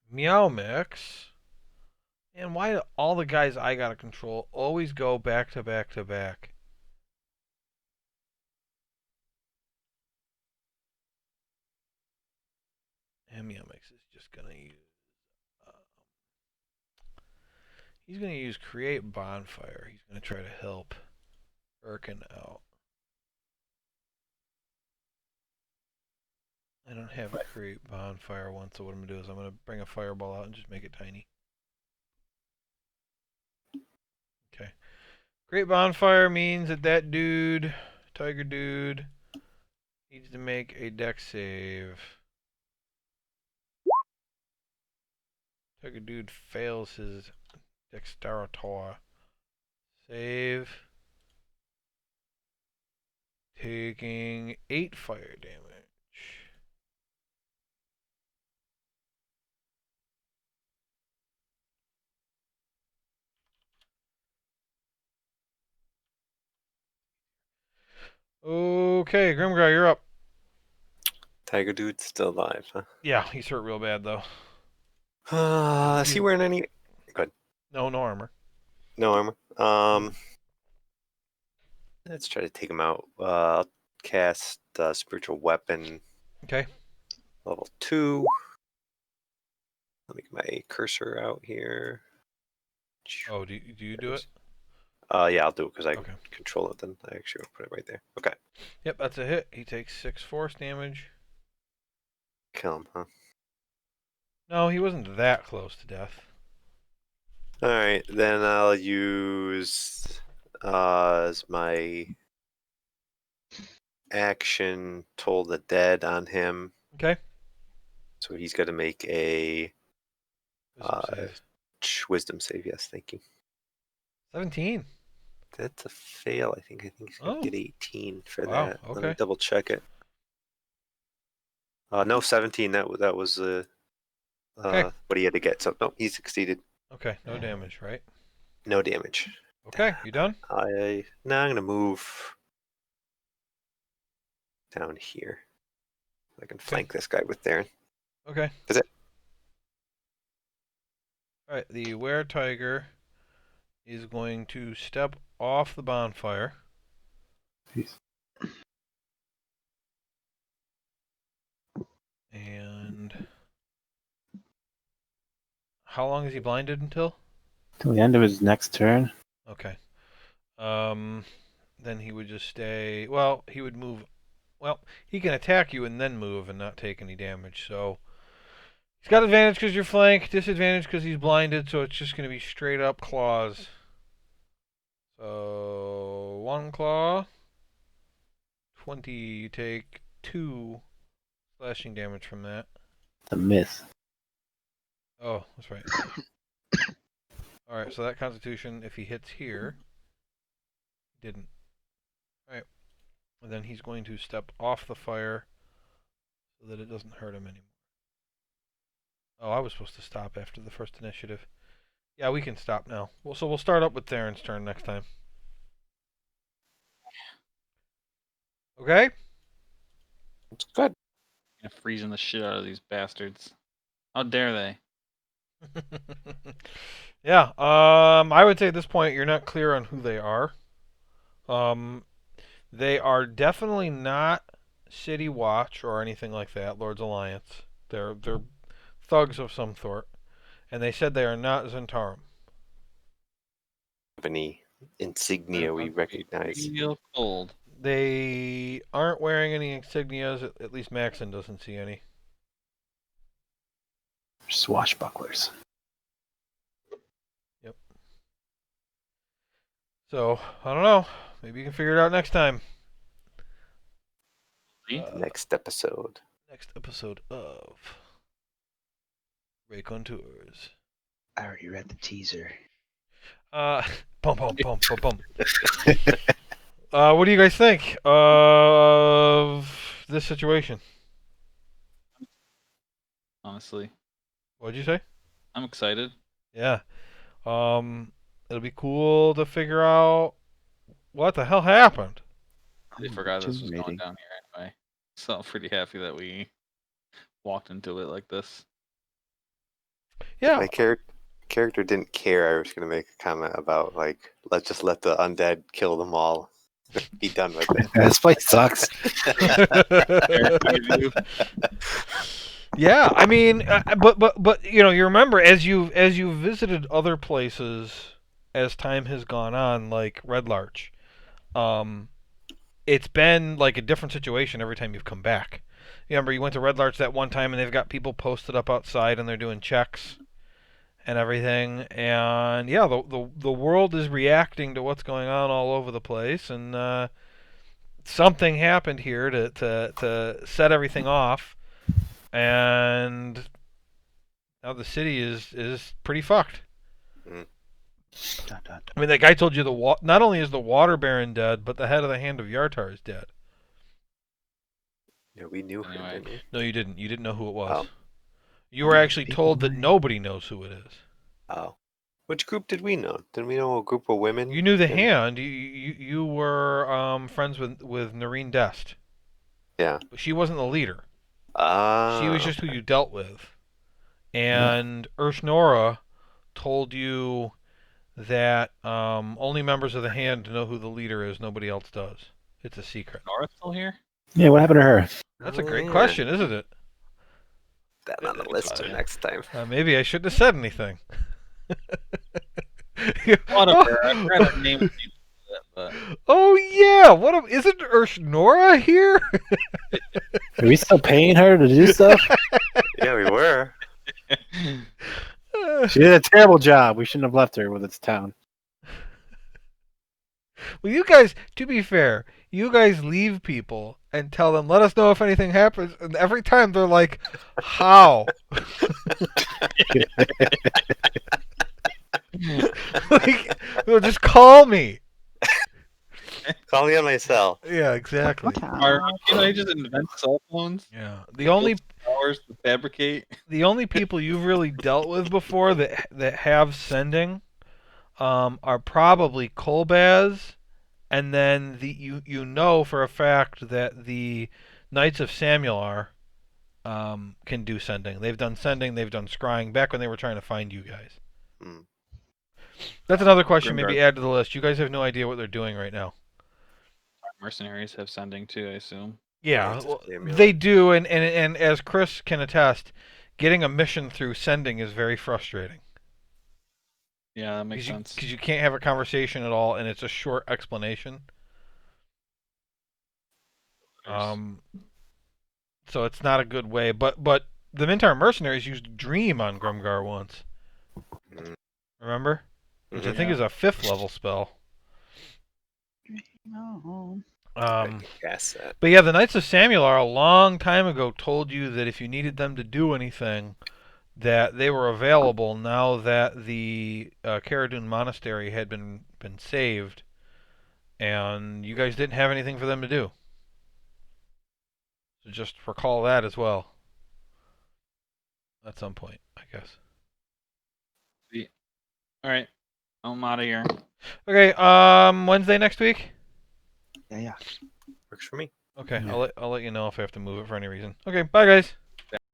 Meow Mix. And why do all the guys I gotta control always go back to back to back? And Meow Mix is just gonna use. He's gonna use Create Bonfire. He's gonna try to help Erkin out. I don't have a Create Bonfire one, so what I'm gonna do is I'm gonna bring a fireball out and just make it tiny. Okay. Create Bonfire means that dude, Tiger Dude, needs to make a dex save. Tiger Dude fails his Dexterity save, taking 8 fire damage. Okay, Grimgar, you're up. Tiger Dude's still alive, huh? Yeah, he's hurt real bad though. Is he wearing any? Good. No armor. No armor. Let's try to take him out. I'll cast spiritual weapon Okay. level 2. Let me get my cursor out here. Oh, do you do it? Yeah, I'll do it because I Okay. control it. Then I actually will put it right there. Okay. Yep, that's a hit. He takes 6 force damage. Kill him, huh? No, he wasn't that close to death. All right, then I'll use as my action Toll the Dead on him. Okay. So he's got to make a Wisdom save. wisdom save. Yes, thank you. 17. That's a fail. I think he's gonna Oh. get 18 for Wow, that. Let okay. me double check it. No, 17. That was Okay. what he had to get. So no, he succeeded. Okay, no damage, right? No damage. Okay, you done? Now I'm gonna move down here. I can flank this guy with Darren. Okay. That's it. Alright, the Were Tiger is going to step off the bonfire. Peace. And how long is he blinded until? Till the end of his next turn. Okay. Then he would just stay. Well, he would move. Well, he can attack you and then move and not take any damage. So he's got advantage because you're flanked, disadvantage because he's blinded. So it's just going to be straight up claws. So 1 claw, 20. You take 2 slashing damage from that. The myth. Oh, that's right. Alright, so that Constitution, if he hits here, didn't. Alright. And then he's going to step off the fire so that it doesn't hurt him anymore. Oh, I was supposed to stop after the first initiative. Yeah, we can stop now. So we'll start up with Theron's turn next time. Okay? It's good. I'm freezing the shit out of these bastards. How dare they? Yeah, I would say at this point you're not clear on who they are. They are definitely not City Watch or anything like that, Lord's Alliance. They're thugs of some sort. And they said they are not Zentarum. Have any insignia we recognize? Real cold. They aren't wearing any insignias, at least Maxon doesn't see any. Swashbucklers. Yep. So, I don't know. Maybe you can figure it out next time. Next episode. Next episode of Raconteurs. I already read the teaser. Bum bum bum bum bum. What do you guys think of this situation? Honestly, What'd you say? I'm excited. Yeah. It'll be cool to figure out what the hell happened. They I'm forgot this was going rejuvenating. down here anyway. So I'm pretty happy that we walked into it like this. Yeah. My character didn't care. I was gonna make a comment about like let's just let the undead kill them all. Be done with it. This place sucks. Yeah, I mean, but you know, you remember as you visited other places as time has gone on, like Red Larch, um, it's been like a different situation every time you've come back. You remember you went to Red Larch that one time, and they've got people posted up outside, and they're doing checks and everything. And yeah, the world is reacting to what's going on all over the place, and something happened here to set everything off, and now the city is pretty fucked. Dun, dun. I mean, that guy told you not only is the water baron dead, but the head of the hand of Yartar is dead. Yeah, we knew Anyway. her, didn't we? No, you didn't. You didn't know who it was. Oh. You were actually People told that might- nobody knows who it is. Oh. Which group did we know? Didn't we know a group of women? You knew the And- hand. You were friends with Noreen Dest. Yeah. But she wasn't the leader. Ah. She was just who you dealt with. And Urshnora told you that only members of the hand know who the leader is. Nobody else does. It's a secret. Nora's still here? Yeah, what happened to her? That's a Oh, great yeah. question, isn't it? That on the list for next time. Maybe I shouldn't have said anything. Whatever. I forgot her name. But Oh yeah, isn't Urshnora here? Are we still paying her to do stuff? Yeah, we were. She did a terrible job. We shouldn't have left her with its town. Well, you guys, to be fair, you guys leave people and tell them, let us know if anything happens, and every time they're like, how? Like, well, just call me. Call me on my cell. Yeah, exactly. they just invent cell phones? Yeah. The hours to fabricate. The only people you've really dealt with before that have sending are probably Kolbaz, and then you know for a fact that the Knights of Samular can do sending. They've done sending, they've done scrying back when they were trying to find you guys. Hmm. That's another question maybe Grimdark. add to the list. You guys have no idea what they're doing right now. Mercenaries have sending too, I assume. Yeah, Knights of well, Samular. they do, and as Chris can attest, getting a mission through sending is very frustrating. Yeah, that makes sense. Because you can't have a conversation at all, and it's a short explanation. So it's not a good way. But the Mintar mercenaries used Dream on Grumgar once. Mm. Remember? Which I Mhm. think is a 5th level spell. No. I can guess that. But yeah, the Knights of Samular a long time ago told you that if you needed them to do anything, that they were available now that the Caradun Monastery had been saved, and you guys didn't have anything for them to do. So just recall that as well. At some point, I guess. All right, I'm out of here. Okay, Wednesday next week? Yeah. Works for me. Okay, Yeah. I'll let you know if I have to move it for any reason. Okay, bye guys.